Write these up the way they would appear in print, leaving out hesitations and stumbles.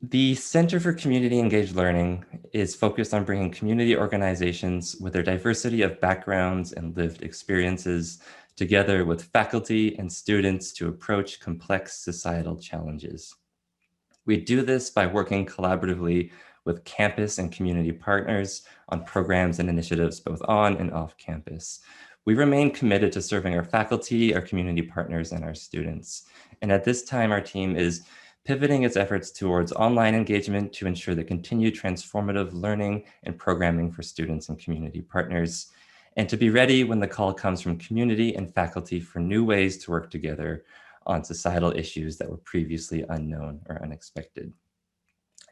The Center for Community Engaged Learning is focused on bringing community organizations with their diversity of backgrounds and lived experiences together with faculty and students to approach complex societal challenges. We do this by working collaboratively with campus and community partners on programs and initiatives both on and off campus. We remain committed to serving our faculty, our community partners, and our students. And at this time, our team is pivoting its efforts towards online engagement to ensure the continued transformative learning and programming for students and community partners, and to be ready when the call comes from community and faculty for new ways to work together on societal issues that were previously unknown or unexpected.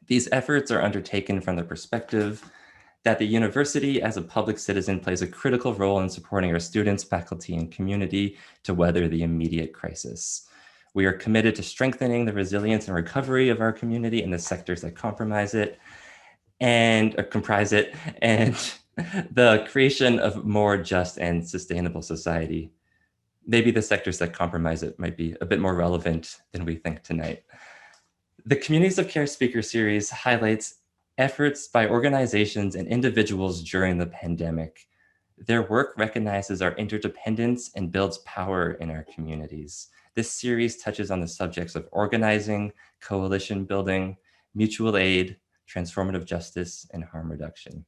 These efforts are undertaken from the perspective that the university as a public citizen plays a critical role in supporting our students, faculty, and community to weather the immediate crisis. We are committed to strengthening the resilience and recovery of our community in the sectors that comprise it and the creation of more just and sustainable society. Maybe the sectors that compromise it might be a bit more relevant than we think tonight. The Communities of Care speaker series highlights efforts by organizations and individuals during the pandemic. Their work recognizes our interdependence and builds power in our communities. This series touches on the subjects of organizing, coalition building, mutual aid, transformative justice, and harm reduction.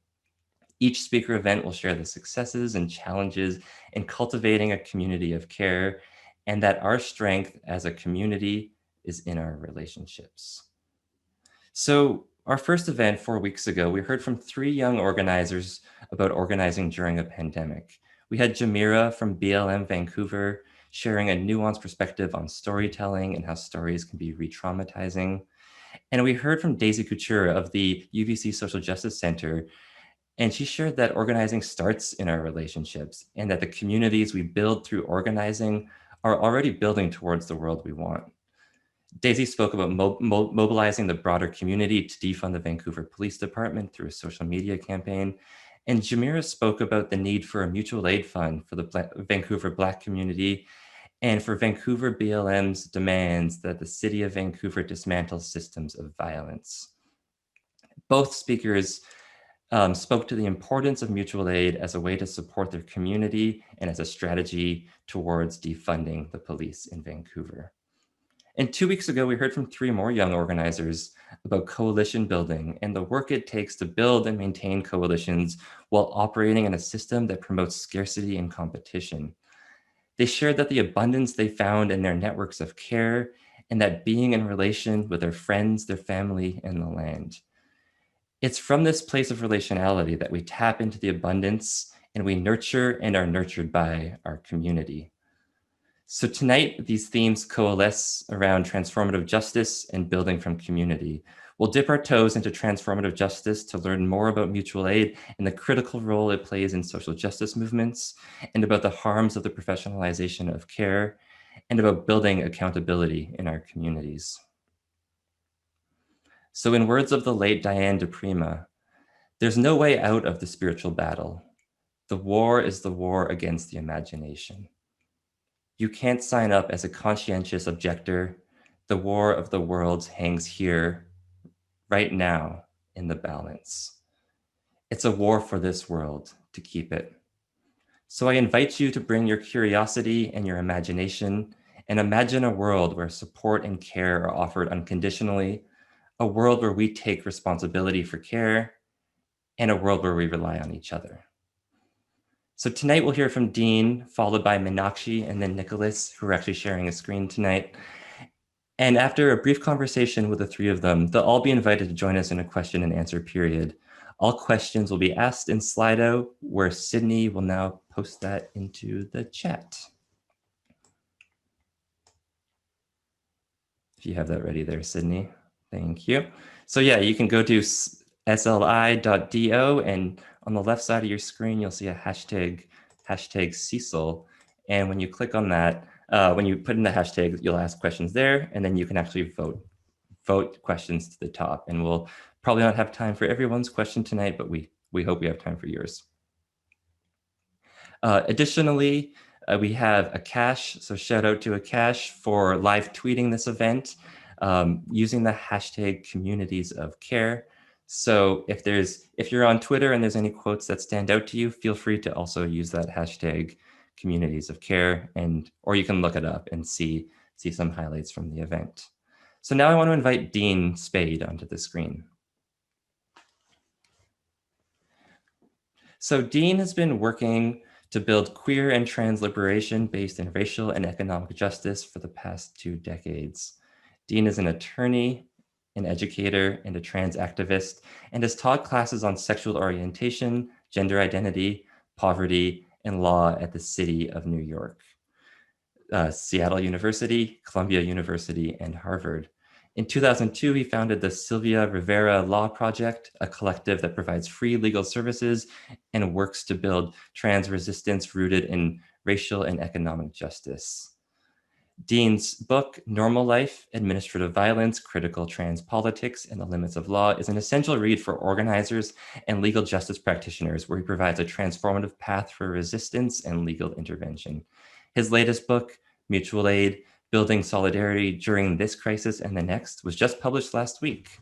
Each speaker event will share the successes and challenges in cultivating a community of care, and that our strength as a community is in our relationships. So our first event 4 weeks ago, we heard from 3 young organizers about organizing during a pandemic. We had Jamira from BLM Vancouver sharing a nuanced perspective on storytelling and how stories can be re-traumatizing. And we heard from Daisy Couture of the UBC Social Justice Center, and she shared that organizing starts in our relationships and that the communities we build through organizing are already building towards the world we want. Daisy spoke about mobilizing the broader community to defund the Vancouver Police Department through a social media campaign. And Jamira spoke about the need for a mutual aid fund for the Vancouver Black community and for Vancouver BLM's demands that the city of Vancouver dismantle systems of violence. Both speakers spoke to the importance of mutual aid as a way to support their community and as a strategy towards defunding the police in Vancouver. And 2 weeks ago, we heard from 3 more young organizers about coalition building and the work it takes to build and maintain coalitions while operating in a system that promotes scarcity and competition. They shared that the abundance they found in their networks of care and that being in relation with their friends, their family, and the land. It's from this place of relationality that we tap into the abundance and we nurture and are nurtured by our community. So tonight, these themes coalesce around transformative justice and building from community. We'll dip our toes into transformative justice to learn more about mutual aid and the critical role it plays in social justice movements, and about the harms of the professionalization of care, and about building accountability in our communities. So in words of the late Diane DePrima, there's no way out of the spiritual battle. The war is the war against the imagination. You can't sign up as a conscientious objector. The war of the worlds hangs here, right now, in the balance. It's a war for this world to keep it. So I invite you to bring your curiosity and your imagination and imagine a world where support and care are offered unconditionally, a world where we take responsibility for care, and a world where we rely on each other. So tonight we'll hear from Dean, followed by Meenakshi and then Nicolas, who are actually sharing a screen tonight. And after a brief conversation with the 3 of them, they'll all be invited to join us in a question and answer period. All questions will be asked in Slido, where Sydney will now post that into the chat. If you have that ready there, Sydney, thank you. So yeah, you can go to sli.do, and on the left side of your screen, you'll see a hashtag Cecil. And when you click on that, when you put in the hashtag, you'll ask questions there, and then you can actually vote questions to the top. And we'll probably not have time for everyone's question tonight, but we hope we have time for yours. Additionally, we have Akash, so shout out to Akash for live tweeting this event. using the hashtag communities of care. So if you're on Twitter and there's any quotes that stand out to you, feel free to also use that hashtag communities of care, or you can look it up and see some highlights from the event. So now I want to invite Dean Spade onto the screen. So Dean has been working to build queer and trans liberation based in racial and economic justice for the past 2 decades. Dean is an attorney, an educator, and a trans activist, and has taught classes on sexual orientation, gender identity, poverty, and law at the City of New York, Seattle University, Columbia University, and Harvard. In 2002, he founded the Sylvia Rivera Law Project, a collective that provides free legal services and works to build trans resistance rooted in racial and economic justice. Dean's book, Normal Life, Administrative Violence, Critical Trans Politics, and the Limits of Law, is an essential read for organizers and legal justice practitioners, where he provides a transformative path for resistance and legal intervention. His latest book, Mutual Aid, Building Solidarity During This Crisis and the Next, was just published last week.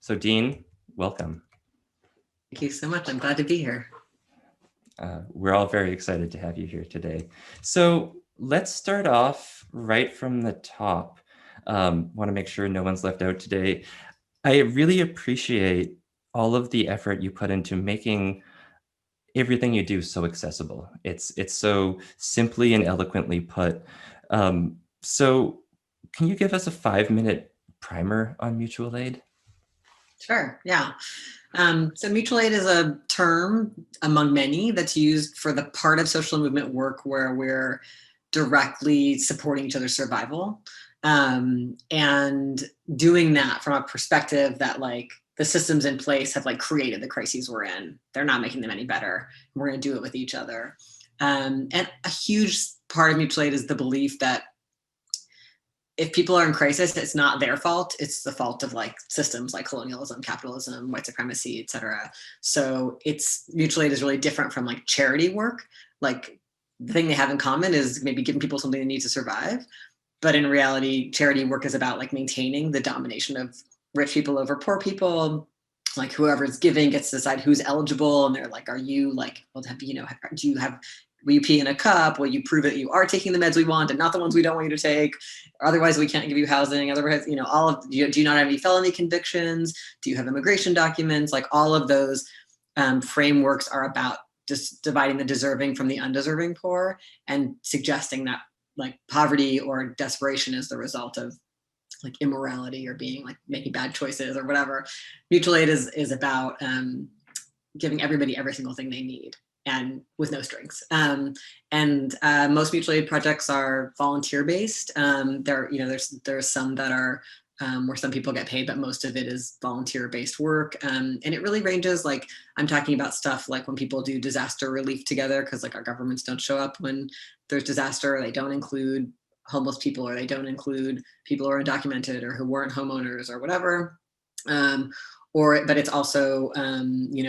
So Dean, welcome. Thank you so much. I'm glad to be here. We're all very excited to have you here today. So let's start off right from the top. Want to make sure no one's left out today. I really appreciate all of the effort you put into making everything you do so accessible. It's so simply and eloquently put. So can you give us a 5-minute primer on mutual aid? Sure, yeah. So mutual aid is a term among many that's used for the part of social movement work where we're directly supporting each other's survival, and doing that from a perspective that like the systems in place have like created the crises we're in. They're not making them any better. We're going to do it with each other. And a huge part of mutual aid is the belief that if people are in crisis, it's not their fault. It's the fault of like systems like colonialism, capitalism, white supremacy, et cetera. So mutual aid is really different from like charity work. Like the thing they have in common is maybe giving people something they need to survive. But in reality, charity work is about like maintaining the domination of rich people over poor people. Like whoever's giving gets to decide who's eligible. And they're like, are you like, well, will you pee in a cup? Will you prove that you are taking the meds we want and not the ones we don't want you to take? Otherwise, we can't give you housing. Otherwise, do you not have any felony convictions? Do you have immigration documents? Like all of those frameworks are about just dividing the deserving from the undeserving poor and suggesting that like poverty or desperation is the result of like immorality or being like making bad choices or whatever. Mutual aid is about giving everybody every single thing they need and with no strings. Most mutual aid projects are volunteer based. There's some that are where some people get paid, but most of it is volunteer based work. And it really ranges. Like I'm talking about stuff like when people do disaster relief together, because like our governments don't show up when there's disaster, or they don't include homeless people, or they don't include people who are undocumented or who weren't homeowners or whatever. But it's also,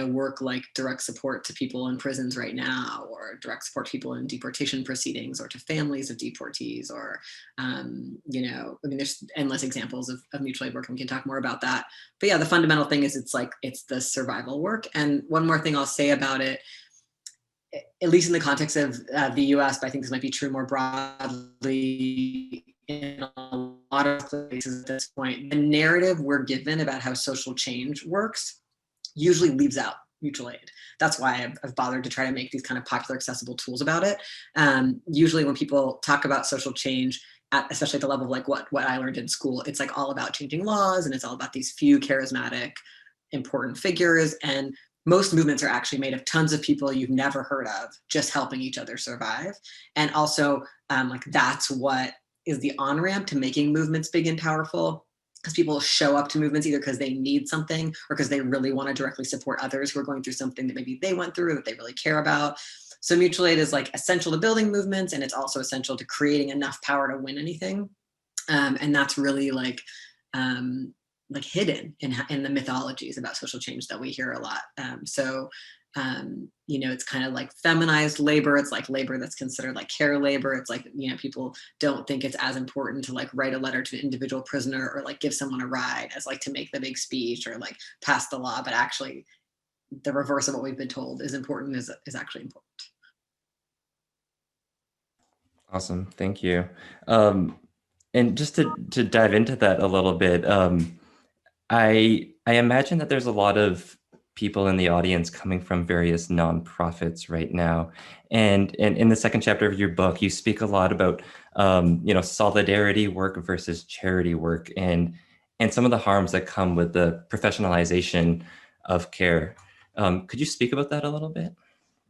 work like direct support to people in prisons right now, or direct support to people in deportation proceedings, or to families of deportees, or, there's endless examples of mutual aid work, and we can talk more about that. But yeah, the fundamental thing is it's the survival work. And one more thing I'll say about it, at least in the context of the US, but I think this might be true more broadly in a lot of places at this point, the narrative we're given about how social change works usually leaves out mutual aid. That's why I've bothered to try to make these kind of popular, accessible tools about it. Usually when people talk about social change, especially at the level of like what I learned in school, it's like all about changing laws, and it's all about these few charismatic, important figures. And most movements are actually made of tons of people you've never heard of, just helping each other survive. And also, that's what is the on-ramp to making movements big and powerful, because people show up to movements either because they need something or because they really want to directly support others who are going through something that maybe they went through or that they really care about. So mutual aid is like essential to building movements, and it's also essential to creating enough power to win anything. And that's really like hidden in the mythologies about social change that we hear a lot. So it's kind of like feminized labor. It's like labor that's considered like care labor. It's like, people don't think it's as important to like write a letter to an individual prisoner or like give someone a ride as like to make the big speech or like pass the law, but actually the reverse of what we've been told is important is actually important. Awesome, thank you. And just to dive into that a little bit, I imagine that there's a lot of people in the audience coming from various nonprofits right now, and in the second chapter of your book, you speak a lot about solidarity work versus charity work, and some of the harms that come with the professionalization of care. Could you speak about that a little bit?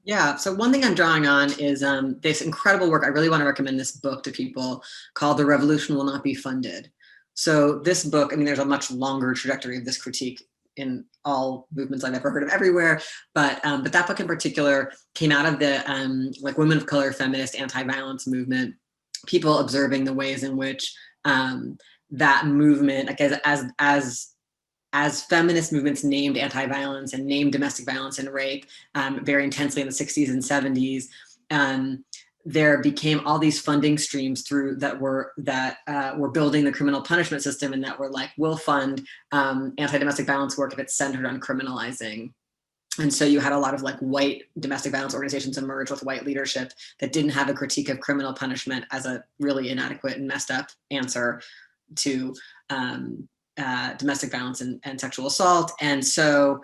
Yeah. So one thing I'm drawing on is this incredible work. I really want to recommend this book to people called "The Revolution Will Not Be Funded." So this book, I mean, there's a much longer trajectory of this critique in all movements I've ever heard of everywhere, but that book in particular came out of the like women of color, feminist, anti-violence movement. People observing the ways in which that movement, like as feminist movements named anti-violence and named domestic violence and rape very intensely in the 60s and 70s, there became all these funding streams through that were building the criminal punishment system, and that were like, we'll fund anti-domestic violence work if it's centered on criminalizing. And so you had a lot of like white domestic violence organizations emerge with white leadership that didn't have a critique of criminal punishment as a really inadequate and messed up answer to domestic violence and sexual assault. And so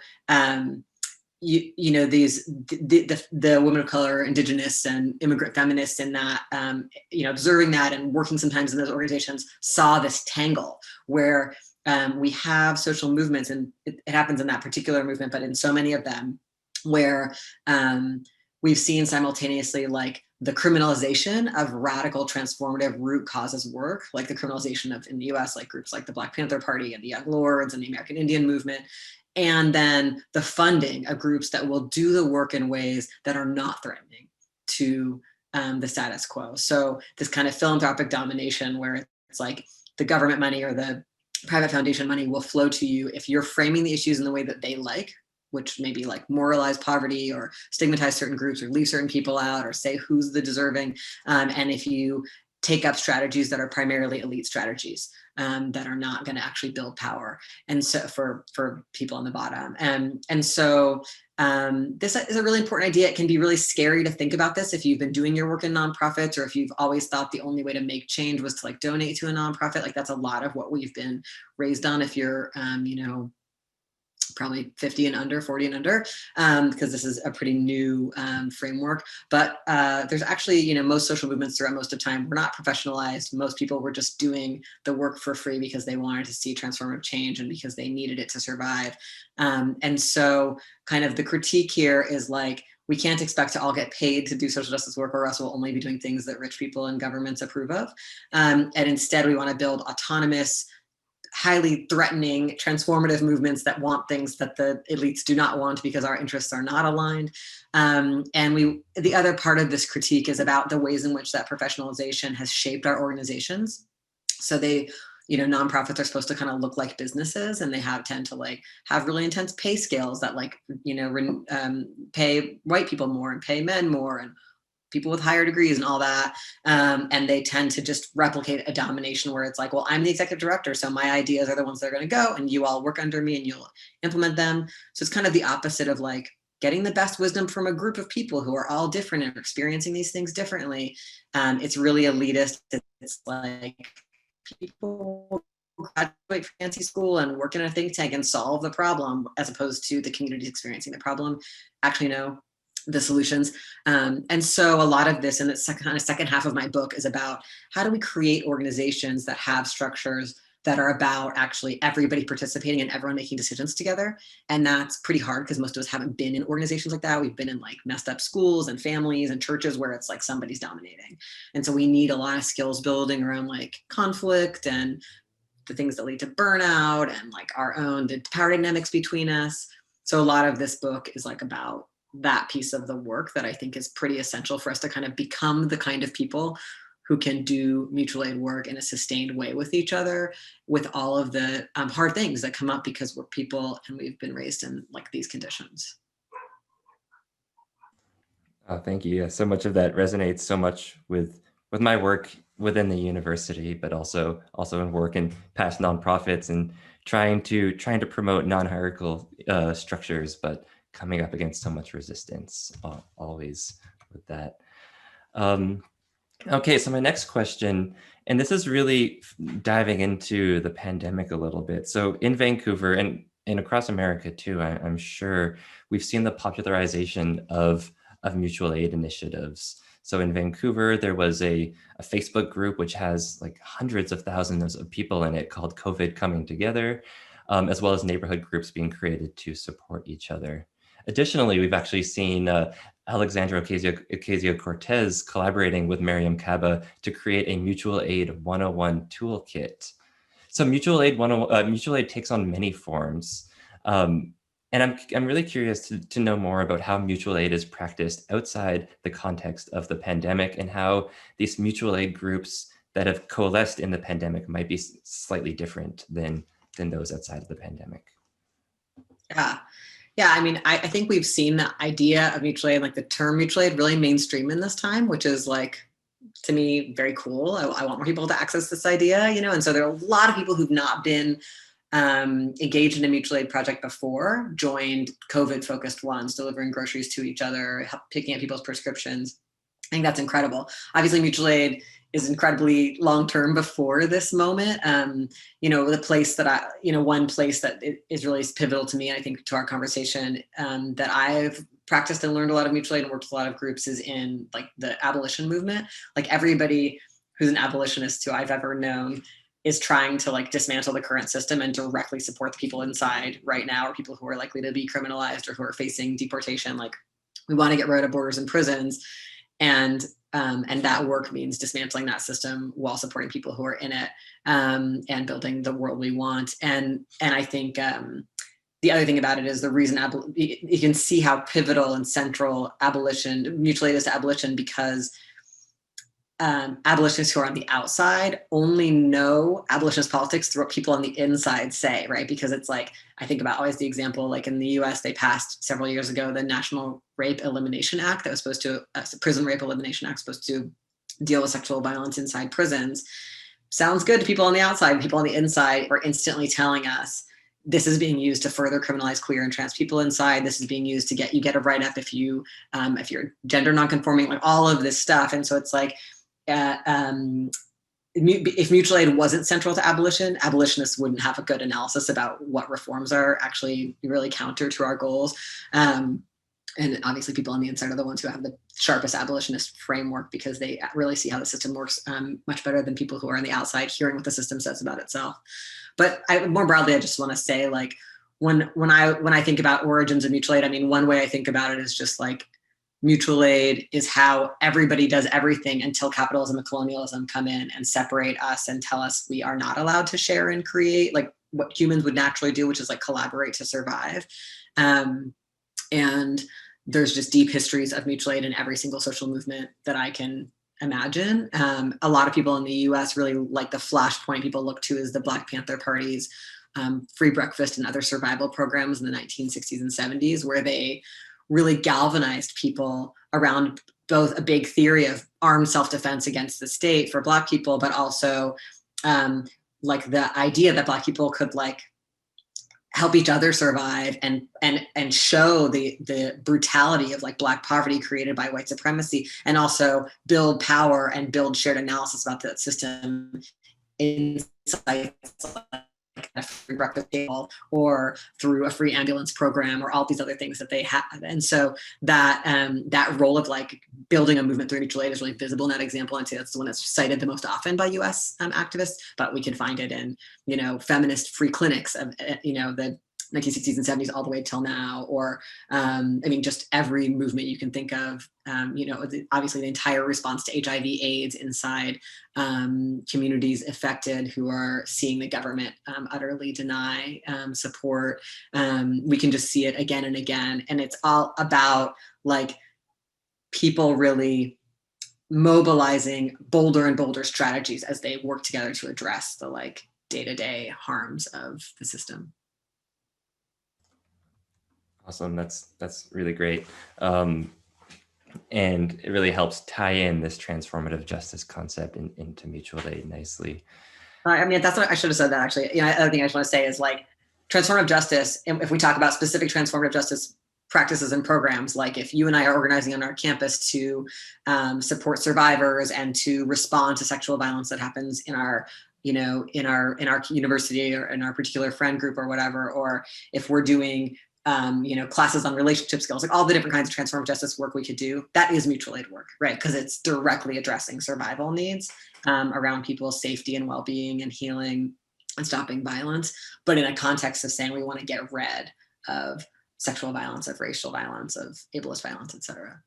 these the women of color, indigenous and immigrant feminists in that observing that and working sometimes in those organizations saw this tangle where we have social movements, and it happens in that particular movement, but in so many of them where we've seen simultaneously like the criminalization of radical transformative root causes work, like the criminalization of, in the US, like groups like the Black Panther Party and the Young Lords and the American Indian movement, and then the funding of groups that will do the work in ways that are not threatening to the status quo. So this kind of philanthropic domination where it's like the government money or the private foundation money will flow to you if you're framing the issues in the way that they like, which maybe like moralize poverty or stigmatize certain groups or leave certain people out or say who's the deserving. And if you take up strategies that are primarily elite strategies that are not going to actually build power, and so for people on the bottom. And so this is a really important idea. It can be really scary to think about this if you've been doing your work in nonprofits, or if you've always thought the only way to make change was to like donate to a nonprofit. Like that's a lot of what we've been raised on if you're probably 50 and under, 40 and under, because this is a pretty new framework. But there's actually, most social movements throughout most of time were not professionalized. Most people were just doing the work for free because they wanted to see transformative change and because they needed it to survive. And so kind of the critique here is like, we can't expect to all get paid to do social justice work, or else we'll only be doing things that rich people and governments approve of. And instead, we want to build autonomous, highly threatening, transformative movements that want things that the elites do not want because our interests are not aligned. And the other part of this critique is about the ways in which that professionalization has shaped our organizations. So they, nonprofits are supposed to kind of look like businesses, and they tend to like have really intense pay scales that like, pay white people more and pay men more and people with higher degrees and all that. And they tend to just replicate a domination where it's like, well, I'm the executive director, so my ideas are the ones that are going to go, and you all work under me and you'll implement them. So it's kind of the opposite of like getting the best wisdom from a group of people who are all different and experiencing these things differently. It's really elitist. It's like people graduate from fancy school and work in a think tank and solve the problem, as opposed to the communities experiencing the problem actually know the solutions. And so a lot of this in the second half of my book is about how do we create organizations that have structures that are about actually everybody participating and everyone making decisions together. And that's pretty hard because most of us haven't been in organizations like that. We've been in like messed up schools and families and churches where it's like somebody's dominating. And so we need a lot of skills building around like conflict and the things that lead to burnout and like the power dynamics between us. So a lot of this book is like about that piece of the work that I think is pretty essential for us to kind of become the kind of people who can do mutual aid work in a sustained way with each other, with all of the hard things that come up because we're people and we've been raised in like these conditions. Thank you. Yeah, so much of that resonates so much with my work within the university, but also in work in past nonprofits and trying to promote non-hierarchical structures, but coming up against so much resistance always with that. Um, okay, so my next question, and this is really diving into the pandemic a little bit. So in Vancouver and across America too, I'm sure we've seen the popularization of mutual aid initiatives. So in Vancouver, there was a Facebook group which has like hundreds of thousands of people in it called COVID Coming Together, as well as neighborhood groups being created to support each other. Additionally, we've actually seen Alexandra Ocasio-Cortez collaborating with Miriam Kaba to create a mutual aid 101 toolkit. So mutual aid takes on many forms. And I'm really curious to know more about how mutual aid is practiced outside the context of the pandemic and how these mutual aid groups that have coalesced in the pandemic might be slightly different than those outside of the pandemic. Yeah. Yeah, I mean, I think we've seen the idea of mutual aid, like the term mutual aid, really mainstream in this time, which is like, to me, very cool. I want more people to access this idea, you know, and so there are a lot of people who've not been engaged in a mutual aid project before, joined COVID-focused ones, delivering groceries to each other, picking up people's prescriptions. I think that's incredible. Obviously, mutual aid is incredibly long-term before this moment. You know, the place that one place that is really pivotal to me, I think, to our conversation, that I've practiced and learned a lot of mutual aid and worked with a lot of groups is in like the abolition movement. Like everybody who's an abolitionist who I've ever known is trying to like dismantle the current system and directly support the people inside right now, or people who are likely to be criminalized or who are facing deportation. Like we want to get rid of borders and prisons. And that work means dismantling that system while supporting people who are in it, and building the world we want. And I think the other thing about it is the reason you can see how pivotal and central mutual aid is to abolition, because abolitionists who are on the outside only know abolitionist politics through what people on the inside say, right? Because it's like, I think about always the example, like in the US, they passed several years ago the National Rape Elimination Act that was supposed to, Prison Rape Elimination Act, supposed to deal with sexual violence inside prisons. Sounds good to people on the outside. People on the inside are instantly telling us this is being used to further criminalize queer and trans people inside. This is being used to get a write-up if you're gender nonconforming, like all of this stuff. And so it's like, if mutual aid wasn't central to abolition, abolitionists wouldn't have a good analysis about what reforms are actually really counter to our goals. And obviously people on the inside are the ones who have the sharpest abolitionist framework, because they really see how the system works much better than people who are on the outside hearing what the system says about itself. But more broadly, I just want to say, like, when I think about origins of mutual aid, I mean, one way I think about it is just like, mutual aid is how everybody does everything until capitalism and colonialism come in and separate us and tell us we are not allowed to share and create like what humans would naturally do, which is like collaborate to survive. And there's just deep histories of mutual aid in every single social movement that I can imagine. A lot of people in the US really like the flashpoint people look to is the Black Panther Party's free breakfast and other survival programs in the 1960s and 70s, where they really galvanized people around both a big theory of armed self-defense against the state for Black people, but also like the idea that Black people could like help each other survive and show the brutality of like Black poverty created by white supremacy, and also build power and build shared analysis about that system inside a free breakfast table or through a free ambulance program or all these other things that they have. And so that that role of like building a movement through mutual aid is really visible in that example. I'd say that's the one that's cited the most often by US activists, but we can find it in, you know, feminist free clinics of, you know, the 1960s and 70s all the way till now, or I mean, just every movement you can think of, you know, obviously the entire response to HIV/AIDS inside communities affected who are seeing the government utterly deny support. We can just see it again and again. And it's all about like people really mobilizing bolder and bolder strategies as they work together to address the like day-to-day harms of the system. Awesome. That's really great. And it really helps tie in this transformative justice concept into mutual aid nicely. I mean, that's what I should have said that actually. You know, other thing I just want to say is like transformative justice. And if we talk about specific transformative justice practices and programs, like if you and I are organizing on our campus to support survivors and to respond to sexual violence that happens in our, you know, in our university or in our particular friend group or whatever, or if we're doing you know, classes on relationship skills, like all the different kinds of transformative justice work we could do, that is mutual aid work, right? Because it's directly addressing survival needs around people's safety and well-being and healing and stopping violence, but in a context of saying we want to get rid of sexual violence, of racial violence, of ableist violence, et cetera.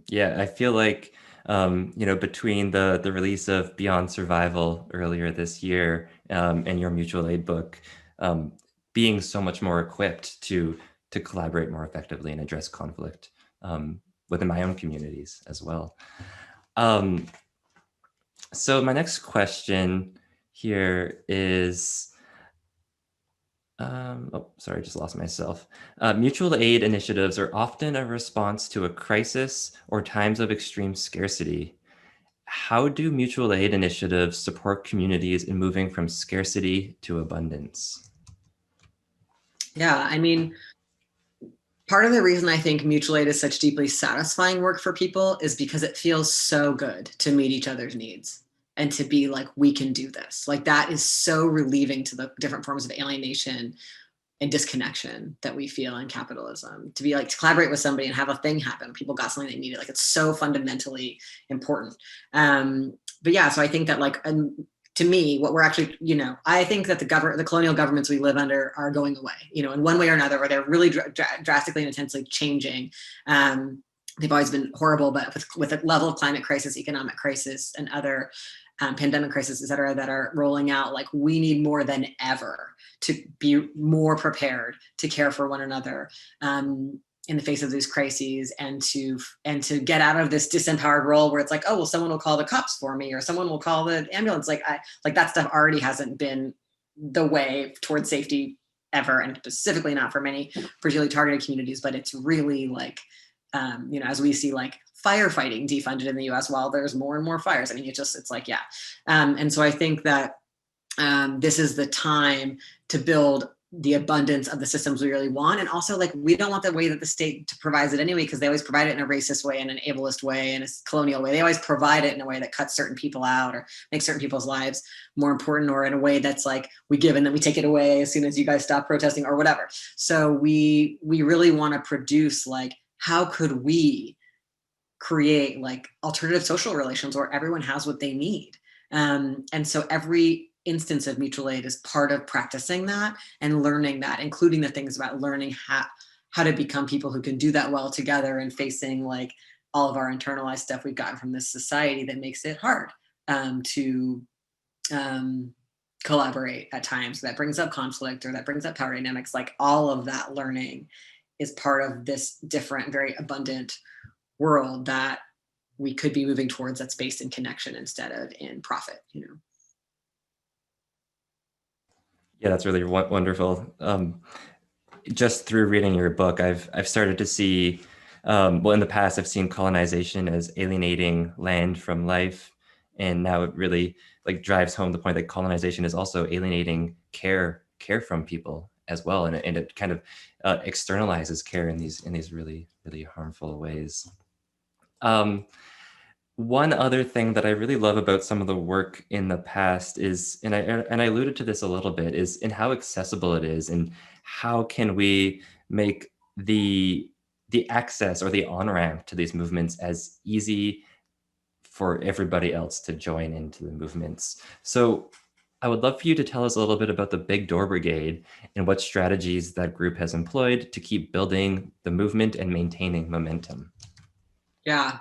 Yeah, I feel like, you know, between the release of Beyond Survival earlier this year and your mutual aid book, being so much more equipped to collaborate more effectively and address conflict within my own communities as well. So my next question here is, oh, sorry, I just lost myself. Mutual aid initiatives are often a response to a crisis or times of extreme scarcity. How do mutual aid initiatives support communities in moving from scarcity to abundance? Yeah, I mean, part of the reason I think mutual aid is such deeply satisfying work for people is because it feels so good to meet each other's needs and to be like, we can do this. Like that is so relieving to the different forms of alienation and disconnection that we feel in capitalism. To be like, to collaborate with somebody and have a thing happen, people got something they needed. Like it's so fundamentally important. But yeah, so I think that like, to me, what we're actually, you know, I think that the colonial governments we live under are going away, you know, in one way or another, or they're really drastically and intensely changing. They've always been horrible, but with a level of climate crisis, economic crisis, and other pandemic crisis, et cetera, that are rolling out, like we need more than ever to be more prepared to care for one another in the face of these crises, and to get out of this disempowered role where it's like, oh well, someone will call the cops for me or someone will call the ambulance. Like that stuff already hasn't been the way towards safety ever, and specifically not for many particularly targeted communities. But it's really like you know, as we see like firefighting defunded in the US while there's more and more fires. I mean, it's like, yeah. And so I think that this is the time to build the abundance of the systems we really want. And also like, we don't want the way that the state provides it anyway, because they always provide it in a racist way and an ableist way and a colonial way. They always provide it in a way that cuts certain people out or makes certain people's lives more important, or in a way that's like, we give and then we take it away as soon as you guys stop protesting or whatever. So we really want to produce like, how could we create like alternative social relations where everyone has what they need? And so every instance of mutual aid is part of practicing that and learning that, including the things about learning how to become people who can do that well together and facing like all of our internalized stuff we've gotten from this society that makes it hard to collaborate at times, that brings up conflict or that brings up power dynamics. Like all of that learning is part of this different, very abundant world that we could be moving towards, that's based in connection instead of in profit, you know? Yeah, that's really wonderful. Just through reading your book, I've started to see, well, in the past, I've seen colonization as alienating land from life. And now it really like drives home the point that colonization is also alienating care from people as well. And it kind of externalizes care in these really, really harmful ways. One other thing that I really love about some of the work in the past is, and I alluded to this a little bit, is in how accessible it is, and how can we make the access or the on-ramp to these movements as easy for everybody else to join into the movements. So I would love for you to tell us a little bit about the Big Door Brigade and what strategies that group has employed to keep building the movement and maintaining momentum. Yeah.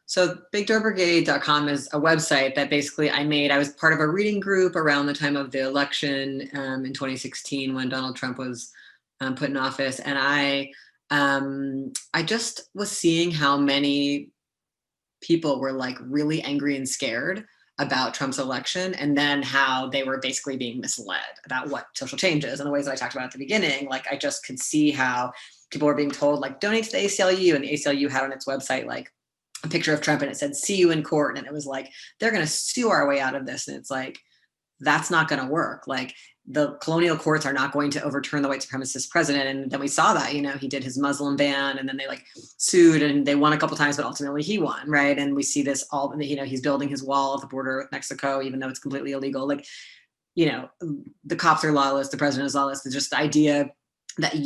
So bigdoorbrigade.com is a website that basically I was part of a reading group around the time of the election in 2016 when Donald Trump was put in office. And I just was seeing how many people were like really angry and scared about Trump's election, and then how they were basically being misled about what social change is and the ways that I talked about at the beginning. Like I just could see how people were being told like donate to the ACLU, and the ACLU had on its website like a picture of Trump and it said, "See you in court." And it was like, they're going to sue our way out of this. And it's like, that's not going to work. Like, the colonial courts are not going to overturn the white supremacist president. And then we saw that, he did his Muslim ban, and then they like sued and they won a couple times, but ultimately he won. Right. And we see this all, he's building his wall at the border with Mexico, even though it's completely illegal. Like, the cops are lawless, the president is lawless. It's just the idea that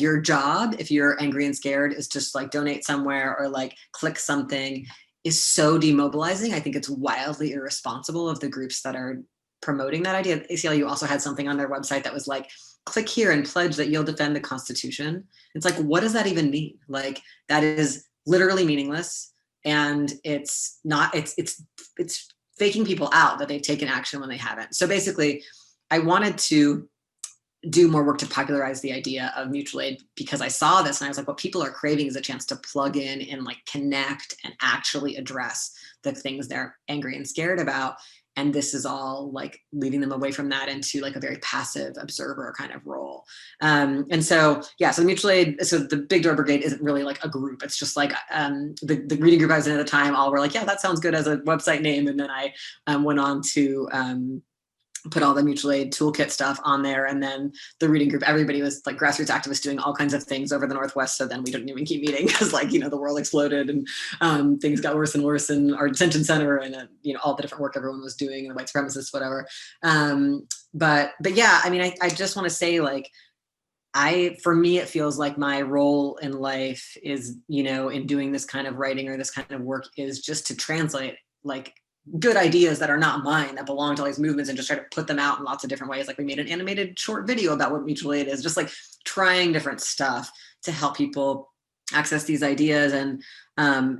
your job, if you're angry and scared, is just like donate somewhere or like click something, is so demobilizing. I think it's wildly irresponsible of the groups that are promoting that idea. ACLU also had something on their website that was like, click here and pledge that you'll defend the Constitution. It's like, what does that even mean? Like, that is literally meaningless. And it's faking people out that they've taken action when they haven't. So basically, I wanted to do more work to popularize the idea of mutual aid, because I saw this and I was like, what people are craving is a chance to plug in and like connect and actually address the things they're angry and scared about. And this is all like leading them away from that into like a very passive observer kind of role. And so, yeah, so the mutual aid, so the Big Door Brigade isn't really like a group. It's just like the reading group I was in at the time, all were like, yeah, that sounds good as a website name. And then I went on to put all the mutual aid toolkit stuff on there. And then the reading group, everybody was like grassroots activists doing all kinds of things over the Northwest. So then we didn't even keep meeting because like, the world exploded and things got worse and worse in our detention center and, all the different work everyone was doing and the white supremacists, whatever. But yeah, I mean, I just want to say like, for me, it feels like my role in life is, in doing this kind of writing or this kind of work is just to translate like good ideas that are not mine, that belong to all these movements, and just try to put them out in lots of different ways. Like we made an animated short video about what mutual aid is, just like trying different stuff to help people access these ideas. And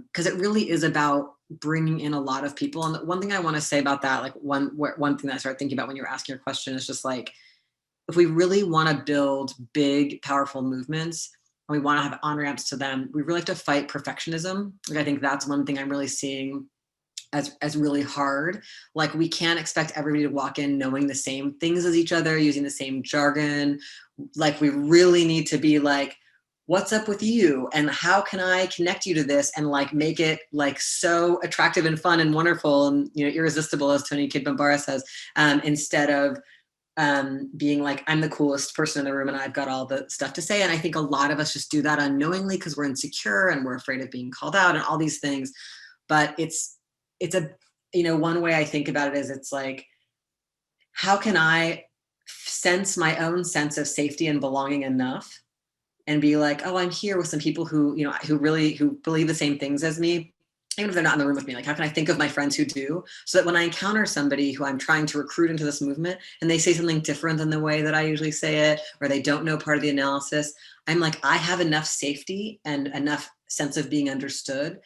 because it really is about bringing in a lot of people. And one thing I want to say about that, like one thing that I started thinking about when you were asking your question is just like, if we really want to build big, powerful movements, and we want to have on-ramps to them, we really have to fight perfectionism. Like I think that's one thing I'm really seeing as really hard. Like we can't expect everybody to walk in knowing the same things as each other, using the same jargon. Like we really need to be like, what's up with you? And how can I connect you to this and like make it like so attractive and fun and wonderful and, irresistible, as Tony Kidd-Bambara says, instead of being like, I'm the coolest person in the room and I've got all the stuff to say. And I think a lot of us just do that unknowingly because we're insecure and we're afraid of being called out and all these things. But it's a, one way I think about it is it's like, how can I sense my own sense of safety and belonging enough and be like, oh, I'm here with some people who who believe the same things as me, even if they're not in the room with me. Like, how can I think of my friends who do, so that when I encounter somebody who I'm trying to recruit into this movement and they say something different than the way that I usually say it, or they don't know part of the analysis, I'm like, I have enough safety and enough sense of being understood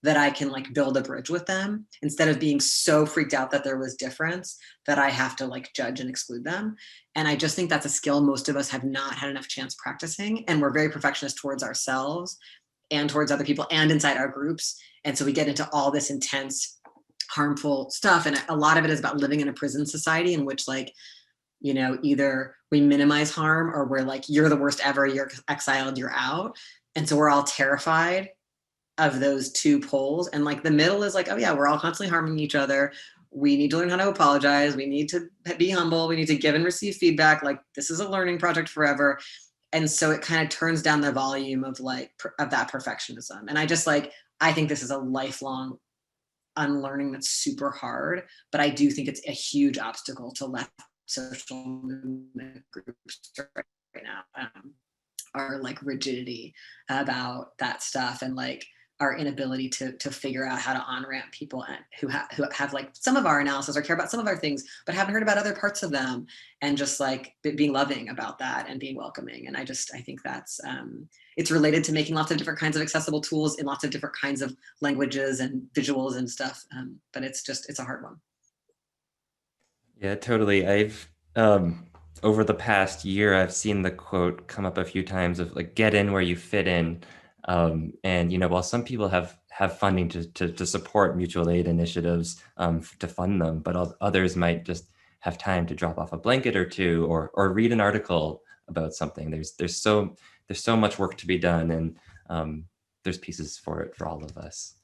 that I can like build a bridge with them, instead of being so freaked out that there was difference that I have to like judge and exclude them. And I just think that's a skill most of us have not had enough chance practicing. And we're very perfectionist towards ourselves and towards other people and inside our groups. And so we get into all this intense, harmful stuff. And a lot of it is about living in a prison society in which like, either we minimize harm or we're like, you're the worst ever, you're exiled, you're out. And so we're all terrified of those two poles. And like the middle is like, oh yeah, we're all constantly harming each other. We need to learn how to apologize. We need to be humble. We need to give and receive feedback. Like this is a learning project forever. And so it kind of turns down the volume of like, of that perfectionism. And I just like, I think this is a lifelong unlearning that's super hard, but I do think it's a huge obstacle to left social movement groups right now. Our like rigidity about that stuff and like our inability to figure out how to on-ramp people who have like some of our analysis or care about some of our things, but haven't heard about other parts of them, and just like being loving about that and being welcoming. And I think that's, it's related to making lots of different kinds of accessible tools in lots of different kinds of languages and visuals and stuff. But it's a hard one. Yeah, totally. Over the past year, I've seen the quote come up a few times of like, get in where you fit in. And, while some people have funding to support mutual aid initiatives, to fund them, but others might just have time to drop off a blanket or two, or read an article about something. There's so much work to be done, and there's pieces for it for all of us.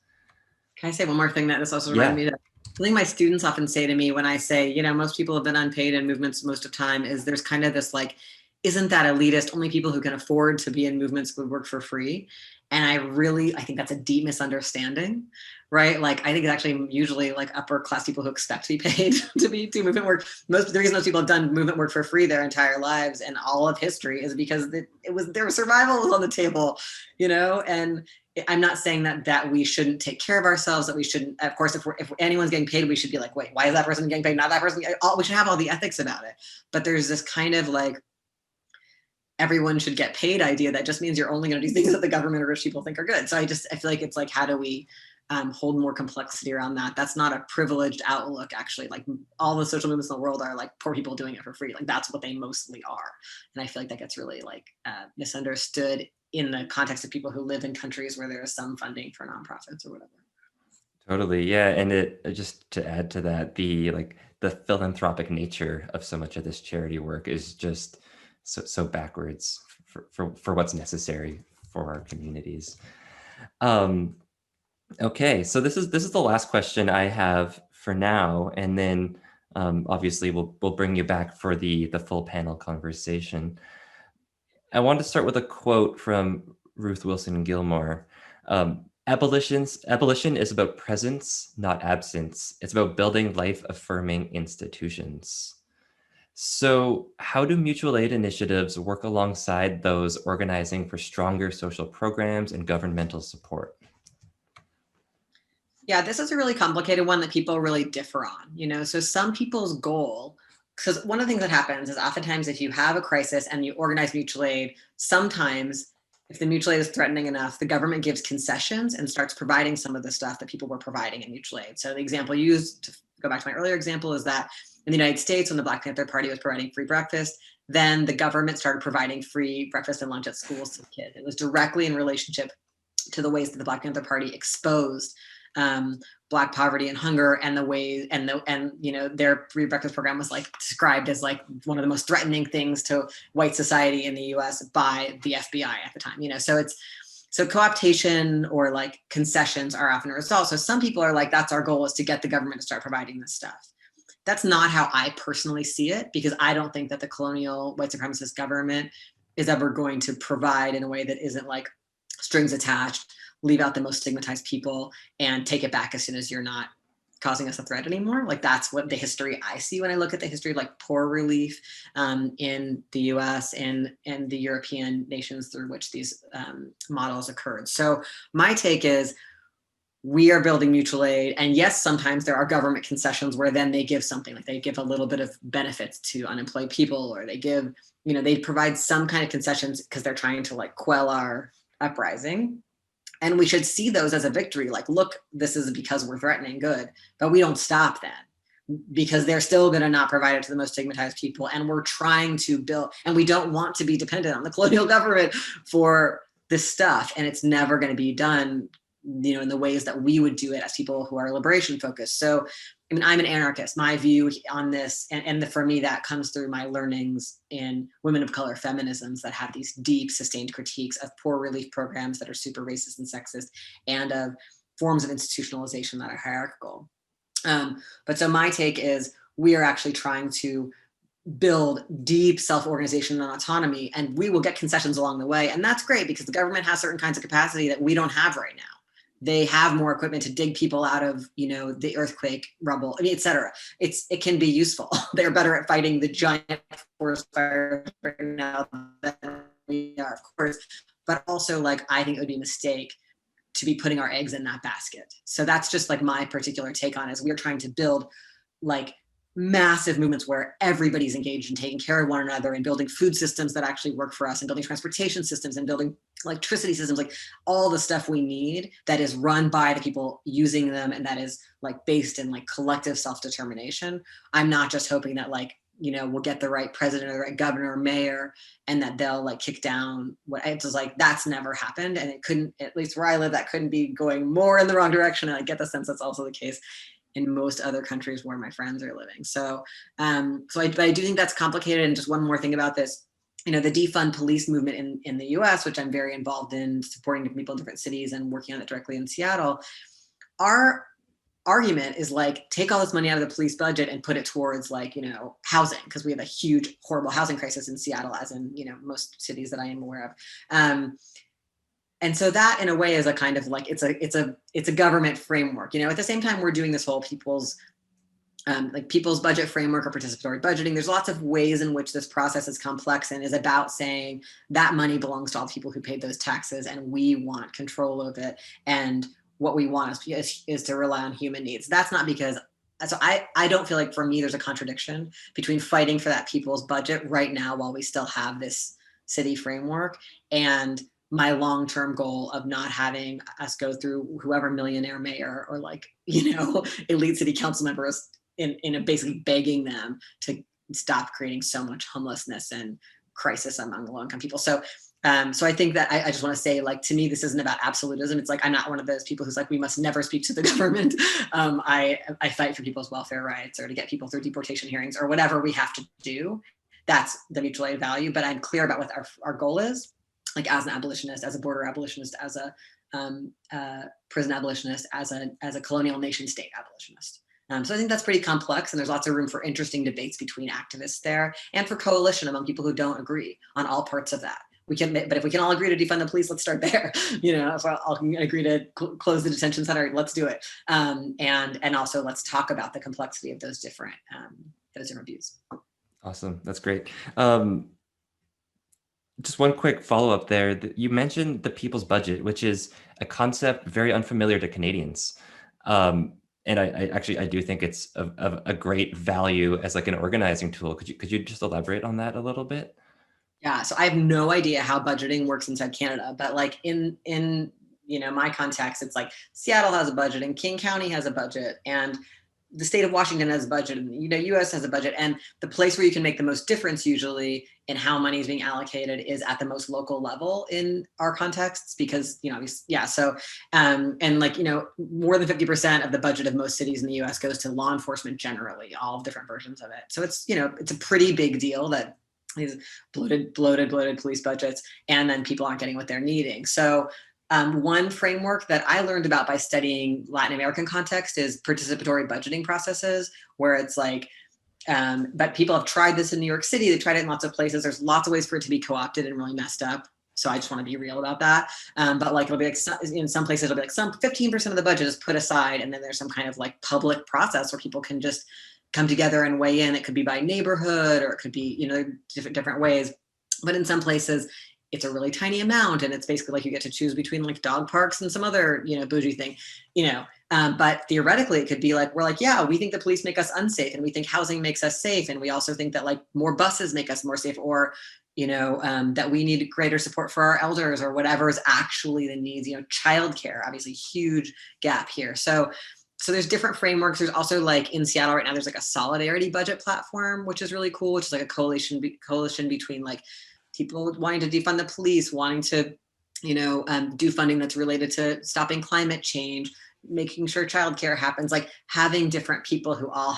Can I say one more thing that this also reminded Yeah. me that something my students often say to me when I say, most people have been unpaid in movements most of the time, is there's kind of this like, isn't that elitist? Only people who can afford to be in movements would work for free. And I think that's a deep misunderstanding, right? Like, I think it's actually usually like upper class people who expect to be paid to do movement work. The reason most people have done movement work for free their entire lives and all of history is because it was their survival was on the table, and I'm not saying that we shouldn't take care of ourselves, that we shouldn't, of course, if anyone's getting paid, we should be like, wait, why is that person getting paid? Not that person. We should have all the ethics about it. But there's this kind of like, everyone should get paid idea that just means you're only going to do things that the government or rich people think are good. So I feel like it's like, how do we hold more complexity around that? That's not a privileged outlook, actually. Like, all the social movements in the world are like poor people doing it for free. Like, that's what they mostly are. And I feel like that gets really like misunderstood in the context of people who live in countries where there is some funding for nonprofits or whatever. Totally, yeah, and it just to add to that, the philanthropic nature of so much of this charity work is just so backwards for what's necessary for our communities. Okay, so this is the last question I have for now, and then obviously we'll bring you back for the full panel conversation. I want to start with a quote from Ruth Wilson Gilmore. Abolition is about presence, not absence. It's about building life-affirming institutions. So how do mutual aid initiatives work alongside those organizing for stronger social programs and governmental support? Yeah, this is a really complicated one that people really differ on. So some people's goal, because one of the things that happens is oftentimes if you have a crisis and you organize mutual aid, sometimes if the mutual aid is threatening enough, the government gives concessions and starts providing some of the stuff that people were providing in mutual aid. So the example used, to go back to my earlier example, is that in the United States, when the Black Panther Party was providing free breakfast, then the government started providing free breakfast and lunch at schools to kids. It was directly in relationship to the ways that the Black Panther Party exposed Black poverty and hunger, and the ways and their free breakfast program was like described as like one of the most threatening things to white society in the U.S. by the FBI at the time. So co-optation or like concessions are often a result. So some people are like, that's our goal, is to get the government to start providing this stuff. That's not how I personally see it, because I don't think that the colonial white supremacist government is ever going to provide in a way that isn't like strings attached, leave out the most stigmatized people, and take it back as soon as you're not causing us a threat anymore. Like, that's what the history I see when I look at the history of like poor relief in the US and the European nations through which these models occurred. So my take is, we are building mutual aid, and yes, sometimes there are government concessions where then they give something, like they give a little bit of benefits to unemployed people, or they give, they provide some kind of concessions because they're trying to like quell our uprising. And we should see those as a victory. Like, look, this is because we're threatening good, but we don't stop then, because they're still going to not provide it to the most stigmatized people. And we're trying to build, and we don't want to be dependent on the colonial government for this stuff. And it's never going to be done, in the ways that we would do it as people who are liberation focused. So, I mean, I'm an anarchist. My view on this, and for me, that comes through my learnings in women of color feminisms that have these deep, sustained critiques of poor relief programs that are super racist and sexist, and of forms of institutionalization that are hierarchical. But so my take is, we are actually trying to build deep self-organization and autonomy, and we will get concessions along the way. And that's great, because the government has certain kinds of capacity that we don't have right now. They have more equipment to dig people out of, the earthquake rubble, et cetera. It can be useful. They're better at fighting the giant forest fires right now than we are, of course. But also, like, I think it would be a mistake to be putting our eggs in that basket. So that's just like my particular take on it, is we're trying to build like massive movements where everybody's engaged in taking care of one another, and building food systems that actually work for us, and building transportation systems, and building electricity systems, like all the stuff we need that is run by the people using them, and that is like based in like collective self-determination. I'm not just hoping that like, we'll get the right president or the right governor or mayor, and that they'll like kick down what it's just like, that's never happened. And it couldn't, at least where I live, that couldn't be going more in the wrong direction. And I get the sense that's also the case in most other countries where my friends are living. So, but I do think that's complicated. And just one more thing about this, the defund police movement in the US, which I'm very involved in supporting people in different cities and working on it directly in Seattle. our argument is like, take all this money out of the police budget and put it towards like, housing, because we have a huge, horrible housing crisis in Seattle, as in, most cities that I am aware of. And so that in a way is a kind of like, it's a government framework, at the same time, we're doing this whole people's budget framework or participatory budgeting. There's lots of ways in which this process is complex and is about saying that money belongs to all the people who paid those taxes and we want control of it. And what we want is to rely on human needs. That's not because, so I don't feel like for me, there's a contradiction between fighting for that people's budget right now while we still have this city framework and my long-term goal of not having us go through whoever millionaire mayor or elite city council members in basically begging them to stop creating so much homelessness and crisis among low-income people. So I think that I just want to say, like, to me, this isn't about absolutism. It's like, I'm not one of those people who's like, we must never speak to the government. I fight for people's welfare rights or to get people through deportation hearings or whatever we have to do. That's the mutual aid value. But I'm clear about what our goal is, like as an abolitionist, as a border abolitionist, as a prison abolitionist, as a colonial nation state abolitionist. So I think that's pretty complex, and there's lots of room for interesting debates between activists there and for coalition among people who don't agree on all parts of that. But if we can all agree to defund the police, let's start there. If we all can agree to close the detention center, let's do it. And also let's talk about the complexity of those different views. Awesome, that's great. Just one quick follow-up there. You mentioned the people's budget, which is a concept very unfamiliar to Canadians. And I do think it's of a great value as like an organizing tool. Could you just elaborate on that a little bit? Yeah, so I have no idea how budgeting works inside Canada, but like in my context, it's like Seattle has a budget and King County has a budget and the state of Washington has a budget and US has a budget, and the place where you can make the most difference usually in how money is being allocated is at the most local level in our contexts, because so and like more than 50% of the budget of most cities in the US goes to law enforcement generally, all different versions of it. So it's it's a pretty big deal that these bloated police budgets, and then people aren't getting what they're needing. So one framework that I learned about by studying Latin American context is participatory budgeting processes, where it's like, but people have tried this in New York City. They've tried it in lots of places. There's lots of ways for it to be co-opted and really messed up. So I just want to be real about that. But like, it'll be like, in some places, it'll be like some 15% of the budget is put aside. And then there's some kind of like public process where people can just come together and weigh in. It could be by neighborhood, or it could be, different ways. But in some places, it's a really tiny amount, and it's basically like you get to choose between like dog parks and some other, bougie thing, but theoretically it could be like, we're like, yeah, we think the police make us unsafe, and we think housing makes us safe, and we also think that like more buses make us more safe, or that we need greater support for our elders, or whatever is actually the needs, childcare, obviously huge gap here. So there's different frameworks. There's also like in Seattle right now, there's like a solidarity budget platform, which is really cool, which is like a coalition between like people wanting to defund the police, wanting to, do funding that's related to stopping climate change, making sure childcare happens, like having different people who all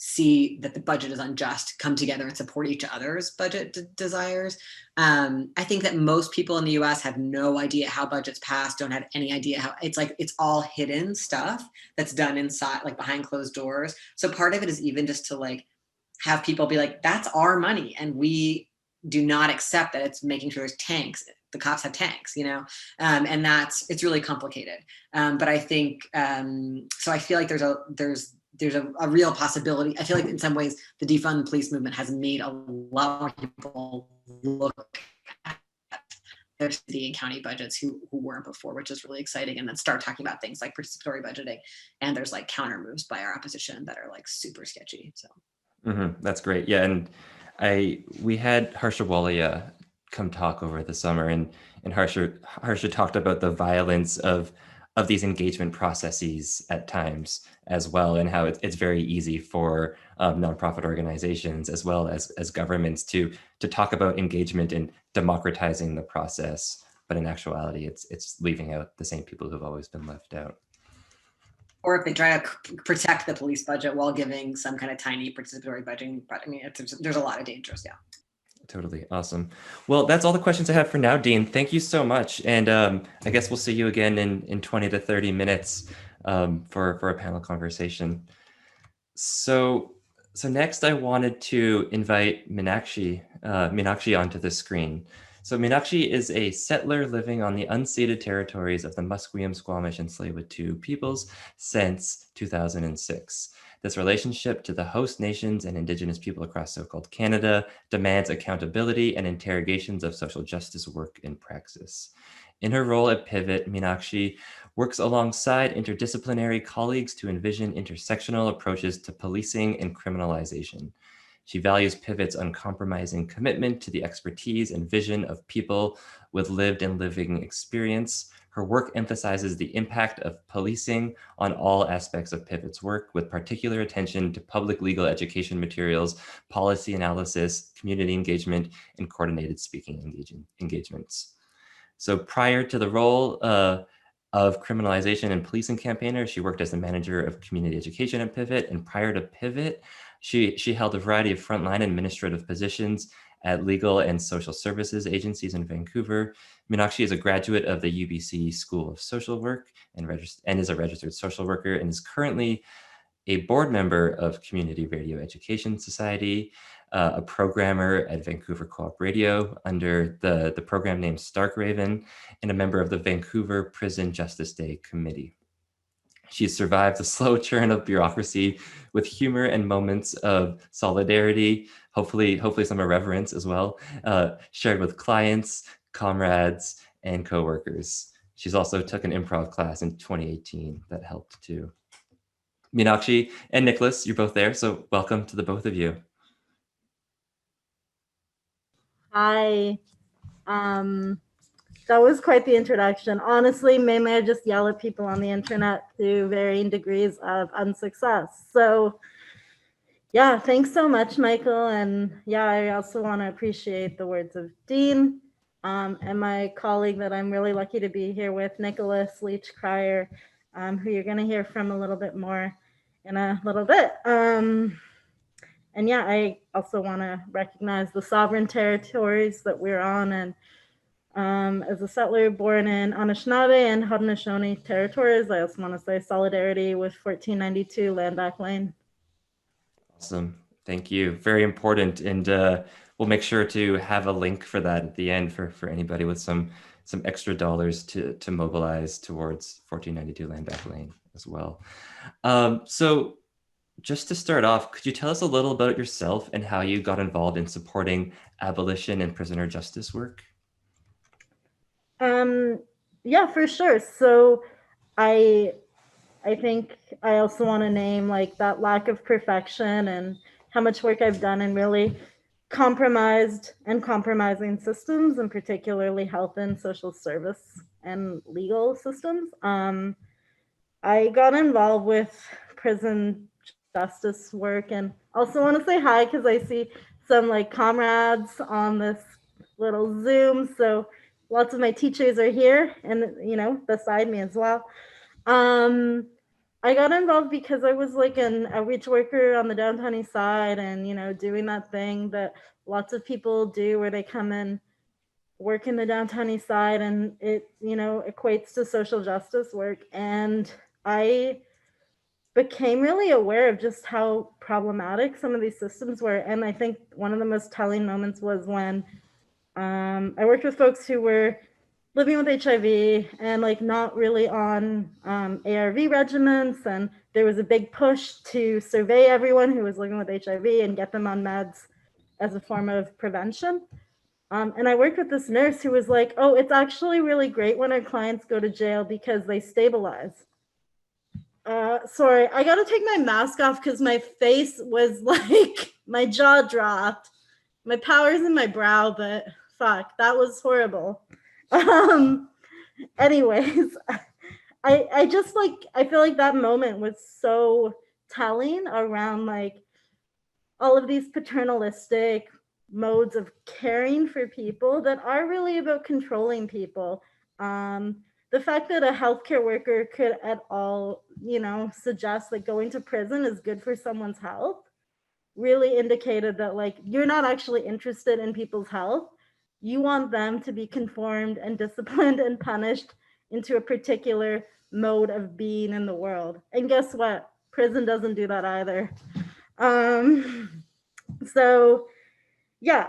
see that the budget is unjust, come together and support each other's budget desires. I think that most people in the US have no idea how budgets pass, don't have any idea how, it's all hidden stuff that's done inside, like behind closed doors. So part of it is even just to like have people be like, that's our money, and we do not accept that it's making sure there's tanks. The cops have tanks, and it's really complicated. But I think, so I feel like there's a real possibility. I feel like in some ways the defund police movement has made a lot more people look at their city and county budgets who weren't before, which is really exciting. And then start talking about things like participatory budgeting. And there's like counter moves by our opposition that are like super sketchy. So that's great. Yeah, and we had Harsha Walia come talk over the summer, and Harsha talked about the violence of these engagement processes at times as well, and how it's very easy for nonprofit organizations as well as governments to talk about engagement and democratizing the process, but in actuality, it's leaving out the same people who've always been left out. Or if they try to protect the police budget while giving some kind of tiny participatory budgeting. But I mean, there's a lot of dangers. Yeah. Totally. Awesome. Well, that's all the questions I have for now, Dean. Thank you so much. And I guess we'll see you again in 20 to 30 minutes for a panel conversation. So next I wanted to invite Meenakshi onto the screen. So Meenakshi is a settler living on the unceded territories of the Musqueam, Squamish, and Tsleil-Waututh peoples since 2006. This relationship to the host nations and Indigenous people across so-called Canada demands accountability and interrogations of social justice work in praxis. In her role at Pivot, Meenakshi works alongside interdisciplinary colleagues to envision intersectional approaches to policing and criminalization. She values Pivot's uncompromising commitment to the expertise and vision of people with lived and living experience. Her work emphasizes the impact of policing on all aspects of Pivot's work, with particular attention to public legal education materials, policy analysis, community engagement, and coordinated speaking engagements. So prior to the role of criminalization and policing campaigner, she worked as the manager of community education at Pivot. And prior to Pivot, she held a variety of frontline administrative positions at legal and social services agencies in Vancouver. Meenakshi is a graduate of the UBC School of Social Work and is a registered social worker, and is currently a board member of Community Radio Education Society, a programmer at Vancouver Co-op Radio under the program named Stark Raven, and a member of the Vancouver Prison Justice Day Committee. She's survived the slow churn of bureaucracy with humor and moments of solidarity, hopefully some irreverence as well, shared with clients, comrades, and coworkers. She's also took an improv class in 2018 that helped too. Meenakshi and Nicolas, you're both there, so welcome to the both of you. Hi. That was quite the introduction. Honestly, mainly I just yell at people on the internet to varying degrees of unsuccess. So yeah, thanks so much, Michael. And yeah, I also want to appreciate the words of Dean and my colleague that I'm really lucky to be here with, Nicolas Leach Crier, who you're going to hear from a little bit more in a little bit. And yeah, I also want to recognize the sovereign territories that we're on. And as a settler born in Anishinaabe and Haudenosaunee territories, I also want to say solidarity with 1492 Land Back Lane. Awesome. Thank you. Very important. And we'll make sure to have a link for that at the end for anybody with some extra dollars to mobilize towards 1492 Land Back Lane as well. So just to start off, could you tell us a little about yourself and how you got involved in supporting abolition and prisoner justice work? Yeah, for sure. So I think I also want to name like that lack of perfection and how much work I've done in really compromised and compromising systems, and particularly health and social service and legal systems. I got involved with prison justice work, and also want to say hi because I see some like comrades on this little Zoom. So lots of my teachers are here and, you know, beside me as well. I got involved because I was like an outreach worker on the downtown east side, and, you know, doing that thing that lots of people do where they come and work in the downtown east side, and it, you know, equates to social justice work. And I became really aware of just how problematic some of these systems were. And I think one of the most telling moments was when I worked with folks who were living with HIV and like not really on ARV regimens. And there was a big push to survey everyone who was living with HIV and get them on meds as a form of prevention. And I worked with this nurse who was like, oh, it's actually really great when our clients go to jail because they stabilize. Sorry, I gotta take my mask off because my face was like, my jaw dropped. My power's in my brow, but fuck, that was horrible. Anyways, I just like, I feel like that moment was so telling around like all of these paternalistic modes of caring for people that are really about controlling people. The fact that a healthcare worker could at all, you know, suggest that going to prison is good for someone's health really indicated that like you're not actually interested in people's health. You want them to be conformed and disciplined and punished into a particular mode of being in the world. And guess what? Prison doesn't do that either. So yeah,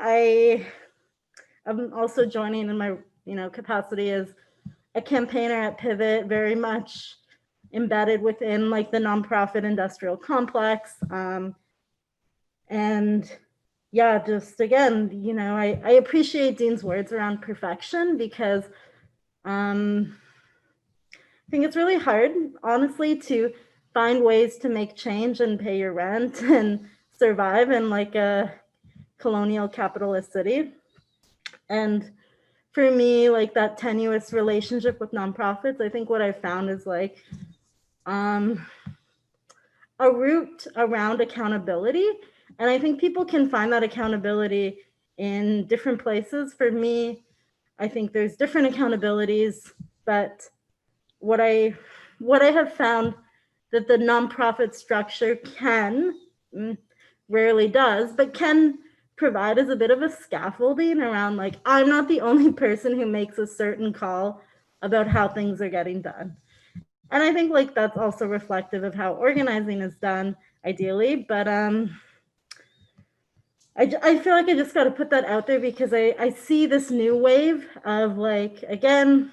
I'm also joining in my capacity as a campaigner at Pivot, very much embedded within like the nonprofit industrial complex. And yeah, just again, I appreciate Dean's words around perfection, because I think it's really hard, honestly, to find ways to make change and pay your rent and survive in like a colonial capitalist city. And for me, like that tenuous relationship with nonprofits, I think what I found is like a route around accountability. And I think people can find that accountability in different places. For me, I think there's different accountabilities, but what I have found that the nonprofit structure can, rarely does, but can provide as a bit of a scaffolding around like, I'm not the only person who makes a certain call about how things are getting done. And I think like that's also reflective of how organizing is done ideally, but I feel like I just got to put that out there, because I see this new wave of like, again,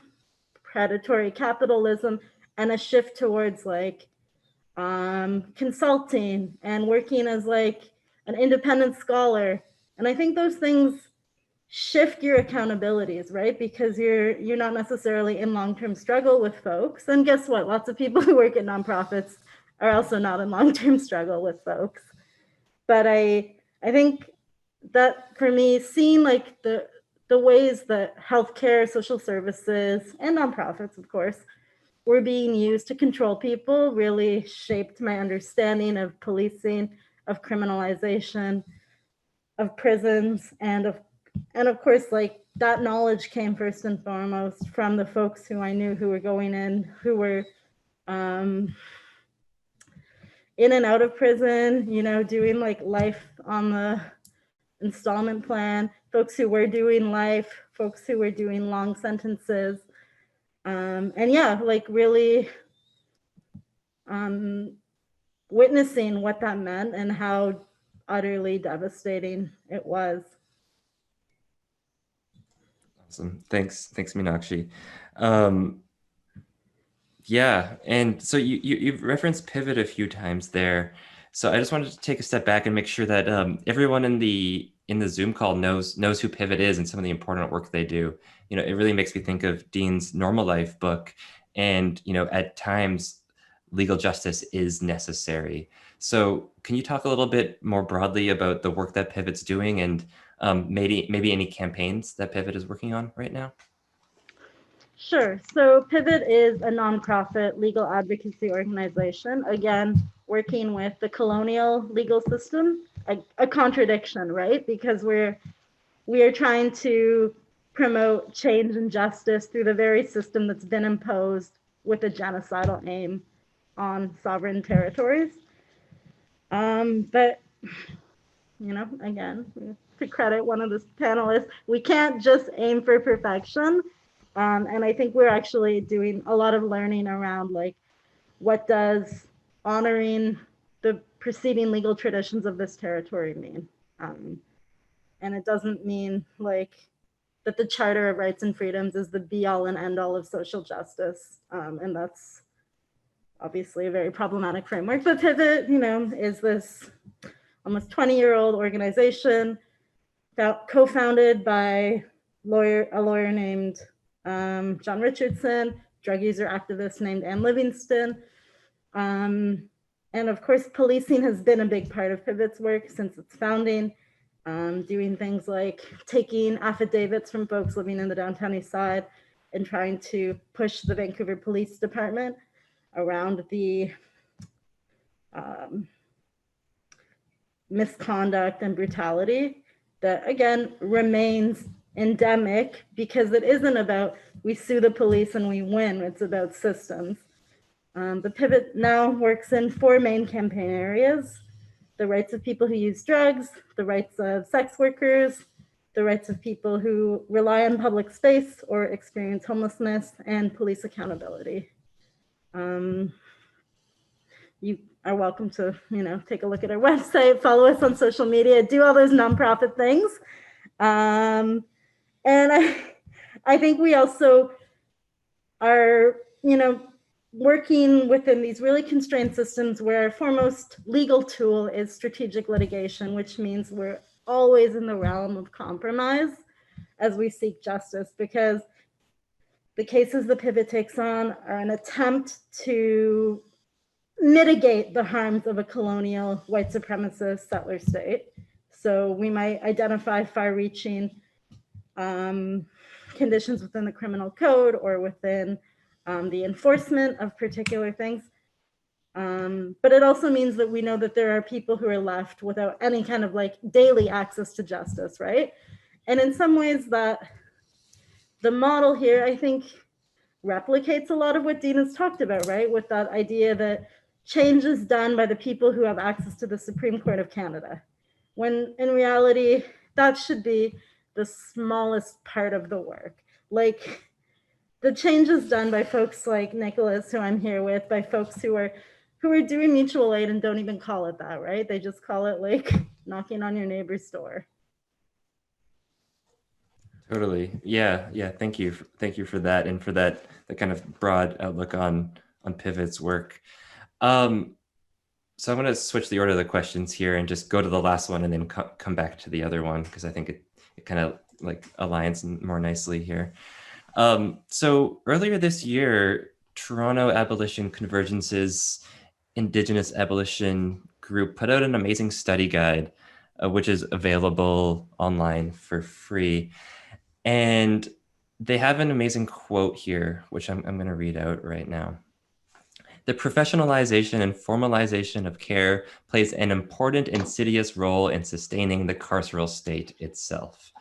predatory capitalism and a shift towards like consulting and working as like an independent scholar. And I think those things shift your accountabilities, right? Because you're not necessarily in long-term struggle with folks. And guess what? Lots of people who work at nonprofits are also not in long-term struggle with folks. But I think that for me, seeing like the ways that healthcare, social services, and nonprofits, of course, were being used to control people really shaped my understanding of policing, of criminalization, of prisons, and of course, like that knowledge came first and foremost from the folks who I knew who were going in, who were in and out of prison, doing like life on the installment plan, folks who were doing life, folks who were doing long sentences. And yeah, like really witnessing what that meant and how utterly devastating it was. Awesome. Thanks, Meenakshi. Yeah, and so you've referenced Pivot a few times there. So I just wanted to take a step back and make sure that everyone in the Zoom call knows who Pivot is and some of the important work they do. It really makes me think of Dean's Normal Life book, and at times legal justice is necessary. So can you talk a little bit more broadly about the work that Pivot's doing, and maybe any campaigns that Pivot is working on right now? Sure. So Pivot is a nonprofit legal advocacy organization, again, working with the colonial legal system, a contradiction, right? Because we are trying to promote change and justice through the very system that's been imposed with a genocidal aim on sovereign territories. But, again, to credit one of the panelists, we can't just aim for perfection. And I think we're actually doing a lot of learning around like, what does honoring the preceding legal traditions of this territory mean? And it doesn't mean like that the Charter of Rights and Freedoms is the be all and end all of social justice. And that's obviously a very problematic framework. But Pivot, is this almost 20-year-old organization co-founded by a lawyer named John Richardson, drug user activist named Ann Livingston. And of course, policing has been a big part of Pivot's work since its founding, doing things like taking affidavits from folks living in the downtown east side and trying to push the Vancouver Police Department around the misconduct and brutality that, again, remains endemic, because it isn't about we sue the police and we win, it's about systems. The Pivot now works in 4 main campaign areas: the rights of people who use drugs, the rights of sex workers, the rights of people who rely on public space or experience homelessness, and police accountability. You are welcome to, take a look at our website, follow us on social media, do all those nonprofit things. And I think we also are, working within these really constrained systems where our foremost legal tool is strategic litigation, which means we're always in the realm of compromise as we seek justice, because the cases the pivot takes on are an attempt to mitigate the harms of a colonial white supremacist settler state. So we might identify far-reaching conditions within the criminal code or within the enforcement of particular things. But it also means that we know that there are people who are left without any kind of like daily access to justice, right? And in some ways that the model here, I think, replicates a lot of what Dean has talked about, right? With that idea that change is done by the people who have access to the Supreme Court of Canada, when in reality, that should be the smallest part of the work. Like, the change is done by folks like Nicolas, who I'm here with, by folks who are doing mutual aid and don't even call it that, right? They just call it like knocking on your neighbor's door. Totally. Yeah. Thank you for that, and for that kind of broad outlook on Pivot's work. So I'm going to switch the order of the questions here and just go to the last one and then come back to the other one, because I think it kind of like aligns more nicely here. So earlier this year, Toronto Abolition Convergence's Indigenous Abolition group put out an amazing study guide, which is available online for free. And they have an amazing quote here, which I'm going to read out right now. The professionalization and formalization of care plays an important insidious role in sustaining the carceral state itself.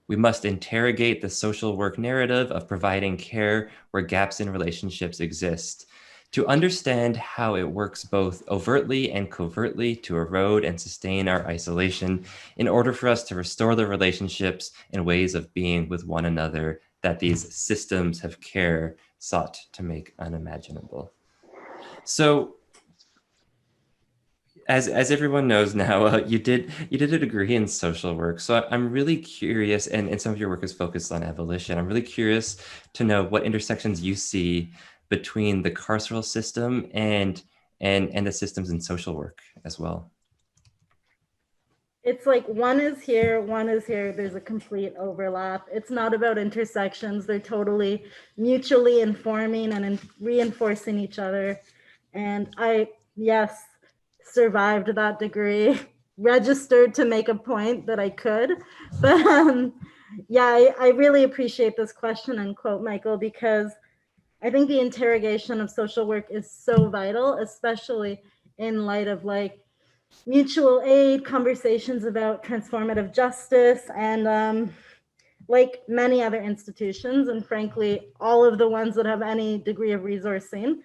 We must interrogate the social work narrative of providing care where gaps in relationships exist, to understand how it works both overtly and covertly to erode and sustain our isolation, in order for us to restore the relationships and ways of being with one another that these systems of care sought to make unimaginable. So, as everyone knows now, you did a degree in social work. So I'm really curious, and some of your work is focused on abolition. I'm really curious to know what intersections you see between the carceral system and the systems in social work as well. It's like one is here, there's a complete overlap. It's not about intersections. They're totally mutually informing and reinforcing each other. And I, yes, survived that degree, registered to make a point that I could. But yeah, I really appreciate this question and quote, Michael, because I think the interrogation of social work is so vital, especially in light of like mutual aid, conversations about transformative justice, and like many other institutions, and frankly, all of the ones that have any degree of resourcing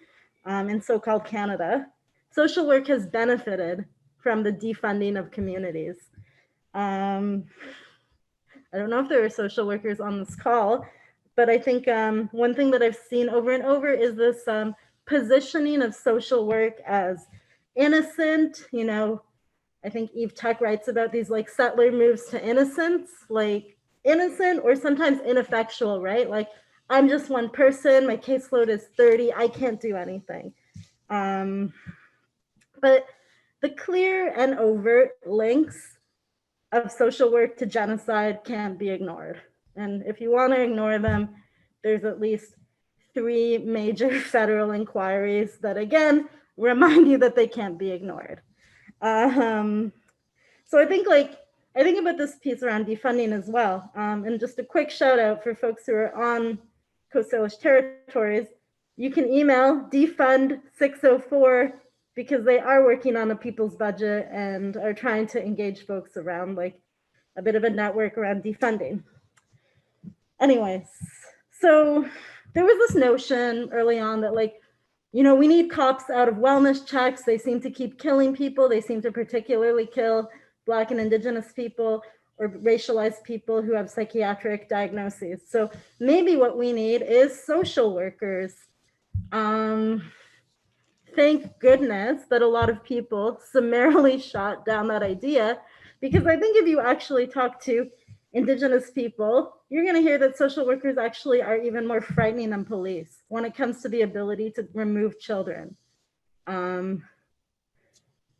in so-called Canada, social work has benefited from the defunding of communities. I don't know if there are social workers on this call, but I think one thing that I've seen over and over is this positioning of social work as innocent. I think Eve Tuck writes about these like settler moves to innocence, like innocent or sometimes ineffectual, right? Like, I'm just one person, my caseload is 30, I can't do anything. But the clear and overt links of social work to genocide can't be ignored. And if you want to ignore them, there's at least 3 major federal inquiries that, again, remind you that they can't be ignored. So I think about this piece around defunding as well. And just a quick shout out for folks who are on Coast Salish territories. You can email defund604 because they are working on a people's budget and are trying to engage folks around like a bit of a network around defunding. Anyways, so there was this notion early on that like, we need cops out of wellness checks. They seem to keep killing people. They seem to particularly kill Black and Indigenous people or racialized people who have psychiatric diagnoses. So maybe what we need is social workers. thank goodness that a lot of people summarily shot down that idea, because I think if you actually talk to Indigenous people, you're going to hear that social workers actually are even more frightening than police when it comes to the ability to remove children. And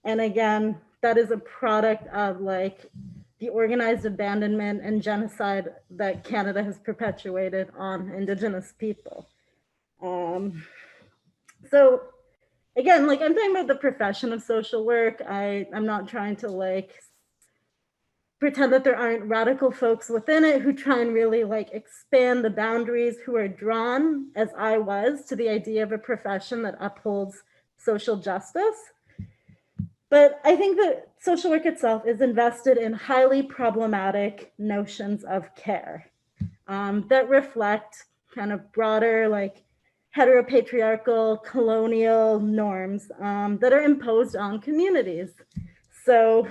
again, that is a product of like the organized abandonment and genocide that Canada has perpetuated on Indigenous people. So again, like I'm talking about the profession of social work. I'm not trying to like pretend that there aren't radical folks within it who try and really like expand the boundaries, who are drawn, as I was, to the idea of a profession that upholds social justice. But I think that social work itself is invested in highly problematic notions of care that reflect kind of broader, like heteropatriarchal colonial norms that are imposed on communities. So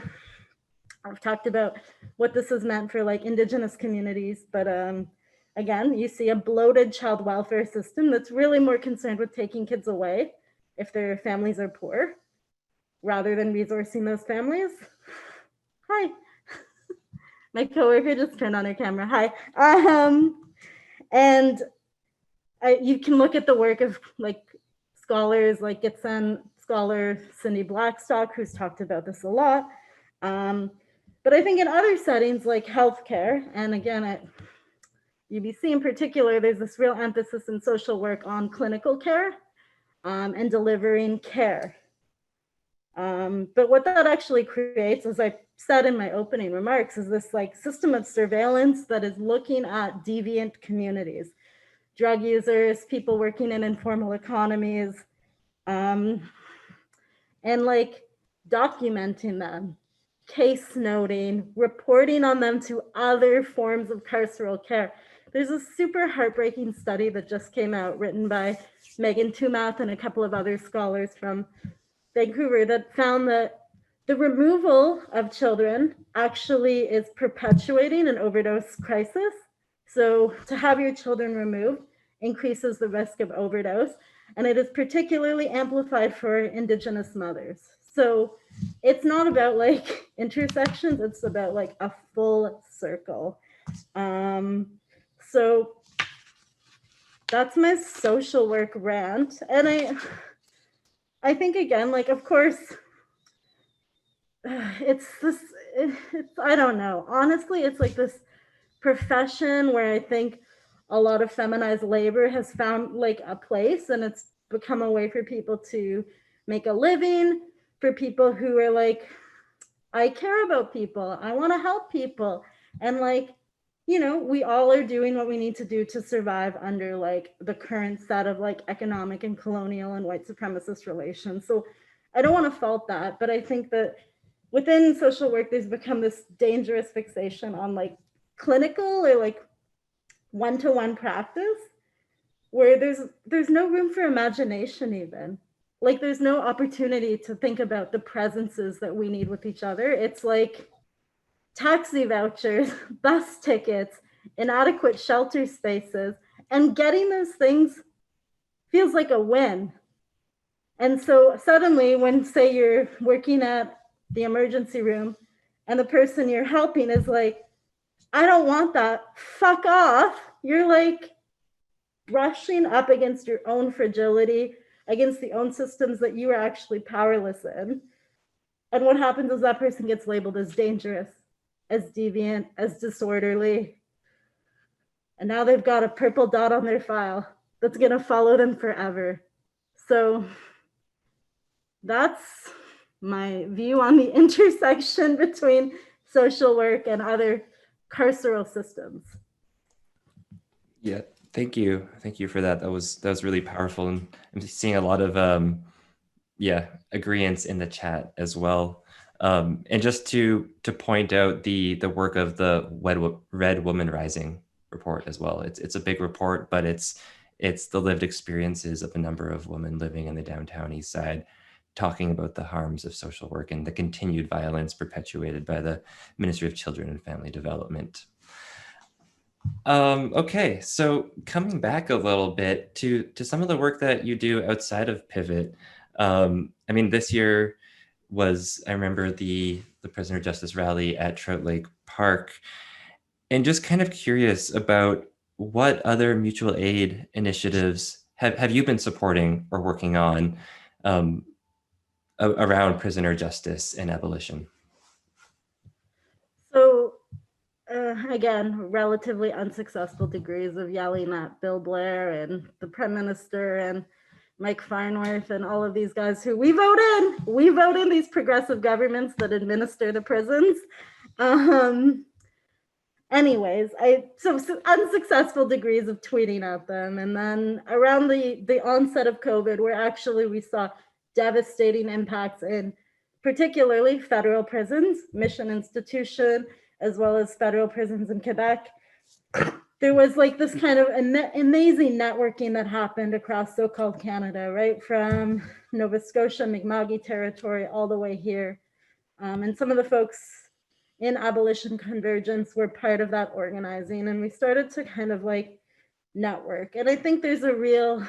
I've talked about what this has meant for like Indigenous communities, but again, you see a bloated child welfare system that's really more concerned with taking kids away if their families are poor, rather than resourcing those families. Hi. My coworker just turned on her camera. Hi. And you can look at the work of like scholars like Gitson, scholar Cindy Blackstock, who's talked about this a lot. But I think in other settings like healthcare, and again at UBC in particular, there's this real emphasis in social work on clinical care and delivering care. But what that actually creates, as I said in my opening remarks, is this like system of surveillance that is looking at deviant communities, drug users, people working in informal economies, and like documenting them, case noting, reporting on them to other forms of carceral care. There's a super heartbreaking study that just came out written by Megan Tumath and a couple of other scholars from Vancouver that found that the removal of children actually is perpetuating an overdose crisis. So to have your children removed increases the risk of overdose, and it is particularly amplified for Indigenous mothers. So it's not about like intersections, it's about like a full circle. So that's my social work rant. And I think again, like, of course, it's this, I don't know. Honestly, it's like this profession where I think a lot of feminized labor has found like a place, and it's become a way for people to make a living, for people who are like, I care about people, I want to help people. And like, you know, we all are doing what we need to do to survive under like the current set of like economic and colonial and white supremacist relations. So I don't want to fault that, but I think that within social work, there's become this dangerous fixation on like clinical or like one-to-one practice where there's no room for imagination even. Like there's no opportunity to think about the presences that we need with each other. It's like taxi vouchers, bus tickets, inadequate shelter spaces, and getting those things feels like a win. And so suddenly when, say, you're working at the emergency room and the person you're helping is like, I don't want that, fuck off, you're like brushing up against your own fragility, against the own systems that you are actually powerless in. And what happens is that person gets labeled as dangerous, as deviant, as disorderly. And now they've got a purple dot on their file that's gonna follow them forever. So that's my view on the intersection between social work and other carceral systems. Yeah, thank you. Thank you for that. That was really powerful. And I'm seeing a lot of agreeance in the chat as well. And just to point out the work of the Red Woman Rising report as well. It's a big report, but it's the lived experiences of a number of women living in the downtown East Side, talking about the harms of social work and the continued violence perpetuated by the Ministry of Children and Family Development. Okay, so coming back a little bit to some of the work that you do outside of Pivot, I mean, this year was, I remember the prisoner justice rally at Trout Lake Park, and just kind of curious about what other mutual aid initiatives have you been supporting or working on around prisoner justice and abolition? So again, relatively unsuccessful degrees of yelling at Bill Blair and the Prime Minister and Mike Farnworth and all of these guys who we vote in these progressive governments that administer the prisons. Anyways, so unsuccessful degrees of tweeting at them. And then around the onset of COVID, where we saw devastating impacts in particularly federal prisons, Mission Institution, as well as federal prisons in Quebec. There was like this kind of amazing networking that happened across so-called Canada, right? From Nova Scotia, Mi'kma'ki territory, all the way here. And some of the folks in Abolition Convergence were part of that organizing, and we started to kind of like network. And I think there's a real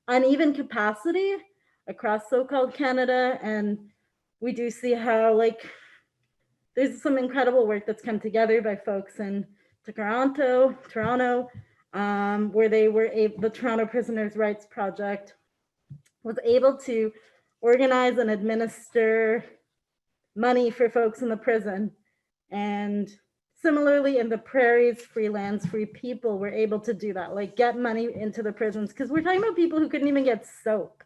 uneven capacity across so-called Canada, and we do see how like there's some incredible work that's come together by folks in Toronto, where they were the Toronto Prisoners' Rights Project was able to organize and administer money for folks in the prison. And similarly in the prairies, free lands, free people were able to do that, like get money into the prisons, because we're talking about people who couldn't even get soap,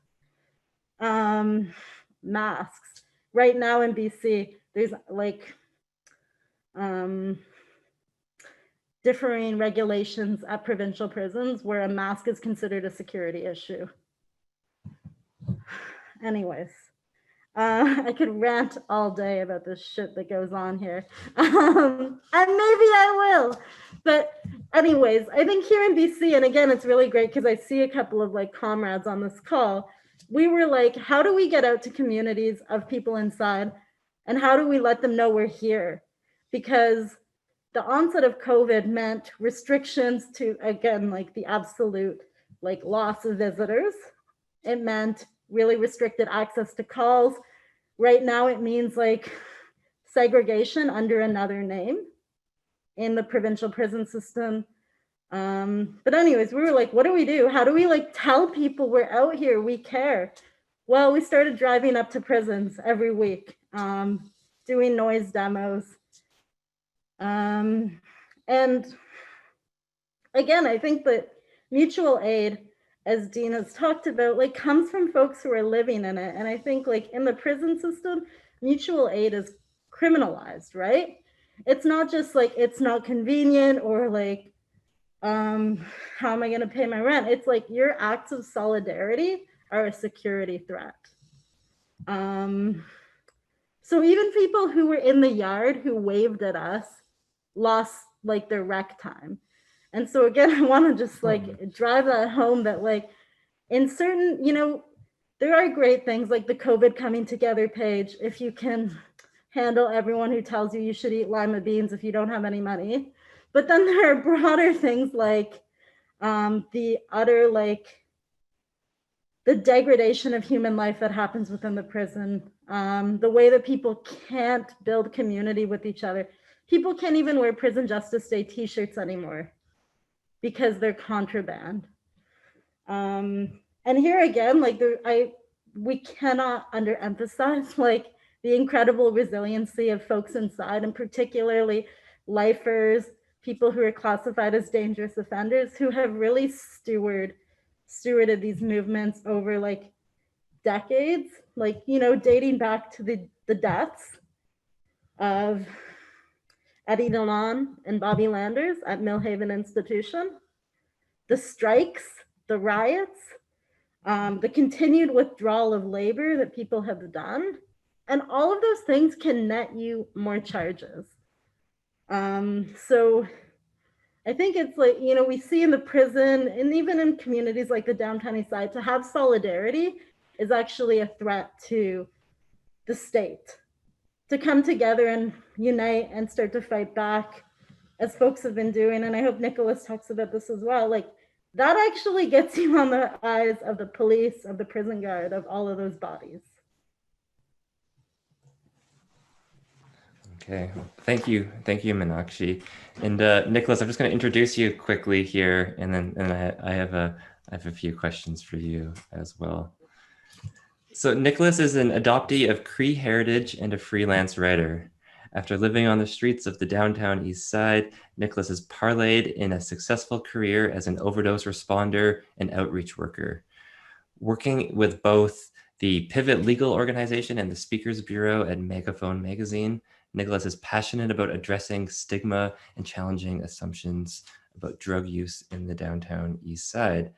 masks. Right now in BC, there's like differing regulations at provincial prisons where a mask is considered a security issue. Anyways, I could rant all day about this shit that goes on here. And maybe I will. But anyways, I think here in BC, and again, it's really great because I see a couple of like comrades on this call. We were like, how do we get out to communities of people inside? And how do we let them know we're here? Because the onset of COVID meant restrictions to, again, like the absolute like loss of visitors. It meant really restricted access to calls. Right now, it means like segregation under another name in the provincial prison system. But anyways, we were like, what do we do? How do we like tell people we're out here, we care? Well, we started driving up to prisons every week, doing noise demos. And again, I think that mutual aid, as Dean has talked about, like comes from folks who are living in it. And I think like in the prison system, mutual aid is criminalized, right? It's not just like, it's not convenient or like, how am I gonna pay my rent? It's like your acts of solidarity are a security threat. So even people who were in the yard who waved at us lost like their rec time. And so again, I want to just like drive that home that like in certain, you know, there are great things like the COVID coming together page. If you can handle everyone who tells you you should eat lima beans if you don't have any money. But then there are broader things like the utter like the degradation of human life that happens within the prison, the way that people can't build community with each other. People can't even wear Prison Justice Day t-shirts anymore because they're contraband. And here again, like we cannot underemphasize like the incredible resiliency of folks inside, and particularly lifers, people who are classified as dangerous offenders, who have really stewarded these movements over like decades, like, you know, dating back to the deaths of Eddie Delon and Bobby Landers at Millhaven Institution, the strikes, the riots, the continued withdrawal of labor that people have done. And all of those things can net you more charges. So I think it's like, you know, we see in the prison and even in communities like the downtown east side, to have solidarity is actually a threat to the state. To come together and unite and start to fight back, as folks have been doing, and I hope Nicolas talks about this as well, like that actually gets you on the eyes of the police, of the prison guard, of all of those bodies. Okay, thank you, Meenakshi. And Nicolas, I'm just going to introduce you quickly here, and then I have a few questions for you as well. So Nicolas is an adoptee of Cree heritage and a freelance writer. After living on the streets of the downtown East Side, Nicolas has parlayed in a successful career as an overdose responder and outreach worker. Working with both the Pivot Legal Organization and the Speakers Bureau at Megaphone Magazine, Nicolas is passionate about addressing stigma and challenging assumptions about drug use in the downtown East Side.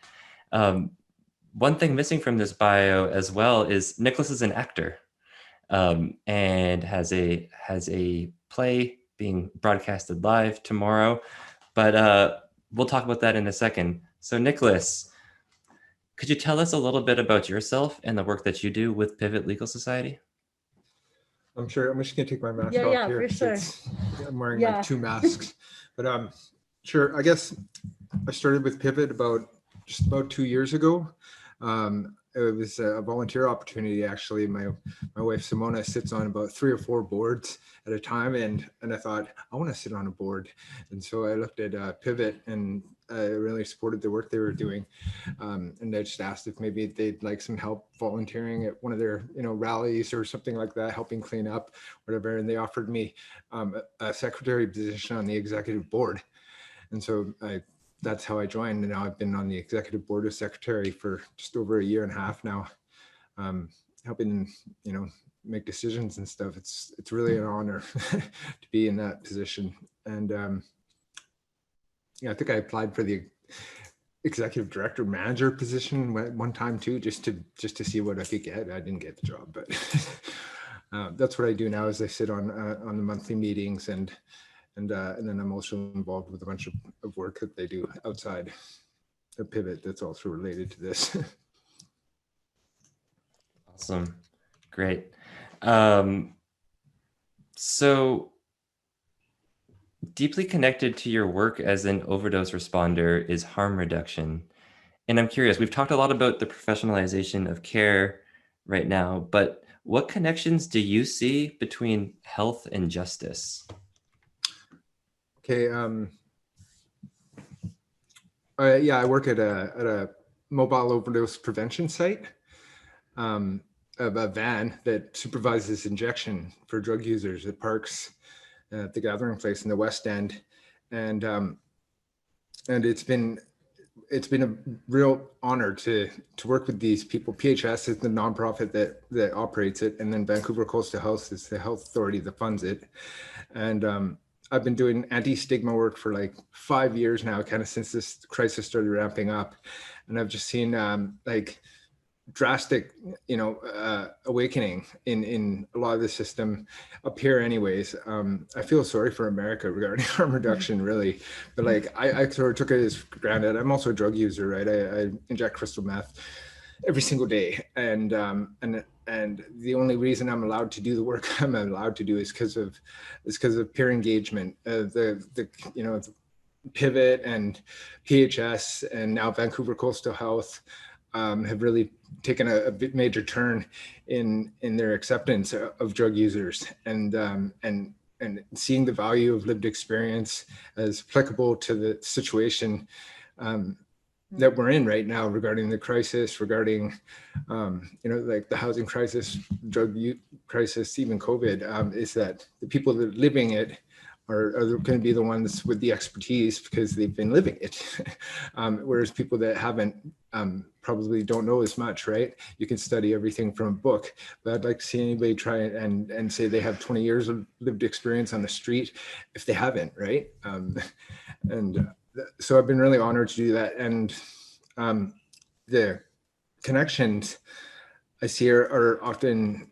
One thing missing from this bio as well is Nicolas is an actor, and has a play being broadcasted live tomorrow, but we'll talk about that in a second. So Nicolas, could you tell us a little bit about yourself and the work that you do with Pivot Legal Society? I'm sure. I'm just gonna take my mask off Yeah, here. for sure. I'm wearing like 2 masks, but sure. I guess I started with Pivot just about 2 years ago. It was a volunteer opportunity. Actually, my wife Simona sits on about 3 or 4 boards at a time, and I thought I want to sit on a board, and so I looked at Pivot, and I really supported the work they were doing, and I just asked if maybe they'd like some help volunteering at one of their rallies or something like that, helping clean up, whatever. And they offered me a secretary position on the executive board, and so that's how I joined. And now I've been on the executive board as secretary for just over 1.5 years now, helping, make decisions and stuff. It's really an honor to be in that position. And I think I applied for the executive director manager position one time too, just to see what I could get. I didn't get the job, but that's what I do now is I sit on the monthly meetings, and then I'm also involved with a bunch of work that they do outside the Pivot that's also related to this. Awesome. Great. So deeply connected to your work as an overdose responder is harm reduction. And I'm curious, we've talked a lot about the professionalization of care right now, but what connections do you see between health and justice? Okay. I work at a mobile overdose prevention site, a van that supervises injection for drug users at parks at the Gathering Place in the West End, and it's been a real honor to work with these people. PHS is the nonprofit that operates it, and then Vancouver Coastal Health is the health authority that funds it, and I've been doing anti-stigma work for like 5 years now, kind of since this crisis started ramping up. And I've just seen like drastic, awakening in a lot of the system up here anyways. I feel sorry for America regarding harm reduction, really. But like, I sort of took it as granted. I'm also a drug user, right? I inject crystal meth every single day. And the only reason I'm allowed to do the work I'm allowed to do is because of peer engagement. The Pivot and PHS and now Vancouver Coastal Health have really taken a bit major turn in their acceptance of drug users, and seeing the value of lived experience as applicable to the situation that we're in right now regarding the crisis, regarding like the housing crisis, drug use crisis, even COVID, is that the people that are living it are going to be the ones with the expertise because they've been living it. Whereas people that haven't probably don't know as much, right? You can study everything from a book, but I'd like to see anybody try and say they have 20 years of lived experience on the street if they haven't, right? So I've been really honored to do that. And the connections I see are often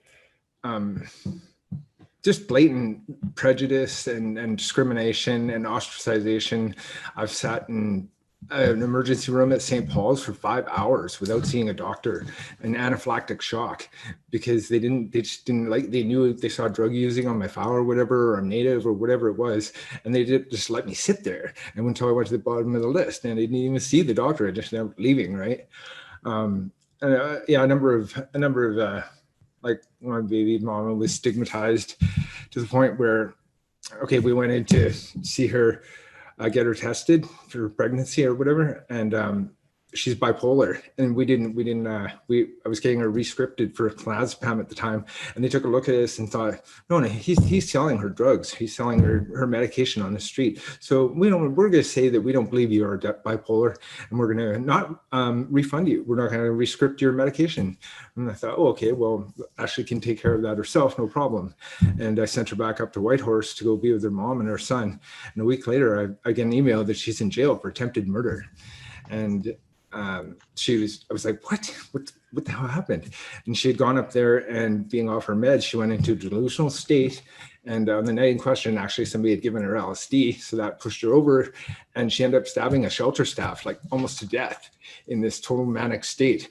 just blatant prejudice and discrimination and ostracization. I've sat in an emergency room at St. Paul's for 5 hours without seeing a doctor, an anaphylactic shock, because they just didn't like, they knew they saw drug using on my file or whatever, or I'm native or whatever it was. And they did just let me sit there. And until I went to the bottom of the list, and they didn't even see the doctor, I just ended up leaving, right? Yeah, a number of like my baby mama was stigmatized to the point where, okay, we went in to see her, get her tested for pregnancy or whatever, and she's bipolar, and I was getting her rescripted for clonazepam at the time, and they took a look at this and thought, no, he's selling her drugs, he's selling her medication on the street, so we're going to say that we don't believe you are bipolar, and we're going to not refund you, we're not going to rescript your medication. And I thought, oh, okay, well, Ashley can take care of that herself, no problem. And I sent her back up to Whitehorse to go be with her mom and her son, and a week later I get an email that she's in jail for attempted murder. And I was like, what the hell happened? And she had gone up there, and being off her meds, she went into a delusional state. And on the night in question, actually somebody had given her LSD. So that pushed her over, and she ended up stabbing a shelter staff, like almost to death, in this total manic state,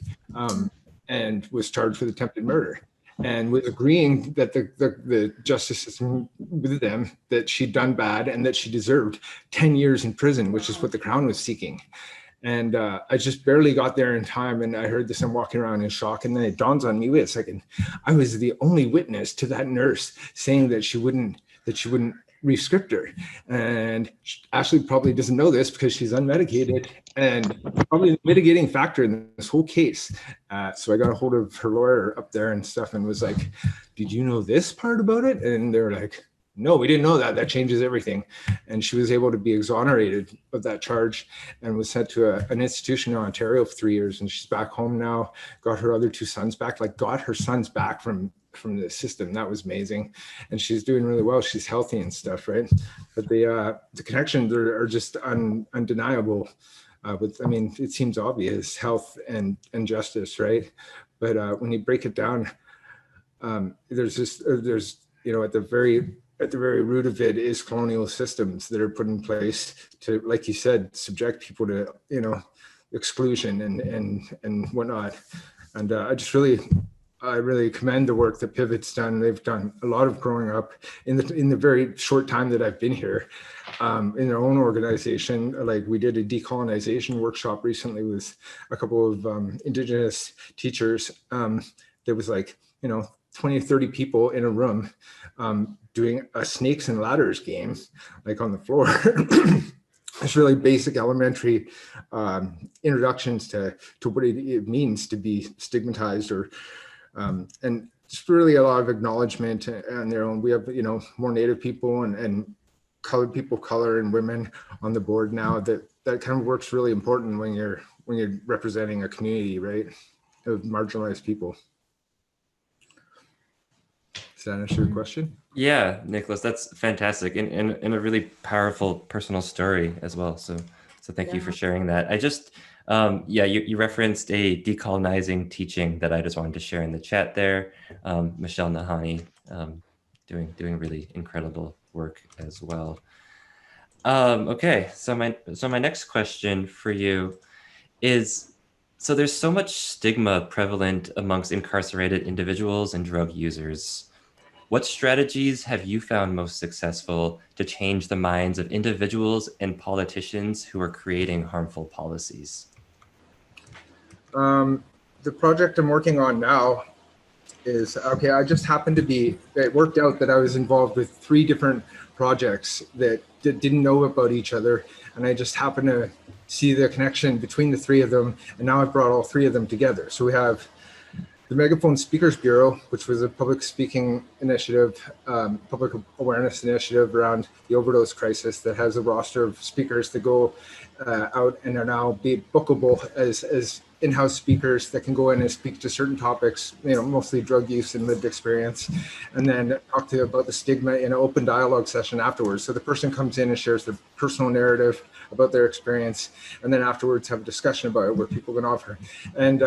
and was charged with attempted murder. And was agreeing that the justice system with them, that she'd done bad and that she deserved 10 years in prison, which is what the Crown was seeking. And I just barely got there in time, and I heard this. I'm walking around in shock, and then it dawns on me, wait a second, I was the only witness to that nurse saying that she wouldn't rescript her. And Ashley probably doesn't know this because she's unmedicated, and probably the mitigating factor in this whole case. So I got a hold of her lawyer up there and stuff, and was like, did you know this part about it? And they were like, no, we didn't know that. That changes everything. And she was able to be exonerated of that charge and was sent to an institution in Ontario for 3 years. And she's back home now, got her other 2 sons back, got her sons back from the system. That was amazing. And she's doing really well. She's healthy and stuff, right? But the connections are just undeniable. It seems obvious, health and justice, right? But when you break it down, there's at the very root of it is colonial systems that are put in place to, like you said, subject people to, exclusion and whatnot. And I really commend the work that Pivot's done. They've done a lot of growing up in the very short time that I've been here, in their own organization. Like, we did a decolonization workshop recently with a couple of Indigenous teachers. There was 20 or 30 people in a room doing a snakes and ladders game, like on the floor. It's really basic elementary introductions to what it means to be stigmatized, or and just really a lot of acknowledgement on their own. We have more Native people and colored people, color and women on the board now. That kind of work's really important when you're representing a community, right, of marginalized people. Does that answer your question? Yeah, Nicolas, that's fantastic, and a really powerful personal story as well. So thank you for sharing that. I just, you referenced a decolonizing teaching that I just wanted to share in the chat there. Michelle Nahani, doing really incredible work as well. Okay, so my next question for you is, so there's so much stigma prevalent amongst incarcerated individuals and drug users. What strategies have you found most successful to change the minds of individuals and politicians who are creating harmful policies? The project I'm working on now is, okay, I just happened to be, it worked out that I was involved with 3 different projects that didn't know about each other. And I just happened to see the connection between the 3 of them. And now I've brought all 3 of them together. So we have the Megaphone Speakers Bureau, which was a public speaking initiative, public awareness initiative around the overdose crisis, that has a roster of speakers that go out and are now be bookable as in-house speakers that can go in and speak to certain topics, mostly drug use and lived experience, and then talk to you about the stigma in an open dialogue session afterwards. So the person comes in and shares their personal narrative about their experience, and then afterwards have a discussion about it where people can offer. And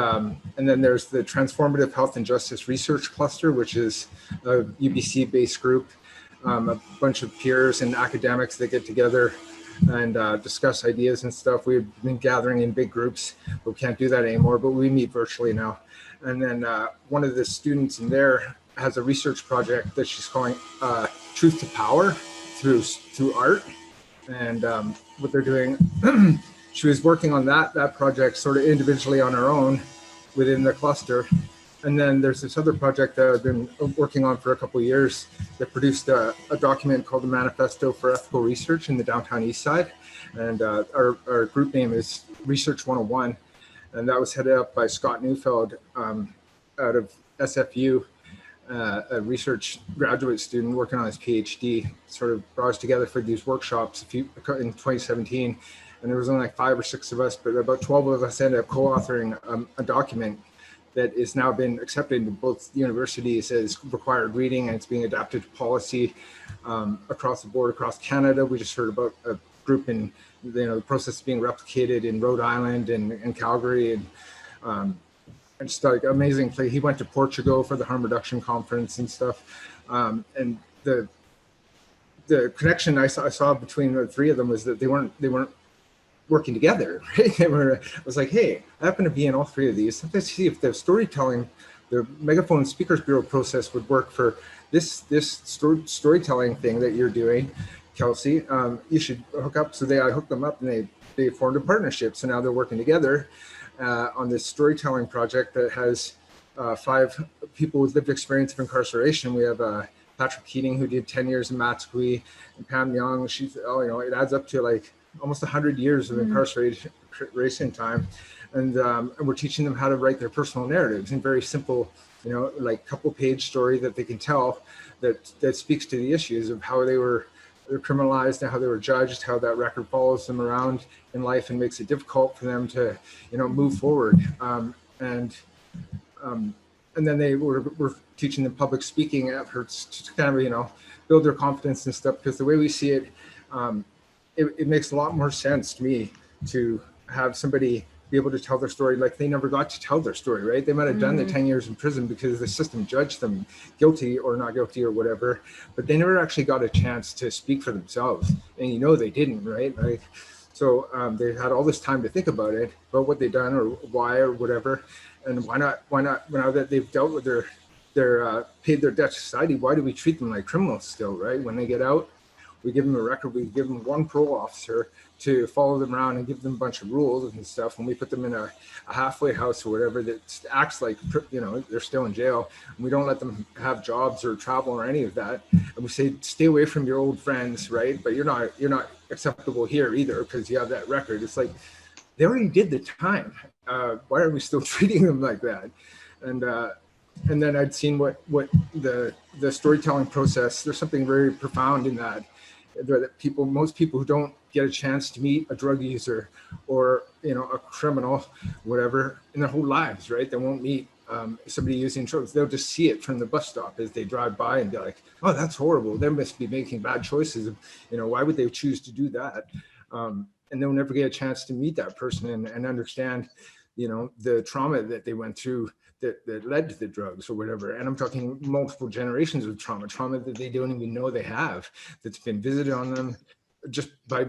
then there's the Transformative Health and Justice Research Cluster, which is a UBC-based group, a bunch of peers and academics that get together and discuss ideas and stuff. We've been gathering in big groups, but we can't do that anymore, but we meet virtually now. And then one of the students in there has a research project that she's calling Truth to Power through art. And what they're doing, she was working on that project sort of individually on her own within the cluster. And then there's this other project that I've been working on for a couple of years that produced a document called the Manifesto for Ethical Research in the Downtown East Side. And our group name is Research 101. And that was headed up by Scott Neufeld out of SFU, a research graduate student working on his PhD, sort of brought us together for these workshops in 2017. And there was only like 5 or 6 of us, but about 12 of us ended up co-authoring a document that is now been accepted into both universities as required reading, and it's being adapted to policy across the board, across Canada. We just heard about a group in, the process being replicated in Rhode Island and Calgary, and just like amazing play. He went to Portugal for the harm reduction conference and stuff, and the connection I saw between the 3 of them was that they weren't working together, right? I was like, hey, I happen to be in all 3 of these. Let's see if the storytelling, the Megaphone Speakers Bureau process would work for this storytelling thing that you're doing, Kelsey. You should hook up. So I hooked them up, and they formed a partnership. So now they're working together on this storytelling project that has 5 people with lived experience of incarceration. We have Patrick Keating, who did 10 years in Matsqui, and Pam Young. She's, it adds up to like almost 100 years of incarceration time. And we're teaching them how to write their personal narratives in very simple, like couple-page story that they can tell that speaks to the issues of how they're criminalized and how they were judged, how that record follows them around in life and makes it difficult for them to, move forward. And then we're teaching them public speaking efforts to kind of, build their confidence and stuff, because the way we see it, it makes a lot more sense to me to have somebody be able to tell their story like they never got to tell their story, right? They might have done the 10 years in prison because the system judged them guilty or not guilty or whatever, but they never actually got a chance to speak for themselves. And they didn't, right? So they had all this time to think about it, about what they've done or why or whatever. And why not, now that they've dealt with their paid their debt to society, why do we treat them like criminals still, right? When they get out, we give them a record, we give them 1 parole officer to follow them around and give them a bunch of rules and stuff. And we put them in a halfway house or whatever that acts like, they're still in jail. And we don't let them have jobs or travel or any of that. And we say, stay away from your old friends, right? But you're not acceptable here either because you have that record. It's like, they already did the time. Why are we still treating them like that? And then I'd seen what the storytelling process, there's something very profound in that most people who don't get a chance to meet a drug user or a criminal, whatever, in their whole lives, right? They won't meet somebody using drugs. They'll just see it from the bus stop as they drive by and be like, oh, that's horrible. They must be making bad choices. Why would they choose to do that? And they'll never get a chance to meet that person and understand, the trauma that they went through that led to the drugs or whatever. And I'm talking multiple generations of trauma that they don't even know they have, that's been visited on them just by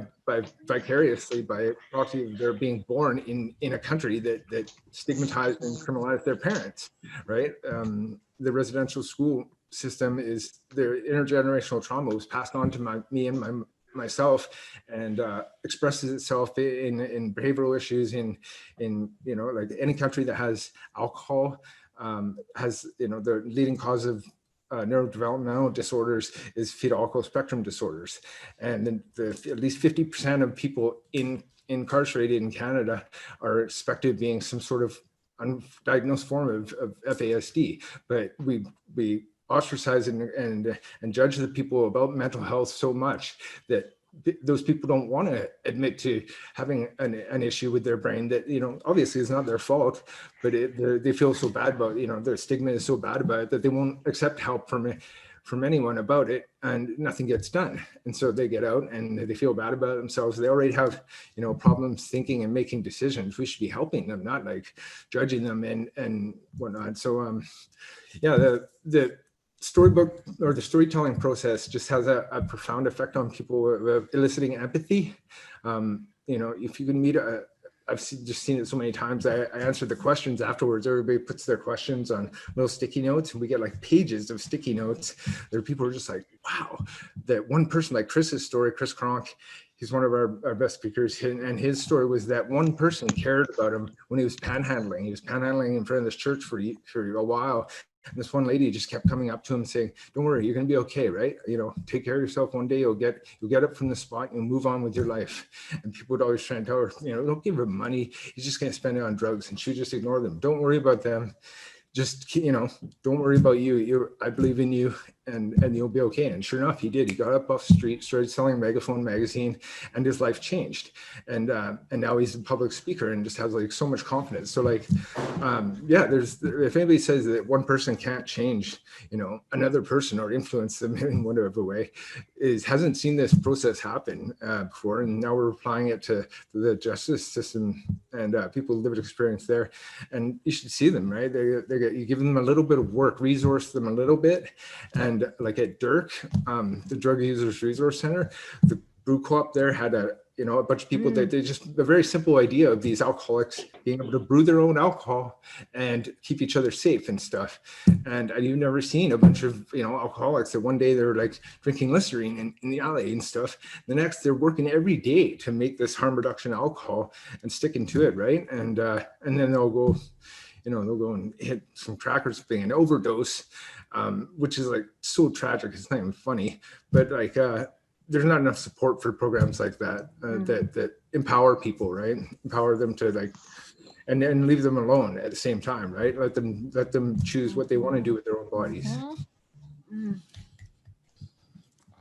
vicariously, by proxy of their being born in a country that stigmatized and criminalized their parents, right? The residential school system is, their intergenerational trauma was passed on to me and myself, and expresses itself in behavioral issues in like any country that has alcohol has the leading cause of neurodevelopmental disorders is fetal alcohol spectrum disorders, and then at least 50% of people incarcerated in Canada are suspected of being some sort of undiagnosed form of FASD. But we ostracize and judge the people about mental health so much that those people don't want to admit to having an issue with their brain that, obviously is not their fault, but they feel so bad about, their stigma is so bad about it that they won't accept help from anyone about it, and nothing gets done. And so they get out and they feel bad about themselves. They already have, problems thinking and making decisions. We should be helping them, not like judging them and whatnot. So, yeah, storybook or the storytelling process just has a profound effect on people, eliciting empathy. If you can meet I've just seen it so many times. I answer the questions afterwards. Everybody puts their questions on little sticky notes, and we get like pages of sticky notes. There are people who are just like, wow, that one person, like Chris's story, Chris Kronk, he's one of our best speakers. And his story was that one person cared about him when he was panhandling. He was panhandling in front of this church for a while. And this one lady just kept coming up to him saying, don't worry, you're going to be okay, right? Take care of yourself. One day you'll get up from the spot and you'll move on with your life. And people would always try and tell her, don't give him money. He's just going to spend it on drugs. And she would just ignore them. Don't worry about them. Just, don't worry about you. I believe in you, and you'll be okay. And sure enough, he did. He got up off the street, started selling Megaphone magazine, and his life changed. And now he's a public speaker and just has like so much confidence. So like, if anybody says that one person can't change, another person or influence them in whatever way, hasn't seen this process happen before. And now we're applying it to the justice system and people lived experience there. And you should see them, right? You give them a little bit of work, resource them a little bit. And like at Dirk, the Drug Users Resource Center, the brew co-op there had a bunch of people that they just a very simple idea of these alcoholics being able to brew their own alcohol and keep each other safe and stuff. And you've never seen a bunch of alcoholics that one day they're like drinking Listerine in the alley and stuff. The next they're working every day to make this harm reduction alcohol and sticking to it, right? And then they'll go and hit some crack or something and overdose, which is like so tragic. It's not even funny, but like there's not enough support for programs like that that empower people, right? Empower them to like, and then leave them alone at the same time, right? Let them choose what they want to do with their own bodies.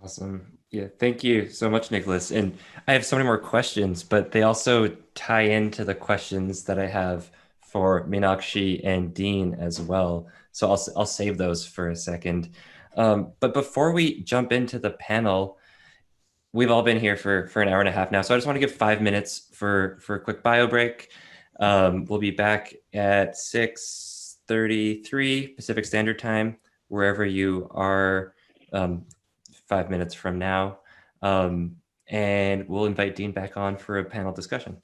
Awesome. Yeah, thank you so much, Nicolas. And I have so many more questions, but they also tie into the questions that I have for Meenakshi and Dean as well. So I'll save those for a second. But before we jump into the panel, we've all been here for an hour and a half now. So I just want to give 5 minutes for a quick bio break. We'll be back at 6:33 Pacific Standard Time, wherever you are 5 minutes from now. And we'll invite Dean back on for a panel discussion.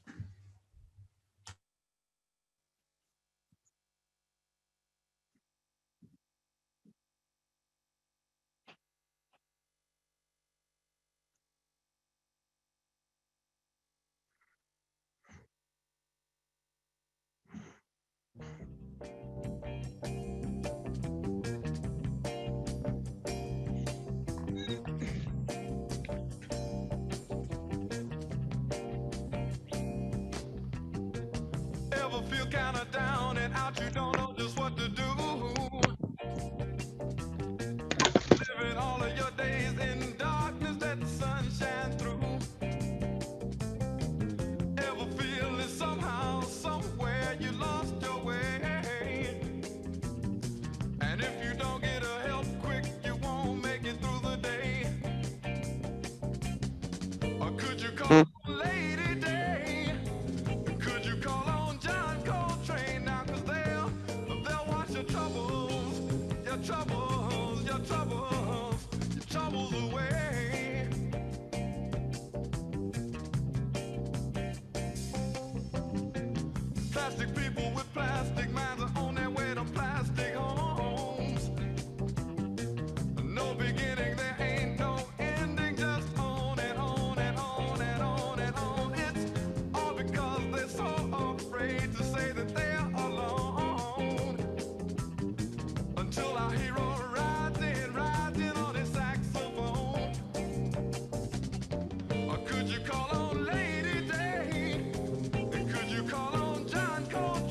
Feel kind of down and out, you don't know just what to do. Living all of your days in darkness, let the sun shine through. Ever feel that somehow, somewhere you lost your way? And if you don't get a help quick, you won't make it through the day. Or could you call Lady Day? Could you call on John Coltrane now? 'Cause they'll wash your troubles, your troubles, your troubles, your troubles away. Plastic people with plastic minds are on their way to plastic homes. No beginning, there ain't no ending, just on and on and on and on and on. It's all because they're so afraid to say that they're alone. Until our hero rides in on his saxophone. Or could you call on Lady Day? And could you call on John Coltrane?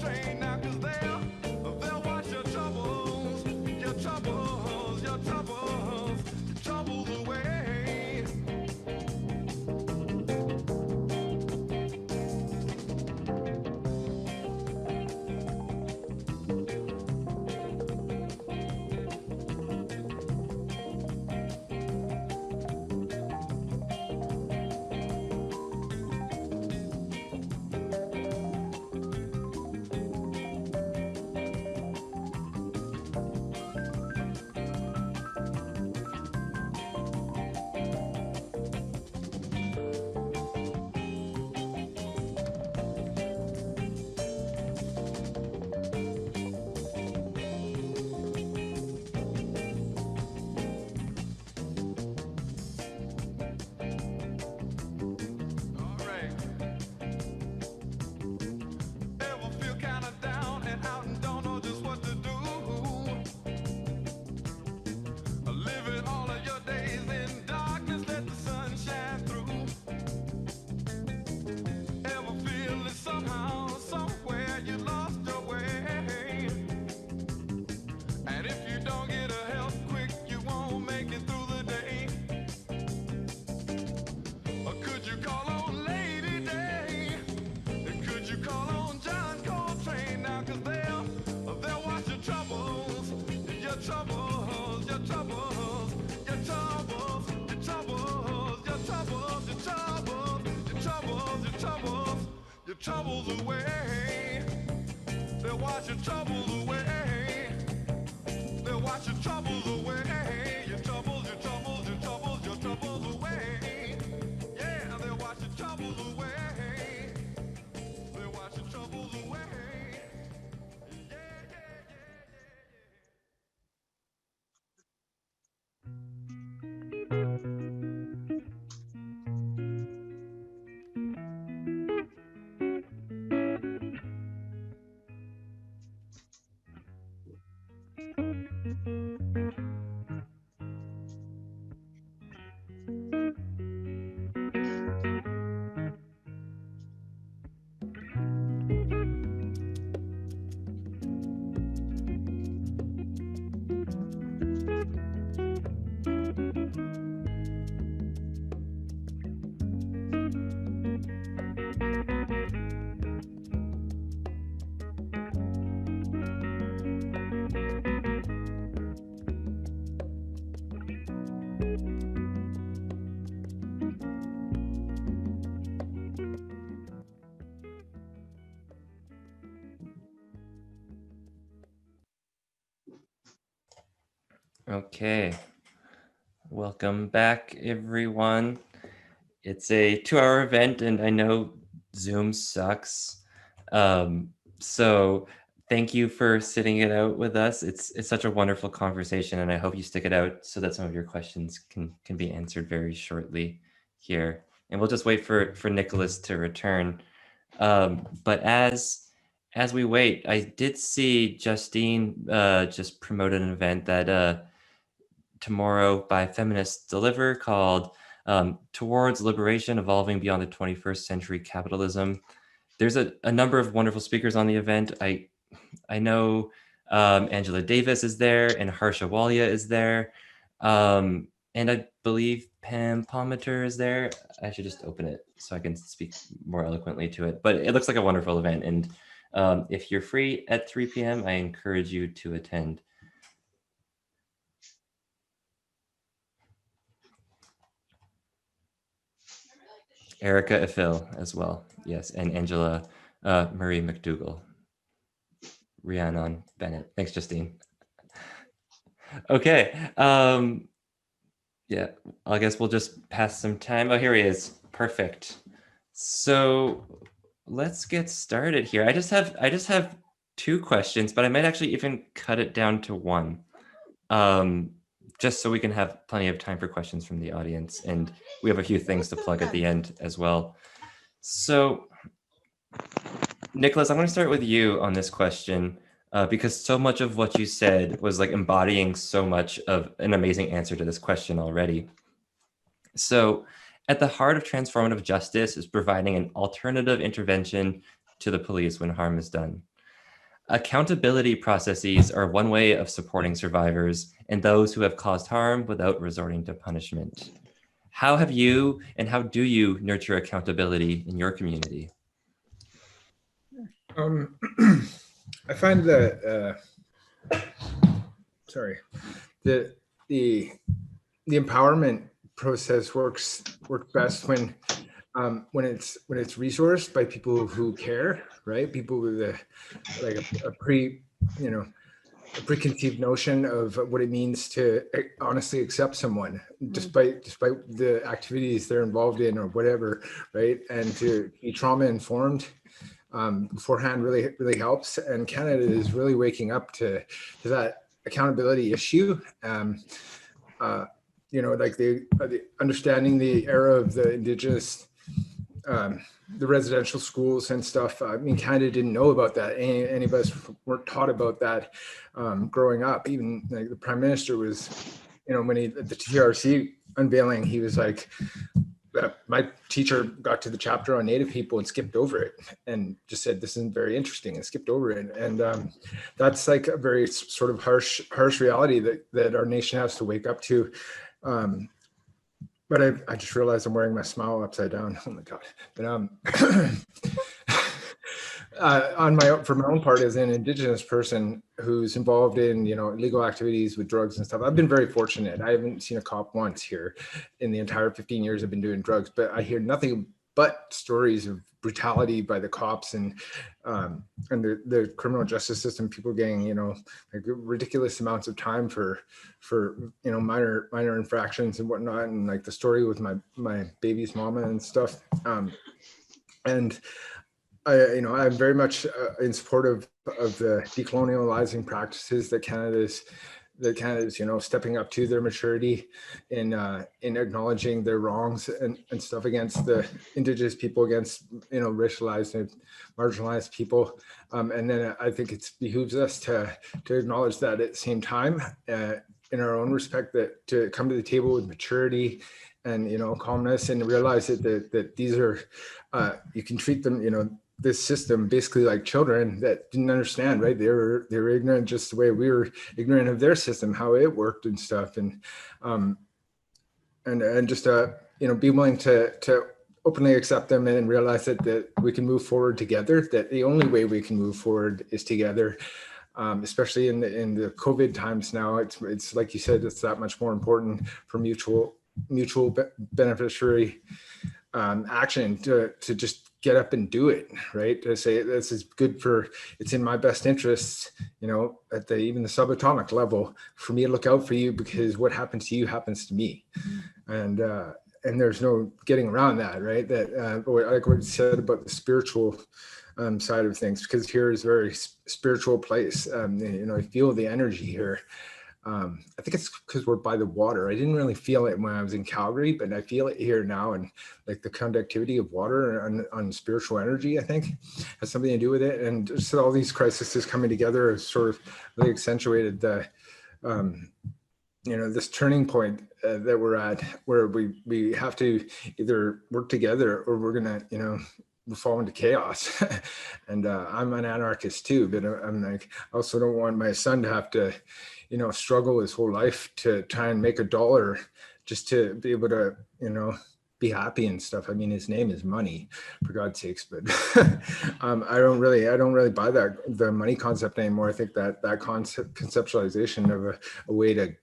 troubles, your troubles, your troubles, your troubles, your troubles, your troubles, your troubles, your troubles, your troubles away. They'll wash your troubles away. They'll wash your troubles away. Your troubles, your troubles, your troubles, your troubles away. Yeah, they'll wash your troubles away. They'll wash your troubles away. Yeah, yeah, yeah, Okay, welcome back, everyone. It's a 2-hour event, and I know Zoom sucks. So thank you for sitting it out with us. It's such a wonderful conversation, and I hope you stick it out so that some of your questions can be answered very shortly here. And we'll just wait for Nicolas to return. But as we wait, I did see Justine just promoted an event that tomorrow by Feminists Deliver called Towards Liberation, Evolving Beyond the 21st Century Capitalism. There's a number of wonderful speakers on the event. I know Angela Davis is there and Harsha Walia is there. And I believe Pam Palmater is there. I should just open it so I can speak more eloquently to it. But it looks like a wonderful event. And if you're free at 3 p.m., I encourage you to attend. Erica Ifil as well, yes, and Angela Marie McDougall. Rhiannon Bennett. Thanks, Justine. Okay, yeah, I guess we'll just pass some time. Oh, here he is. Perfect. So let's get started here. I just have 2 questions, but I might actually even cut it down to 1. Just so we can have plenty of time for questions from the audience. And we have a few things to plug at the end as well. So, Nicolas, I'm going to start with you on this question because so much of what you said was like embodying so much of an amazing answer to this question already. So, at the heart of transformative justice is providing an alternative intervention to the police when harm is done. Accountability processes are one way of supporting survivors and those who have caused harm without resorting to punishment. How have you and how do you nurture accountability in your community? I find that the empowerment process works best when it's resourced by people who care, right? People with a preconceived notion of what it means to honestly accept someone, despite the activities they're involved in or whatever, right? And to be trauma informed beforehand really helps. And Canada is really waking up to that accountability issue. Like the understanding the era of the Indigenous, the residential schools and stuff. I mean, Canada didn't know about that. Any of us weren't taught about that growing up. Even like the Prime Minister was, when he at the TRC unveiling, he was like, my teacher got to the chapter on Native people and skipped over it and just said, this isn't very interesting, and skipped over it. And that's like a very sort of harsh reality that our nation has to wake up to. But I just realized I'm wearing my smile upside down. Oh my God. But for my own part, as an Indigenous person who's involved in, illegal activities with drugs and stuff, I've been very fortunate. I haven't seen a cop once here in the entire 15 years I've been doing drugs, but I hear nothing but stories of brutality by the cops and the criminal justice system, people getting, like ridiculous amounts of time for minor infractions and whatnot. And like the story with my baby's mama and stuff. And I'm very much in support of the decolonializing practices that Canada's, stepping up to their maturity in acknowledging their wrongs and stuff against the Indigenous people, against, racialized and marginalized people. And then I think it behooves us to acknowledge that at the same time, in our own respect, that to come to the table with maturity and, calmness, and realize that these are, you can treat them, this system basically like children that didn't understand, right? They were ignorant just the way we were ignorant of their system, how it worked and stuff. And just be willing to openly accept them and realize that we can move forward together, that the only way we can move forward is together. Especially in the COVID times now, it's like you said, it's that much more important for mutual beneficiary action to just get up and do it, right? To say this is good it's in my best interests, at even the subatomic level, for me to look out for you, because what happens to you happens to me. And there's no getting around that, right? That like what you said about the spiritual side of things, because here is a very spiritual place. I feel the energy here. I think it's because we're by the water. I didn't really feel it when I was in Calgary, but I feel it here now. And like the conductivity of water on spiritual energy, I think has something to do with it. And just all these crises coming together has sort of really accentuated the, this turning point that we're at, where we have to either work together or we're gonna, we'll fall into chaos. And I'm an anarchist too, but I'm like, I also don't want my son to have to, struggle his whole life to try and make $1 just to be able to, be happy and stuff. I mean, his name is money, for God's sakes, but I don't really buy the money concept anymore. I think that conceptualization of a way to,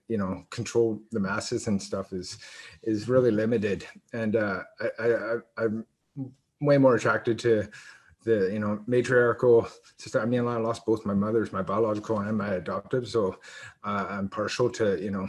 control the masses and stuff is really limited. And I'm way more attracted to the matriarchal system. I mean, I lost both my mothers, my biological and my adoptive, so I'm partial to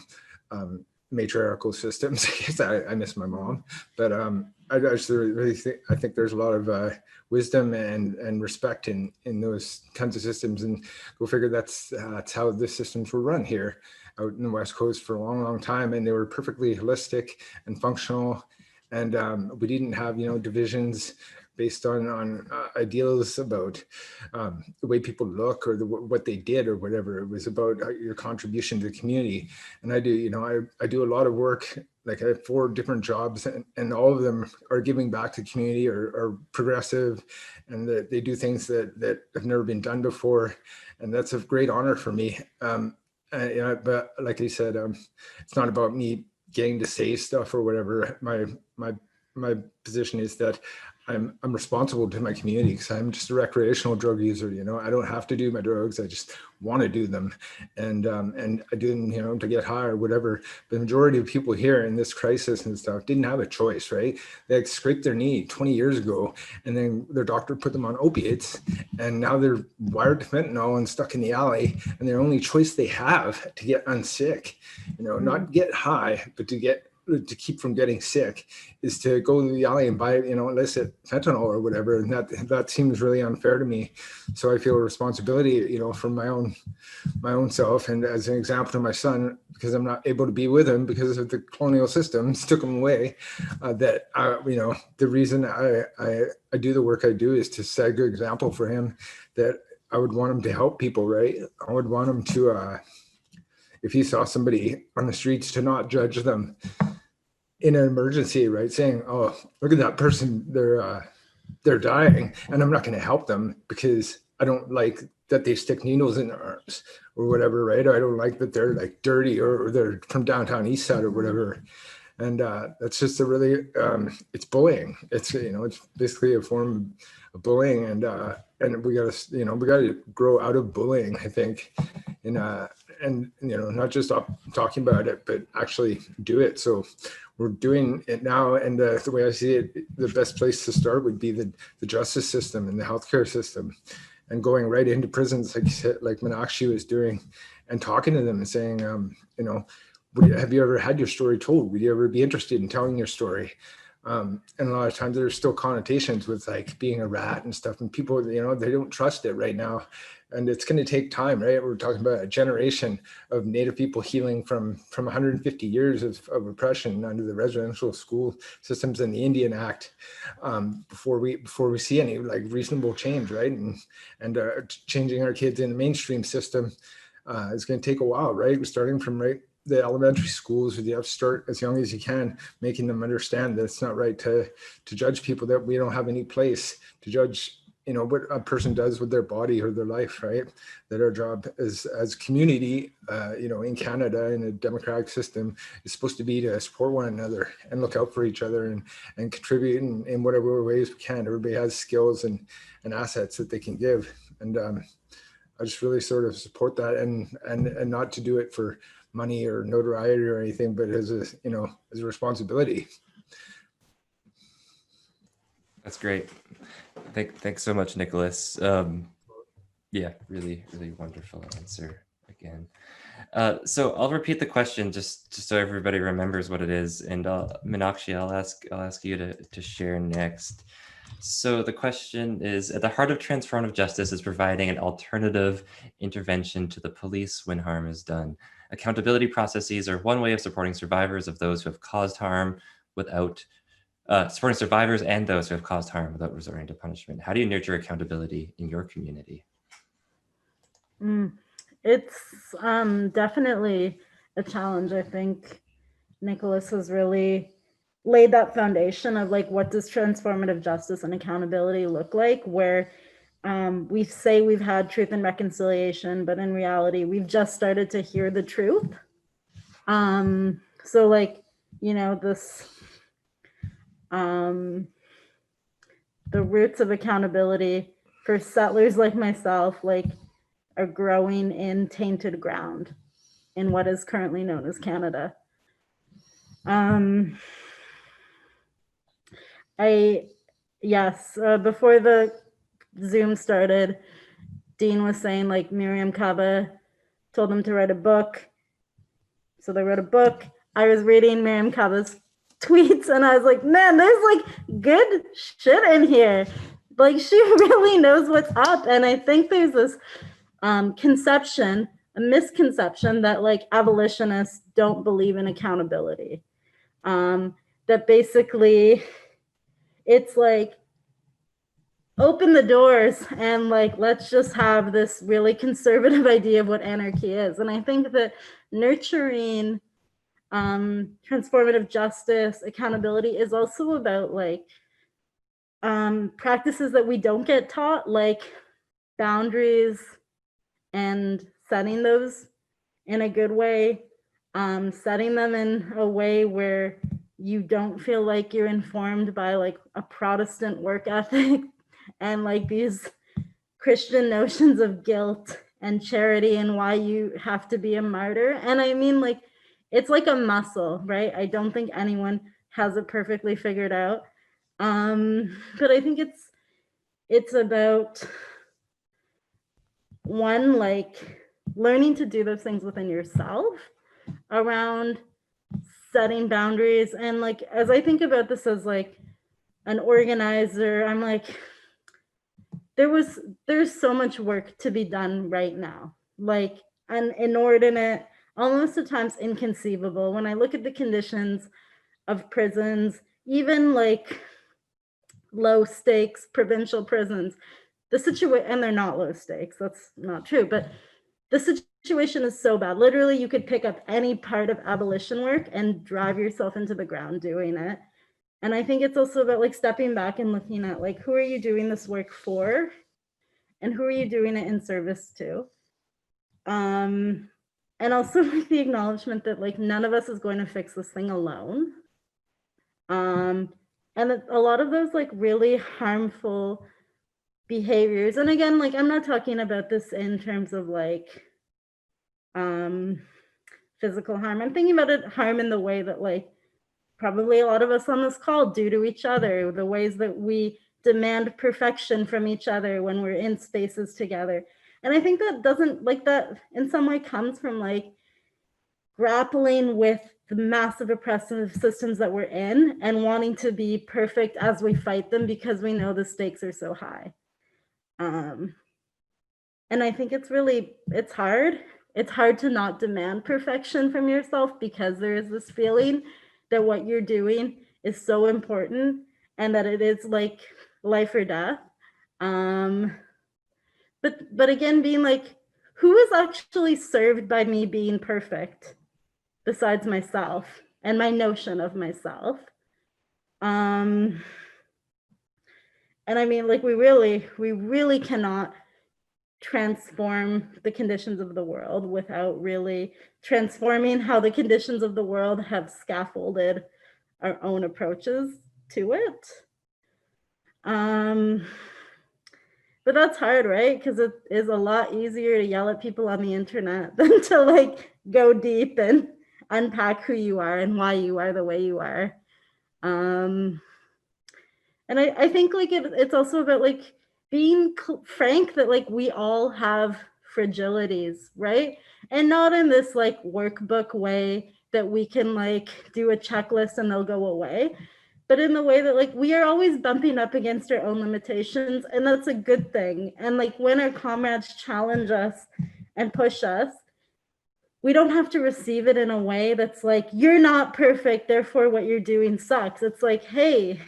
matriarchal systems. I miss my mom, but I just really think there's a lot of wisdom and respect in those kinds of systems, and go figure that's how the systems were run here out in the West Coast for a long time, and they were perfectly holistic and functional, and we didn't have divisions based on ideals about the way people look or what they did or whatever. It was about your contribution to the community. And I do, I do a lot of work, like I have 4 different jobs, and all of them are giving back to the community, or progressive, and that they do things that have never been done before. And that's a great honor for me. But like I said, it's not about me getting to say stuff or whatever. My position is that I'm responsible to my community, because I'm just a recreational drug user. I don't have to do my drugs. I just want to do them, and I do them, to get high or whatever. The majority of people here in this crisis and stuff didn't have a choice, right? They scraped their knee 20 years ago, and then their doctor put them on opiates, and now they're wired to fentanyl and stuck in the alley. And their only choice they have to get unsick, not get high, but to keep from getting sick, is to go to the alley and buy, illicit fentanyl or whatever. And that seems really unfair to me. So I feel a responsibility, from my own self, and as an example to my son, because I'm not able to be with him because of the colonial systems took him away, that the reason I do the work I do is to set a good example for him, that I would want him to help people, right? I would want him to, if he saw somebody on the streets, to not judge them in an emergency, right? Saying, "Oh, look at that person, they're dying, and I'm not going to help them because I don't like that they stick needles in their arms or whatever, right? Or I don't like that they're like dirty or they're from downtown East Side or whatever." And that's just a really, it's bullying. It's, it's basically a form bullying, and we got to, we got to grow out of bullying, I think, and not just talking about it, but actually do it. So we're doing it now, and the way I see it, the best place to start would be the justice system and the healthcare system, and going right into prisons, like Meenakshi was doing, and talking to them and saying, have you ever had your story told? Would you ever be interested in telling your story? And a lot of times there's still connotations with like being a rat and stuff, and people, they don't trust it right now. And it's going to take time, right? We're talking about a generation of Native people healing from 150 years of oppression under the residential school systems and the Indian Act, before we see any like reasonable change, right? And changing our kids in the mainstream system is going to take a while, right? We're starting from the elementary schools. You have to start as young as you can, making them understand that it's not right to judge people, that we don't have any place to judge what a person does with their body or their life, right? That our job as community, in Canada, in a democratic system, is supposed to be to support one another and look out for each other and contribute in whatever ways we can. Everybody has skills and assets that they can give. And I just really sort of support that, and not to do it for money or notoriety or anything, but as a responsibility. That's great. Thanks so much, Nicolas. Yeah, really, really wonderful answer again. So I'll repeat the question just so everybody remembers what it is. And Meenakshi, I'll ask you to share next. So the question is, at the heart of transformative justice is providing an alternative intervention to the police when harm is done. Accountability processes are one way of supporting survivors of those who have caused harm without supporting survivors and those who have caused harm without resorting to punishment. How do you nurture accountability in your community? It's definitely a challenge. I think Nicolas has really laid that foundation of like, what does transformative justice and accountability look like, where we say we've had truth and reconciliation, but in reality, we've just started to hear the truth. So like, this, the roots of accountability for settlers like myself, like, are growing in tainted ground in what is currently known as Canada. Before the Zoom started, Dean was saying like Miriam Kaba told them to write a book. So they wrote a book. I was reading Miriam Kaba's tweets and I was like, man, there's like good shit in here. Like, she really knows what's up. And I think there's this a misconception that like abolitionists don't believe in accountability. That basically it's like, open the doors and like, let's just have this really conservative idea of what anarchy is. And I think that nurturing transformative justice, accountability is also about like practices that we don't get taught, like boundaries and setting those in a good way, setting them in a way where you don't feel like you're informed by like a Protestant work ethic and like these Christian notions of guilt and charity and why you have to be a martyr. And I mean, like, it's like a muscle, right? I don't think anyone has it perfectly figured out. But I think it's about, one, like learning to do those things within yourself around setting boundaries. And like, as I think about this as like an organizer, I'm like, there's so much work to be done right now, like an inordinate, almost at times inconceivable. When I look at the conditions of prisons, even like low stakes provincial prisons, the situation, and they're not low stakes, that's not true, but the situation is so bad. Literally, you could pick up any part of abolition work and drive yourself into the ground doing it. And I think it's also about like stepping back and looking at like, who are you doing this work for? And who are you doing it in service to? And also like the acknowledgement that like none of us is going to fix this thing alone. And that a lot of those like really harmful behaviors. And again, like, I'm not talking about this in terms of like physical harm. I'm thinking about it harm in the way that like probably a lot of us on this call do to each other, the ways that we demand perfection from each other when we're in spaces together. And I think that doesn't, like, that in some way comes from like grappling with the massive oppressive systems that we're in and wanting to be perfect as we fight them because we know the stakes are so high. And I think it's hard. It's hard to not demand perfection from yourself because there is this feeling that what you're doing is so important and that it is like life or death. But again, being like, who is actually served by me being perfect besides myself and my notion of myself? And I mean, like, we really cannot transform the conditions of the world without really transforming how the conditions of the world have scaffolded our own approaches to it. But that's hard, right? Because it is a lot easier to yell at people on the internet than to like go deep and unpack who you are and why you are the way you are. And I think like it's also about like being frank that like we all have fragilities, right? And not in this like workbook way that we can like do a checklist and they'll go away, but in the way that like we are always bumping up against our own limitations, and that's a good thing. And like when our comrades challenge us and push us, we don't have to receive it in a way that's like, you're not perfect, therefore what you're doing sucks. It's like, hey,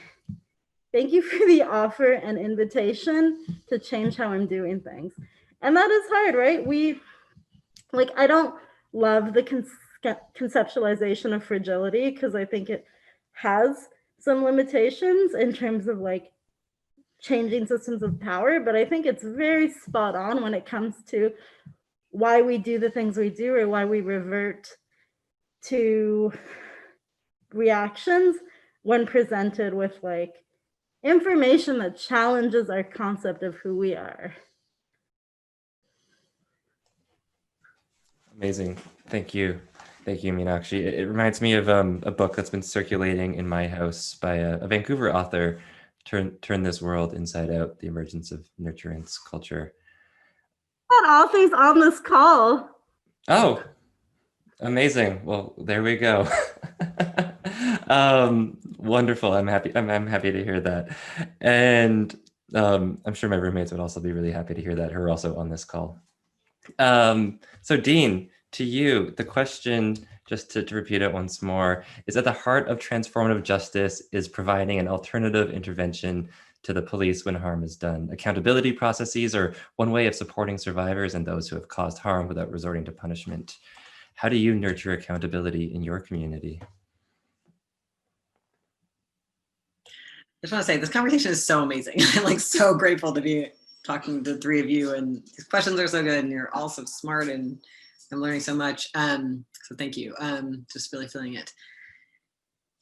thank you for the offer and invitation to change how I'm doing things. And that is hard, right? I don't love the conceptualization of fragility because I think it has some limitations in terms of like changing systems of power, but I think it's very spot on when it comes to why we do the things we do or why we revert to reactions when presented with like information that challenges our concept of who we are. Amazing. Thank you. Thank you, Meenakshi. It reminds me of a book that's been circulating in my house by a Vancouver author, Turn This World Inside Out, The Emergence of Nurturance Culture. That author's on this call. Oh, amazing. Well, there we go. Wonderful. I'm happy. I'm happy to hear that. And I'm sure my roommates would also be really happy to hear that, who are also on this call. So Dean, to you, the question, just to repeat it once more, is at the heart of transformative justice is providing an alternative intervention to the police when harm is done. Accountability processes are one way of supporting survivors and those who have caused harm without resorting to punishment. How do you nurture accountability in your community? I just want to say this conversation is so amazing. I'm like so grateful to be talking to the three of you, and these questions are so good and you're all so smart and I'm learning so much. So thank you. Just really feeling it.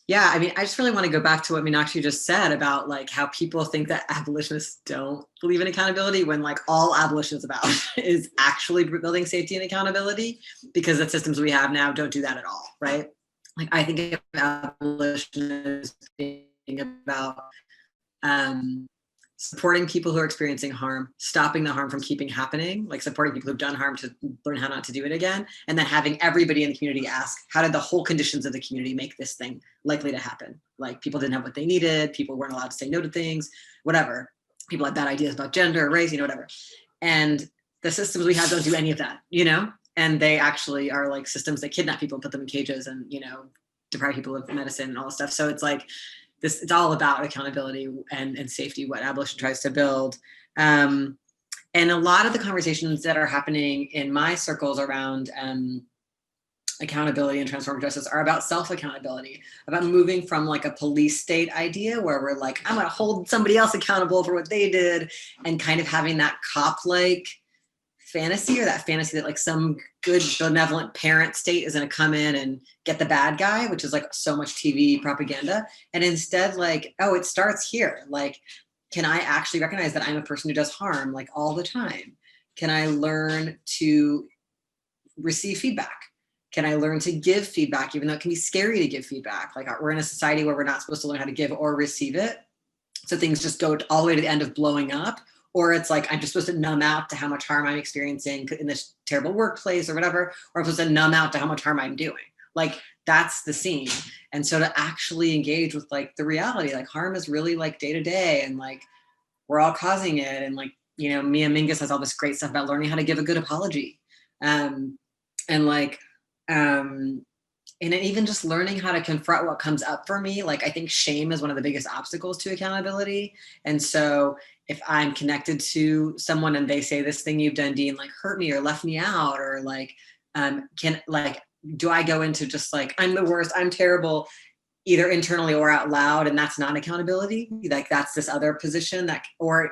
Yeah, I mean, I just really want to go back to what Meenakshi just said about like how people think that abolitionists don't believe in accountability when like all abolition is about is actually building safety and accountability, because the systems we have now don't do that at all, right? Like I think of abolitionists being about supporting people who are experiencing harm, stopping the harm from keeping happening, like supporting people who've done harm to learn how not to do it again, and then having everybody in the community ask, how did the whole conditions of the community make this thing likely to happen? Like people didn't have what they needed, people weren't allowed to say no to things, whatever. People had bad ideas about gender, race, whatever. And the systems we have don't do any of that, and they actually are like systems that kidnap people and put them in cages and, deprive people of medicine and all this stuff. So it's like, it's all about accountability and safety, what abolition tries to build. And a lot of the conversations that are happening in my circles around accountability and transformative justice are about self-accountability, about moving from like a police state idea where we're like, I'm gonna hold somebody else accountable for what they did, and kind of having that cop-like fantasy, or that fantasy that like some good benevolent parent state is going to come in and get the bad guy, which is like so much TV propaganda. And instead like, oh, it starts here. Like can I actually recognize that I'm a person who does harm like all the time? Can I learn to receive feedback? Can I learn to give feedback, even though it can be scary to give feedback? Like we're in a society where we're not supposed to learn how to give or receive it. So things just go all the way to the end of blowing up, or it's like, I'm just supposed to numb out to how much harm I'm experiencing in this terrible workplace or whatever, or I'm supposed to numb out to how much harm I'm doing. Like that's the scene. And so to actually engage with like the reality, like harm is really like day to day, and like we're all causing it. And like, you know, Mia Mingus has all this great stuff about learning how to give a good apology. And like, and even just learning how to confront what comes up for me. Like I think shame is one of the biggest obstacles to accountability. And so if I'm connected to someone and they say, this thing you've done, Dean, like hurt me or left me out, or like, do I go into just like, I'm the worst, I'm terrible, either internally or out loud, and that's not accountability? Like that's this other position that, or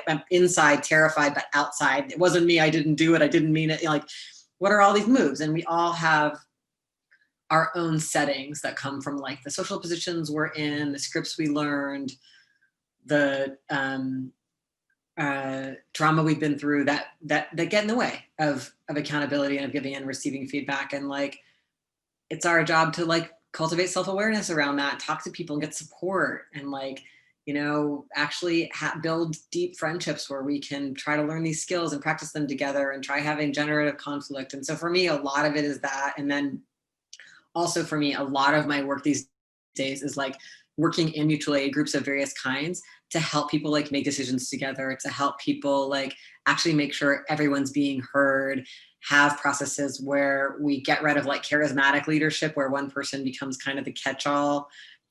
I'm inside terrified, but outside, it wasn't me, I didn't do it, I didn't mean it. Like, what are all these moves? And we all have our own settings that come from like the social positions we're in, the scripts we learned, the trauma we've been through that get in the way of accountability and of giving and receiving feedback. And like, it's our job to like cultivate self-awareness around that, talk to people and get support, and like, you know, actually build deep friendships where we can try to learn these skills and practice them together and try having generative conflict. And so for me, a lot of it is that. And then also for me, a lot of my work these days is like working in mutual aid groups of various kinds to help people like make decisions together, to help people like actually make sure everyone's being heard, have processes where we get rid of like charismatic leadership, where one person becomes kind of the catch-all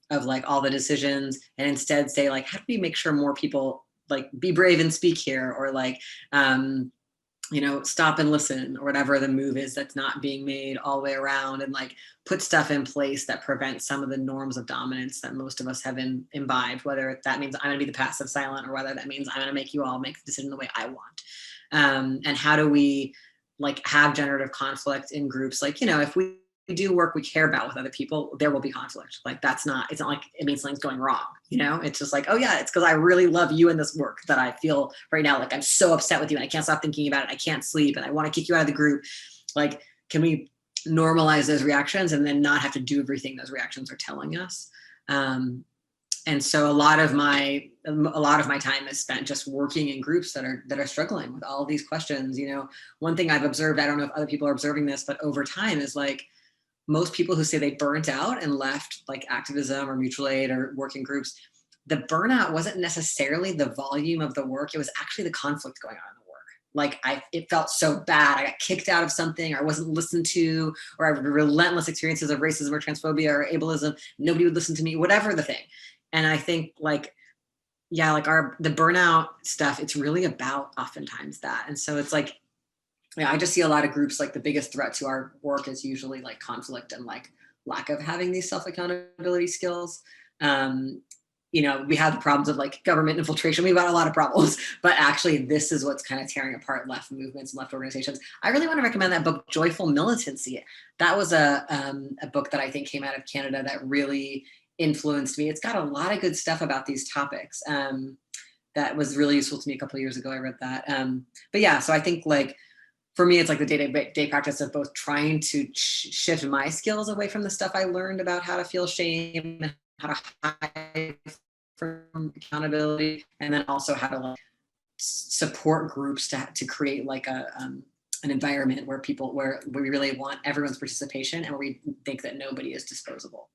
of like all the decisions, and instead say like, how do we make sure more people like be brave and speak here, or like, you know, stop and listen, or whatever the move is that's not being made all the way around, and like put stuff in place that prevents some of the norms of dominance that most of us have imbibed, whether that means I'm gonna be the passive silent, or whether that means I'm gonna make you all make the decision the way I want. And how do we like have generative conflict in groups? Like, you know, if we do work we care about with other people, there will be conflict. Like it's not like it means something's going wrong, you know? It's just like, oh yeah, it's because I really love you in this work that I feel right now like I'm so upset with you and I can't stop thinking about it, I can't sleep, and I want to kick you out of the group. Like, can we normalize those reactions and then not have to do everything those reactions are telling us? And so a lot of my time is spent just working in groups that are struggling with all these questions. You know, one thing I've observed, I don't know if other people are observing this, but over time is like, most people who say they burnt out and left like activism or mutual aid or working groups, the burnout wasn't necessarily the volume of the work. It was actually the conflict going on in the work. Like it felt so bad. I got kicked out of something, or I wasn't listened to, or I had relentless experiences of racism or transphobia or ableism. Nobody would listen to me, whatever the thing. And I think like, yeah, like the burnout stuff, it's really about oftentimes that. And so it's like, yeah, I just see a lot of groups, like the biggest threat to our work is usually like conflict and like lack of having these self-accountability skills. You know, we have the problems of like government infiltration. We've got a lot of problems, but actually this is what's kind of tearing apart left movements and left organizations. I really want to recommend that book, Joyful Militancy. That was a book that I think came out of Canada that really influenced me. It's got a lot of good stuff about these topics. That was really useful to me a couple of years ago. I read that. But yeah, so I think like, for me, it's like the day-to-day practice of both trying to shift my skills away from the stuff I learned about how to feel shame and how to hide from accountability, and then also how to like support groups to create like an environment where we really want everyone's participation and where we think that nobody is disposable.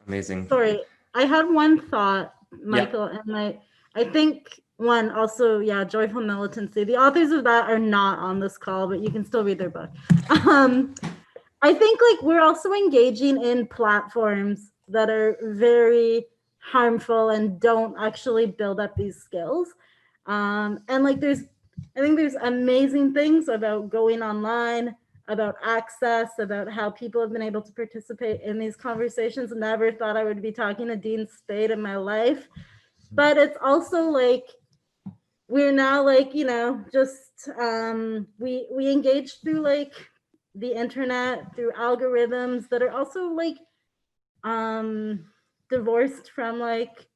Amazing. Sorry, I had one thought, Michael, and I think one also, yeah, Joyful Militancy. The authors of that are not on this call, but you can still read their book. I think like we're also engaging in platforms that are very harmful and don't actually build up these skills. And like I think there's amazing things about going online, about access, about how people have been able to participate in these conversations. Never thought I would be talking to Dean Spade in my life. But it's also like, we're now like, you know, just we engage through like the internet, through algorithms that are also like divorced from like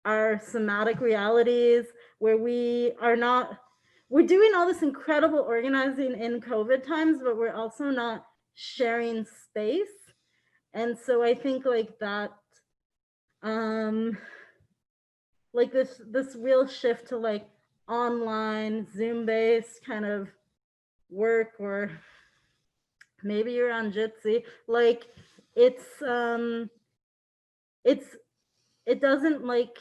our somatic realities, where we're doing all this incredible organizing in COVID times, but we're also not sharing space. And so I think like that, like this real shift to like online Zoom based kind of work, or maybe you're on Jitsi, like it doesn't like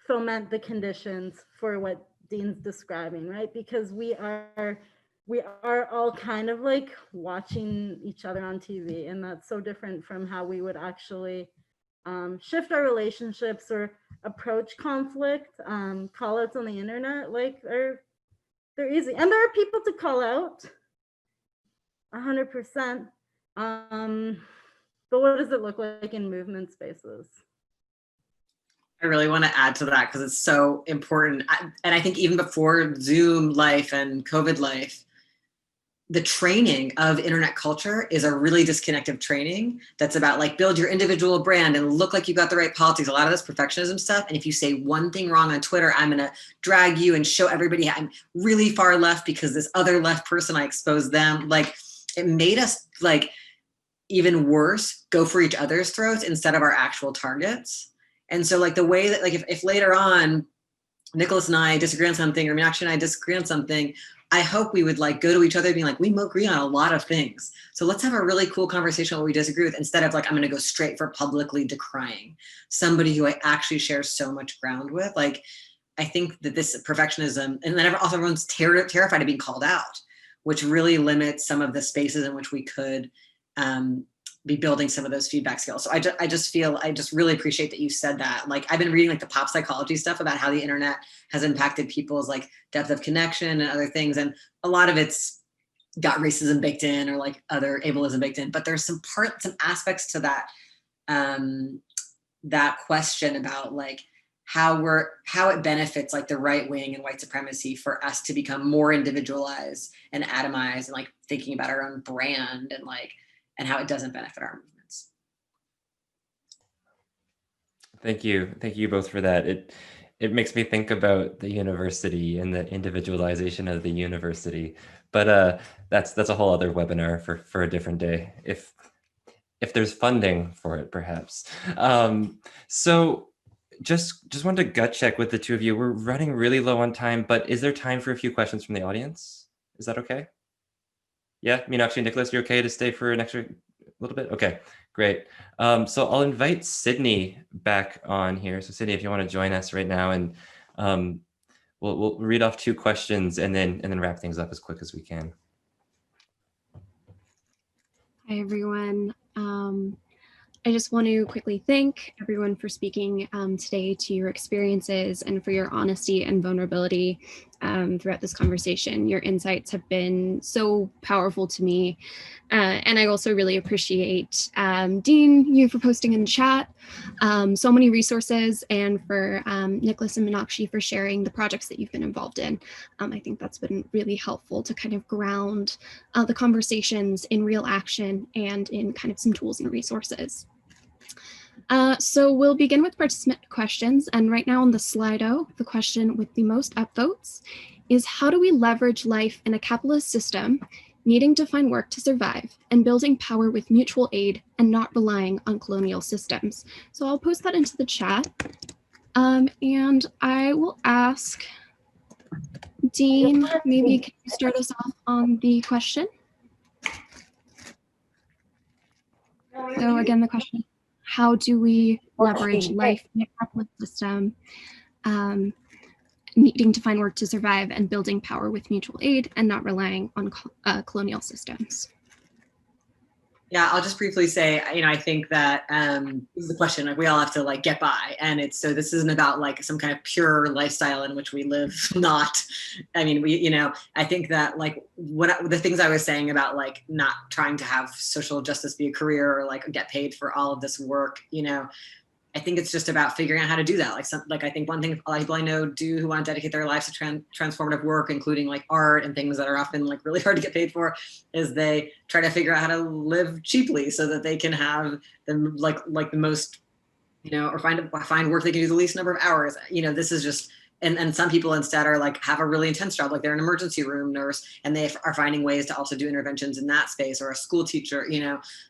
foment the conditions for what Dean's describing, right? Because we are all kind of like watching each other on TV, and that's so different from how we would actually shift our relationships or approach conflict. Call outs on the internet, like they're easy, and there are people to call out, 100%. But what does it look like in movement spaces? I really want to add to that because it's so important. And I think even before Zoom life and COVID life, the training of internet culture is a really disconnected training that's about like build your individual brand and look like you got the right politics, a lot of this perfectionism stuff. And if you say one thing wrong on Twitter, I'm going to drag you and show everybody I'm really far left because this other left person, I exposed them. Like it made us like even worse, go for each other's throats instead of our actual targets. And so like the way that like if later on Nicolas and I disagree on something, or Meenakshi and I disagree on something, I hope we would like go to each other being like, we agree on a lot of things. So let's have a really cool conversation on what we disagree with, instead of like, I'm going to go straight for publicly decrying somebody who I actually share so much ground with. Like, I think that this perfectionism, and then also everyone's terrified of being called out, which really limits some of the spaces in which we could be building some of those feedback skills. So I just really appreciate that you said that. Like I've been reading like the pop psychology stuff about how the internet has impacted people's like depth of connection and other things. And a lot of it's got racism baked in or like other ableism baked in, but there's some aspects to that, that question about like how it benefits like the right wing and white supremacy for us to become more individualized and atomized and like thinking about our own brand and how it doesn't benefit our movements. Thank you. Thank you both for that. It makes me think about the university and the individualization of the university. But that's a whole other webinar for a different day, if there's funding for it, perhaps. So just wanted to gut check with the two of you. We're running really low on time, but is there time for a few questions from the audience? Is that okay? Yeah, Meenakshi and Nicolas, you're okay to stay for an extra little bit? Okay, great. So I'll invite Sydney back on here. So Sydney, if you want to join us right now, and we'll read off 2 questions and then wrap things up as quick as we can. Hi, everyone. I just want to quickly thank everyone for speaking today to your experiences and for your honesty and vulnerability throughout this conversation. Your insights have been so powerful to me. And I also really appreciate Dean, you for posting in the chat so many resources, and for Nicolas and Meenakshi for sharing the projects that you've been involved in. I think that's been really helpful to kind of ground the conversations in real action and in kind of some tools and resources. So we'll begin with participant questions. And right now on the Slido, the question with the most upvotes is, how do we leverage life in a capitalist system, needing to find work to survive, and building power with mutual aid and not relying on colonial systems? So I'll post that into the chat. And I will ask Dean, maybe can you start us off on the question? So again, the question, how do we leverage life in a capitalist system, needing to find work to survive, and building power with mutual aid and not relying on colonial systems? Yeah, I'll just briefly say, I think that this is the question, like we all have to like get by. And so this isn't about like some kind of pure lifestyle in which we live, not, I think that like the things I was saying about like not trying to have social justice be a career or like get paid for all of this work, I think it's just about figuring out how to do that. Like I think one thing a lot of people I know do who want to dedicate their lives to transformative work, including like art and things that are often like really hard to get paid for, is they try to figure out how to live cheaply so that they can have the most or find work they can do the least number of hours. This is just, and some people instead are like, have a really intense job, like they're an emergency room nurse, and they are finding ways to also do interventions in that space, or a school teacher,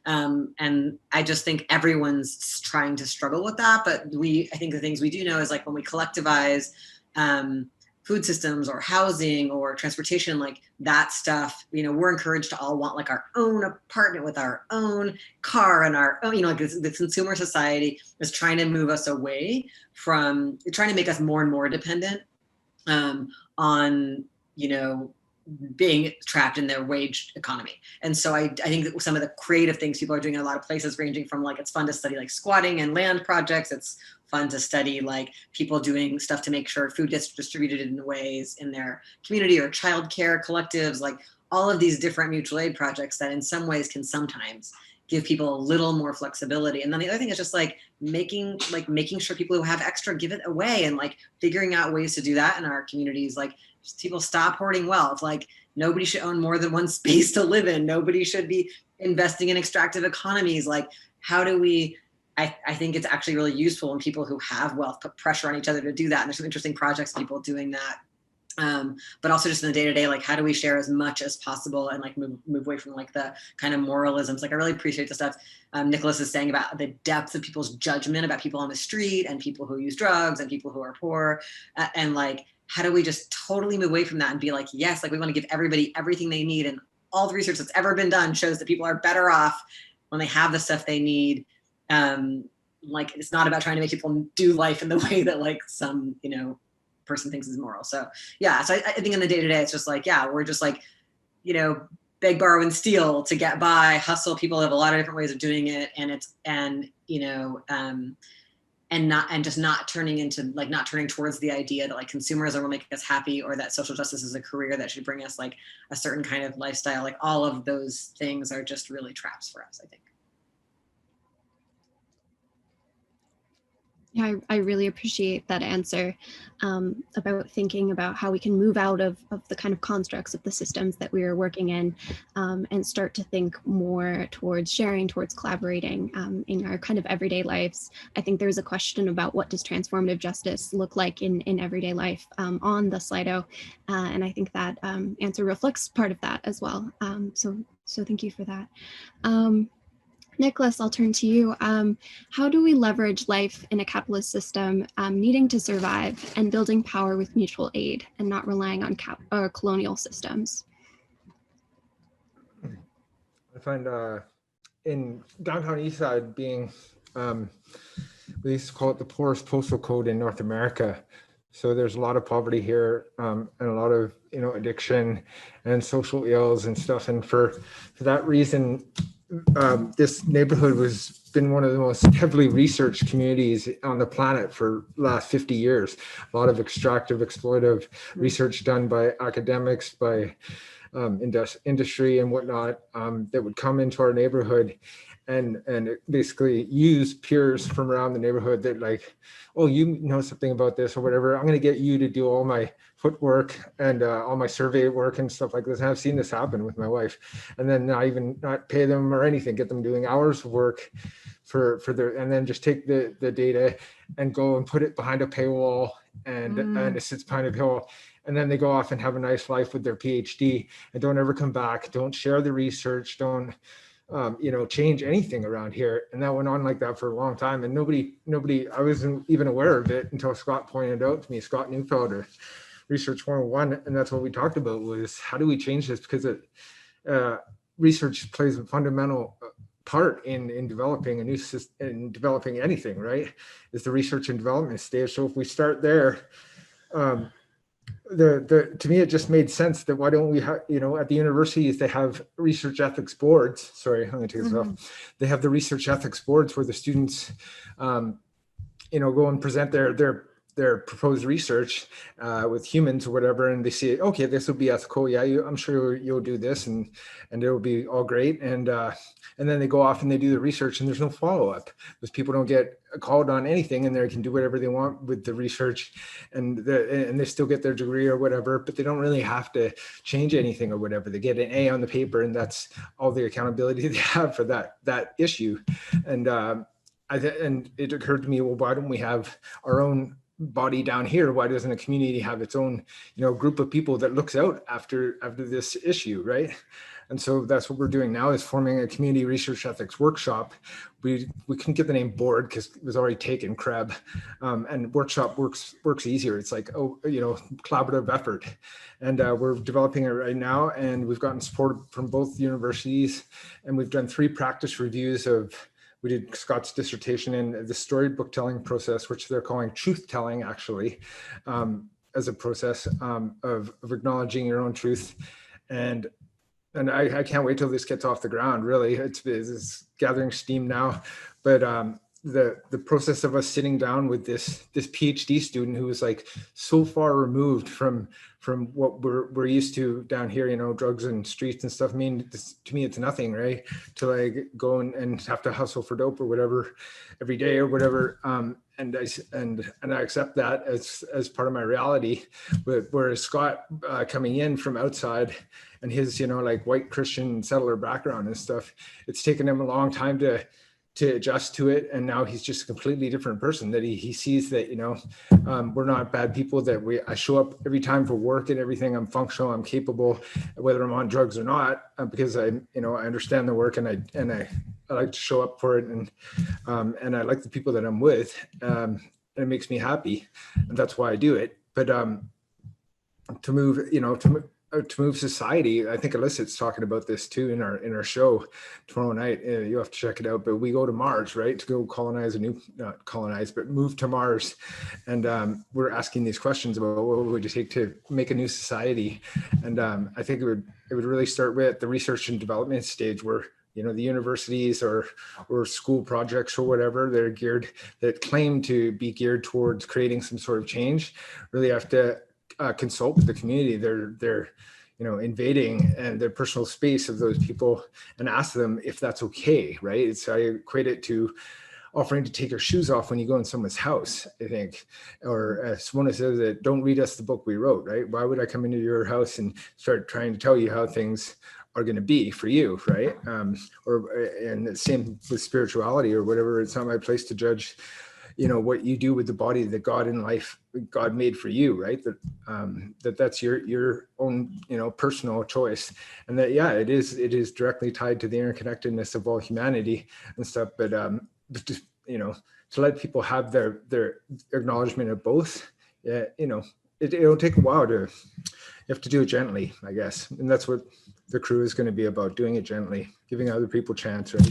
and I just think everyone's trying to struggle with that. But I think the things we do know is like when we collectivize food systems or housing or transportation, like that stuff, we're encouraged to all want like our own apartment with our own car and our own, like the consumer society is trying to move us away from, trying to make us more and more dependent on, being trapped in their wage economy. And so I think that some of the creative things people are doing in a lot of places, ranging from like, it's fun to study like squatting and land projects. It's fun to study like people doing stuff to make sure food gets distributed in ways in their community, or childcare collectives, like all of these different mutual aid projects that in some ways can sometimes give people a little more flexibility. And then the other thing is just like making sure people who have extra give it away, and like figuring out ways to do that in our communities. Like people stop hoarding wealth. Like nobody should own more than one space to live in. Nobody should be investing in extractive economies. Like how do we, I think it's actually really useful when people who have wealth put pressure on each other to do that. And there's some interesting projects, people doing that. But also just in the day-to-day, like how do we share as much as possible and like move away from like the kind of moralisms. Like I really appreciate the stuff Nicolas is saying about the depth of people's judgment about people on the street and people who use drugs and people who are poor, and like how do we just totally move away from that and be like, yes, like we want to give everybody everything they need, and all the research that's ever been done shows that people are better off when they have the stuff they need. Like it's not about trying to make people do life in the way that like some person thinks is moral. So yeah, so I think in the day-to-day it's just like, yeah, we're just like beg, borrow, and steal to get by, hustle. People have a lot of different ways of doing it, and it's not turning towards the idea that like consumerism will make us happy, or that social justice is a career that should bring us like a certain kind of lifestyle. Like all of those things are just really traps for us, I think. Yeah, I really appreciate that answer about thinking about how we can move out of the kind of constructs of the systems that we are working in, and start to think more towards sharing, towards collaborating in our kind of everyday lives. I think there's a question about what does transformative justice look like in everyday life on the Slido, and I think that answer reflects part of that as well. So thank you for that. Nicolas, I'll turn to you. How do we leverage life in a capitalist system needing to survive and building power with mutual aid and not relying on colonial systems? I find in downtown Eastside being, we used to call it the poorest postal code in North America. So there's a lot of poverty here, and a lot of addiction and social ills and stuff. And for that reason, this neighborhood been one of the most heavily researched communities on the planet for the last 50 years. A lot of extractive, exploitive research done by academics, by industry and whatnot, that would come into our neighborhood and basically use peers from around the neighborhood that like, oh, you know something about this or whatever. I'm going to get you to do all my footwork and all my survey work and stuff like this. And I've seen this happen with my wife, and then not pay them or anything, get them doing hours of work for their, and then just take the data and go and put it behind a paywall, and it sits behind a paywall. And then they go off and have a nice life with their PhD and don't ever come back, don't share the research, don't change anything around here. And that went on like that for a long time. And nobody, I wasn't even aware of it until Scott pointed out to me, Scott Neufeld, Research 101. And that's what we talked about, was how do we change this? Because research plays a fundamental part in developing a new system, in developing anything, right? Is the research and development stage. So if we start there, to me, it just made sense that why don't we have, at the universities, they have research ethics boards. Sorry, I'm going to take this off. They have the research ethics boards where the students, go and present their proposed research with humans or whatever, and they say, okay, this will be ethical. Yeah, I'm sure you'll do this, and it'll be all great. And then they go off and they do the research, and there's no follow-up because people don't get called on anything, and they can do whatever they want with the research, and they still get their degree or whatever, but they don't really have to change anything or whatever. They get an A on the paper, and that's all the accountability they have for that issue. And and it occurred to me, well, why don't we have our own body down here? Why doesn't a community have its own, group of people that looks out after this issue, right? And so that's what we're doing now, is forming a community research ethics workshop. We couldn't get the name board because it was already taken, CREB, and workshop works easier. It's like, collaborative effort. And we're developing it right now, and we've gotten support from both universities, and we've done 3 practice reviews we did Scott's dissertation in the storybook telling process, which they're calling truth telling, actually, as a process of acknowledging your own truth. And I can't wait till this gets off the ground, really. It's gathering steam now. But the process of us sitting down with this PhD student who was like so far removed from what we're used to down here, drugs and streets and stuff. I mean, to me, it's nothing, right? To like go and have to hustle for dope or whatever every day or whatever. And I accept that as part of my reality. But whereas Scott coming in from outside and his, like white Christian settler background and stuff, it's taken him a long time to adjust to it. And now he's just a completely different person, that he sees that, we're not bad people, that I show up every time for work and everything. I'm functional, I'm capable, whether I'm on drugs or not, because I understand the work, and I like to show up for it. And I like the people that I'm with, and it makes me happy. And that's why I do it. But to move society, I think Elicit's talking about this too in our show tomorrow night. You have to check it out. But we go to Mars, right, to go not colonize, but move to Mars. And we're asking these questions about what would it take to make a new society. And I think it would really start with the research and development stage, where the universities or school projects or whatever that claim to be geared towards creating some sort of change really have to consult with the community. They're invading and their personal space of those people, and ask them if that's okay, right? So I equate it to offering to take your shoes off when you go in someone's house, I think. Or someone says that, don't read us the book we wrote, right? Why would I come into your house and start trying to tell you how things are going to be for you, right? And the same with spirituality or whatever. It's not my place to judge what you do with the body that God made for you, right? That's your own, personal choice. And that, yeah, it is directly tied to the interconnectedness of all humanity and stuff. But just, to let people have their acknowledgement of both, it'll take a while you have to do it gently, I guess. And that's what the crew is going to be about, doing it gently, giving other people a chance, right?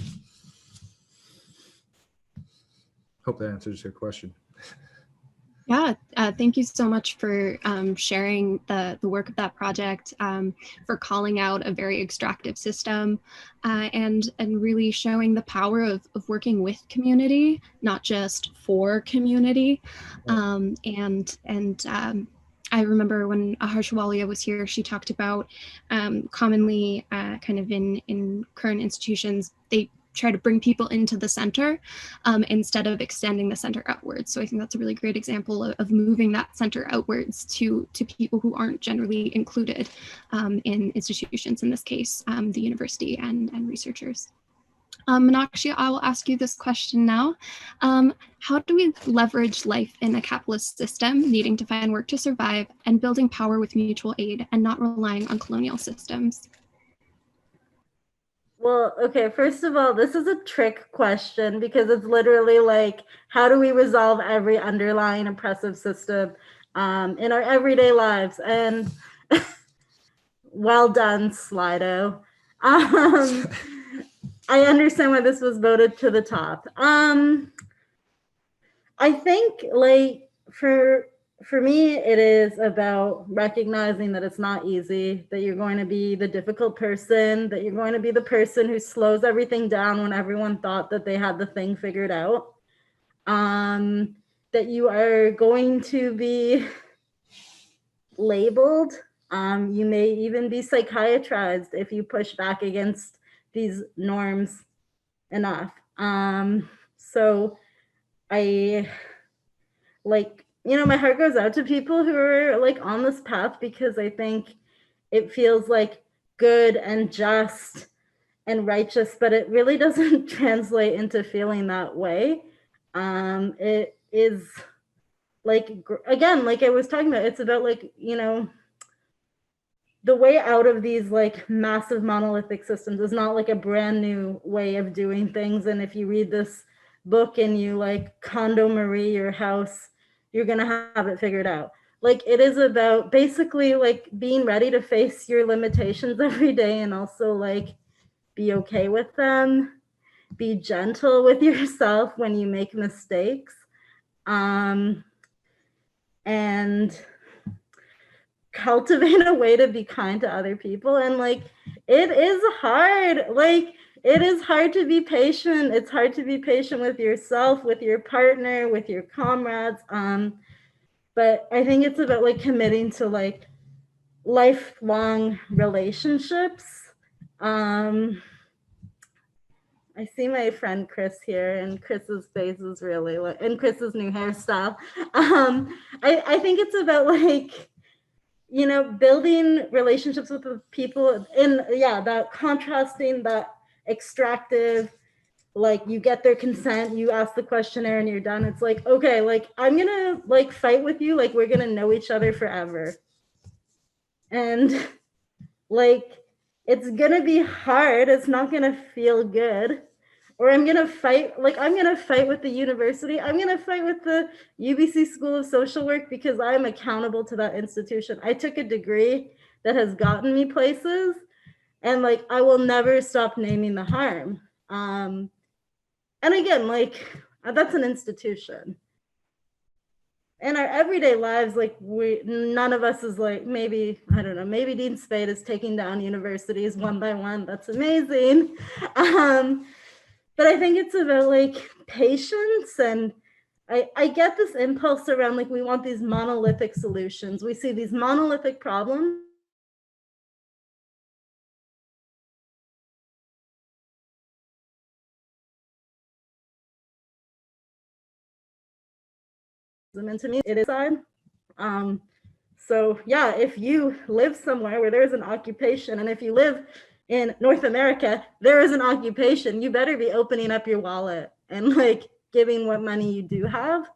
Hope that answers your question. Yeah, thank you so much for sharing the work of that project, for calling out a very extractive system, and really showing the power of working with community, not just for community. I remember when Harshawalia was here, she talked about commonly kind of in current institutions, they try to bring people into the center instead of extending the center outwards. So I think that's a really great example of moving that center outwards to people who aren't generally included in institutions, in this case, the university and researchers. Meenakshi, I will ask you this question now. How do we leverage life in a capitalist system, needing to find work to survive and building power with mutual aid and not relying on colonial systems? Well, okay, first of all, this is a trick question because it's literally like, how do we resolve every underlying oppressive system in our everyday lives? And well done, Slido. I understand why this was voted to the top. I think like for me, it is about recognizing that it's not easy, that you're going to be the difficult person, that you're going to be the person who slows everything down when everyone thought that they had the thing figured out. That you are going to be labeled. You may even be psychiatrized if you push back against these norms enough. So I like, my heart goes out to people who are like on this path because I think it feels like good and just and righteous, but it really doesn't translate into feeling that way. It is like, again, like I was talking about, it's about like, you know, the way out of these like massive monolithic systems is not like a brand new way of doing things. And if you read this book and you like condo Marie your house, you're gonna have it figured out. Like it is about basically like being ready to face your limitations every day and also like be okay with them, be gentle with yourself when you make mistakes, and cultivate a way to be kind to other people. And like it is hard, like it is hard to be patient. It's hard to be patient with yourself, with your partner, with your comrades. But I think it's about like committing to like lifelong relationships. I see my friend Chris here, and Chris's face is really like, and Chris's new hairstyle. I think it's about like, you know, building relationships with the people in, yeah, that contrasting, that extractive, like you get their consent, you ask the questionnaire and you're done. It's like, okay, like I'm gonna like fight with you, like we're gonna know each other forever. And like, it's gonna be hard, it's not gonna feel good. Or I'm gonna fight, like I'm gonna fight with the university. I'm gonna fight with the UBC School of Social Work because I'm accountable to that institution. I took a degree that has gotten me places, and like I will never stop naming the harm. And again, like that's an institution. In our everyday lives, like none of us is like, maybe, I don't know, maybe Dean Spade is taking down universities one by one. That's amazing. But I think it's about like patience, and I get this impulse around like we want these monolithic solutions. We see these monolithic problems and to me it is side. So yeah, if you live somewhere where there's an occupation, and if you live in North America, there is an occupation, you better be opening up your wallet and like giving what money you do have,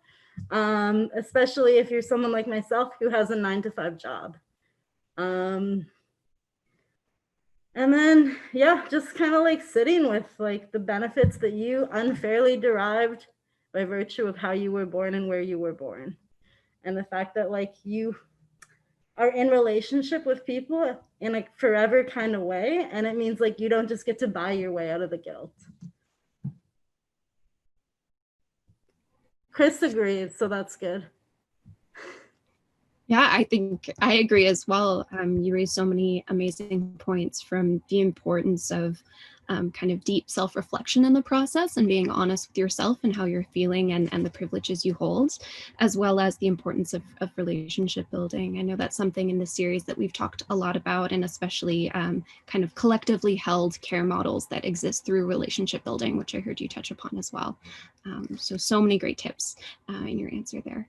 especially if you're someone like myself who has a 9-to-5 job. And then, yeah, just kind of like sitting with like the benefits that you unfairly derived by virtue of how you were born and where you were born. And the fact that like you are in relationship with people in a forever kind of way. And it means like you don't just get to buy your way out of the guilt. Chris agrees, so that's good. Yeah, I think I agree as well. You raised so many amazing points, from the importance of kind of deep self-reflection in the process and being honest with yourself and how you're feeling and the privileges you hold, as well as the importance of relationship building. I know that's something in the series that we've talked a lot about, and especially kind of collectively held care models that exist through relationship building, which I heard you touch upon as well. So many great tips in your answer there.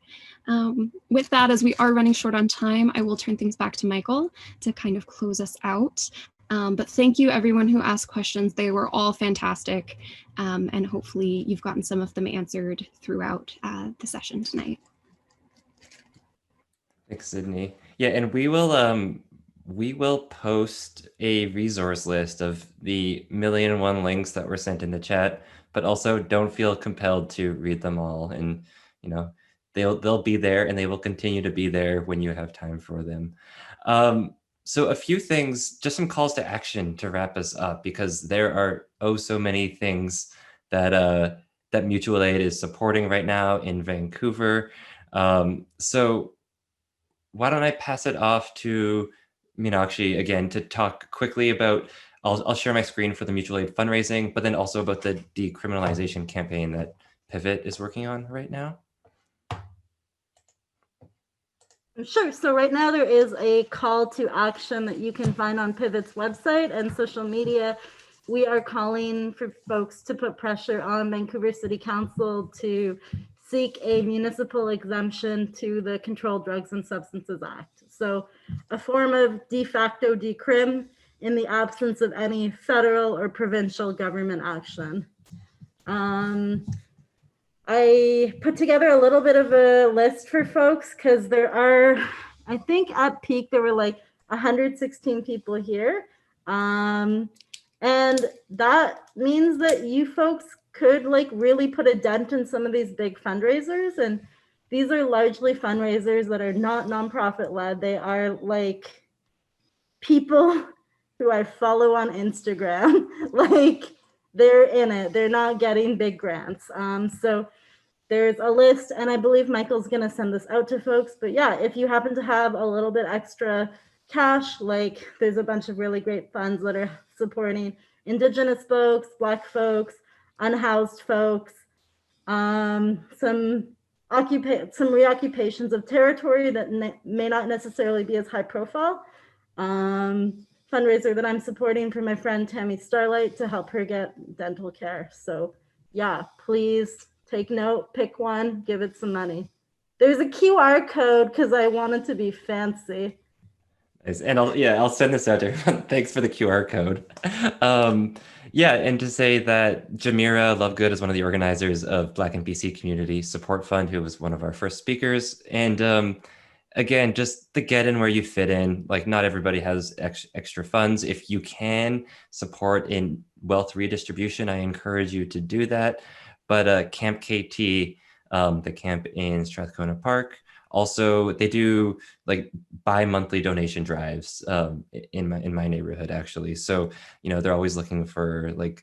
With that, as we are running short on time, I will turn things back to Michael to kind of close us out. But thank you everyone who asked questions. They were all fantastic. And hopefully you've gotten some of them answered throughout the session tonight. Thanks, Sydney. Yeah, and we will post a resource list of the 1,000,001 links that were sent in the chat, but also don't feel compelled to read them all. And you know, they'll be there, and they will continue to be there when you have time for them. So a few things, just some calls to action to wrap us up, because there are so many things that that mutual aid is supporting right now in Vancouver. So why don't I pass it off to Meenakshi again to talk quickly about, I'll share my screen for the mutual aid fundraising, but then also about the decriminalization campaign that Pivot is working on right now. Sure. So right now there is a call to action that you can find on Pivot's website and social media. We are calling for folks to put pressure on Vancouver City Council to seek a municipal exemption to the Controlled Drugs and Substances Act. So a form of de facto decrim in the absence of any federal or provincial government action. I put together a little bit of a list for folks because there are, I think at peak, there were like 116 people here. And that means that you folks could like really put a dent in some of these big fundraisers. And these are largely fundraisers that are not nonprofit led. They are like people who I follow on Instagram. Like they're in it. They're not getting big grants. So there's a list, and I believe Michael's going to send this out to folks. But yeah, if you happen to have a little bit extra cash, like there's a bunch of really great funds that are supporting Indigenous folks, Black folks, unhoused folks, some reoccupations of territory that may not necessarily be as high profile. Fundraiser that I'm supporting for my friend Tammy Starlight to help her get dental care. So yeah, please take note, pick one, give it some money. There's a QR code because I wanted to be fancy. Nice. And I'll send this out to everyone. Thanks for the QR code. Yeah, and to say that Jamira Lovegood is one of the organizers of Black and BC Community Support Fund, who was one of our first speakers. And again, just the get in where you fit in. Like not everybody has extra funds. If you can support in wealth redistribution, I encourage you to do that. But Camp KT, the camp in Strathcona Park, also they do like bi-monthly donation drives in my neighborhood actually. So they're always looking for like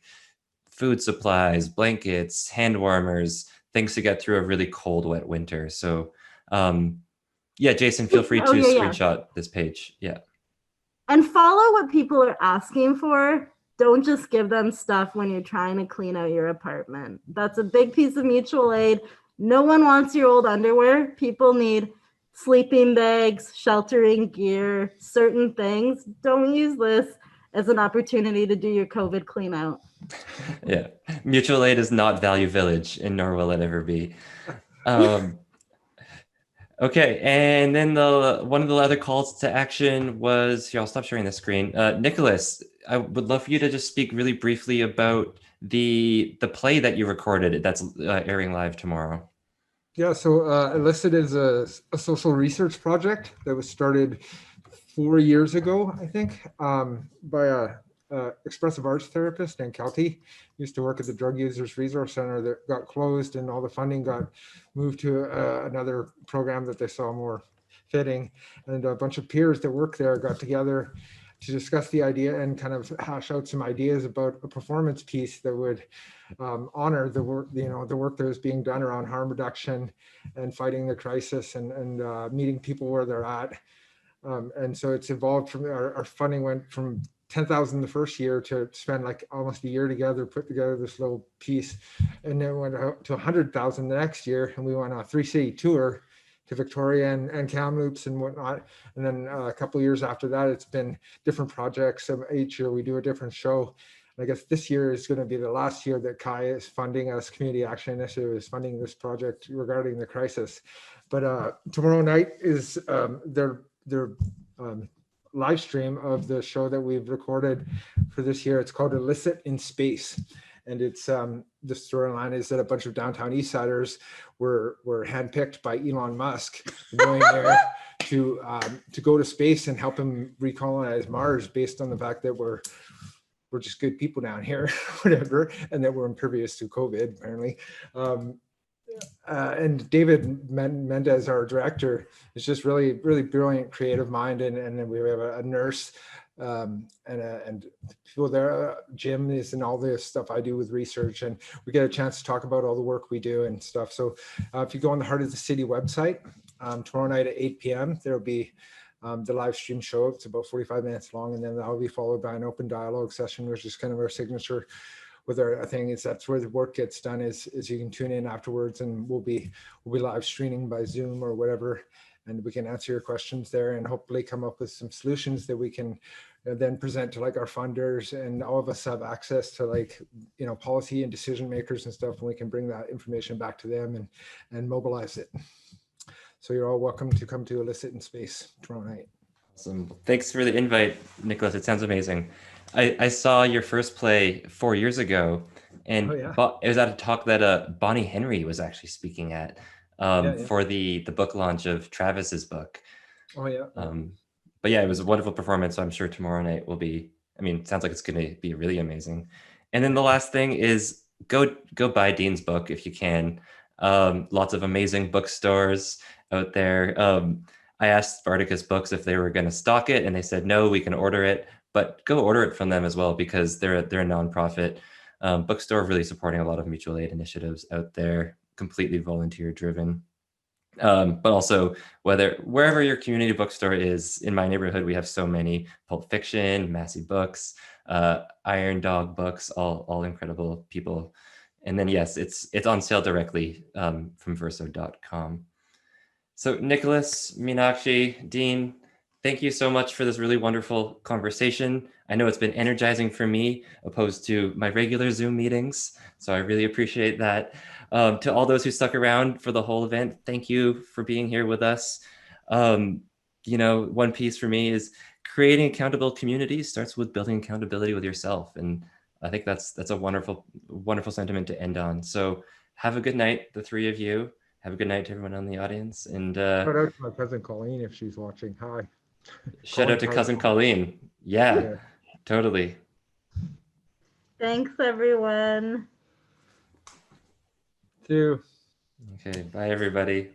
food supplies, blankets, hand warmers, things to get through a really cold, wet winter. So yeah, Jason, feel free to screenshot this page. Yeah. And follow what people are asking for. Don't just give them stuff when you're trying to clean out your apartment. That's a big piece of mutual aid. No one wants your old underwear. People need sleeping bags, sheltering gear, certain things. Don't use this as an opportunity to do your COVID clean out. Yeah, mutual aid is not Value Village, and nor will it ever be. Okay, and then one of the other calls to action was, here, I'll stop sharing the screen. Nicolas, I would love for you to just speak really briefly about the play that you recorded that's airing live tomorrow. Yeah, so Illicit is a social research project that was started 4 years ago, I think, by a expressive arts therapist named Kelty. Used to work at the Drug Users Resource Center that got closed, and all the funding got moved to another program that they saw more fitting. And a bunch of peers that work there got together to discuss the idea and kind of hash out some ideas about a performance piece that would honor the work, the work that was being done around harm reduction and fighting the crisis and meeting people where they're at. And so it's evolved from our funding went from 10,000 the first year to spend like almost a year together, put together this little piece, and then went out to 100,000 the next year. And we went on a 3-city tour to Victoria and Kamloops and whatnot. And then a couple of years after that, it's been different projects. So each year we do a different show. And I guess this year is going to be the last year that Kai is funding us. Community Action Initiative is funding this project regarding the crisis. But tomorrow night is their live stream of the show that we've recorded for this year. It's called Illicit in Space. And it's the storyline is that a bunch of downtown East Siders were handpicked by Elon Musk going there to go to space and help him recolonize Mars based on the fact that we're just good people down here, whatever, and that we're impervious to COVID, apparently. And David Mendez, our director, is just really, really brilliant, creative mind. And then we have a nurse and people there, Jim is and all this stuff I do with research, and we get a chance to talk about all the work we do and stuff. So if you go on the Heart of the City website, tomorrow night at 8 p.m., there'll be the live stream show. It's about 45 minutes long, and then that'll be followed by an open dialogue session, which is kind of our signature with our thing. Is that's where the work gets done, is you can tune in afterwards, and we'll be live streaming by Zoom or whatever, and we can answer your questions there and hopefully come up with some solutions that we can then present to like our funders, and all of us have access to like, policy and decision makers and stuff, and we can bring that information back to them and mobilize it. So you're all welcome to come to Illicit in Space tomorrow night. Awesome. Thanks for the invite, Nicolas. It sounds amazing. I saw your first play 4 years ago, And Oh, yeah. it was at a talk that Bonnie Henry was actually speaking at for the book launch of Travis's book. Oh, yeah. But yeah, it was a wonderful performance. So I'm sure tomorrow night will be, I mean, it sounds like it's going to be really amazing. And then the last thing is go buy Dean's book if you can. Lots of amazing bookstores out there. I asked Spartacus Books if they were going to stock it, and they said, no, we can order it, but go order it from them as well, because they're a nonprofit bookstore really supporting a lot of mutual aid initiatives out there, completely volunteer driven. But also wherever your community bookstore is. In my neighborhood, we have so many: Pulp Fiction, Massey Books, Iron Dog Books, all incredible people. And then yes, it's on sale directly from verso.com. So Nicolas, Meenakshi, Dean, thank you so much for this really wonderful conversation. I know it's been energizing for me opposed to my regular Zoom meetings, so I really appreciate that. To all those who stuck around for the whole event, thank you for being here with us. One piece for me is creating accountable communities starts with building accountability with yourself. And I think that's a wonderful, wonderful sentiment to end on. So have a good night, the three of you. Have a good night to everyone in the audience. And Shout out to my cousin Colleen if she's watching. Hi. shout out to cousin Colleen. Yeah, totally. Thanks, everyone. See you. Okay, bye everybody.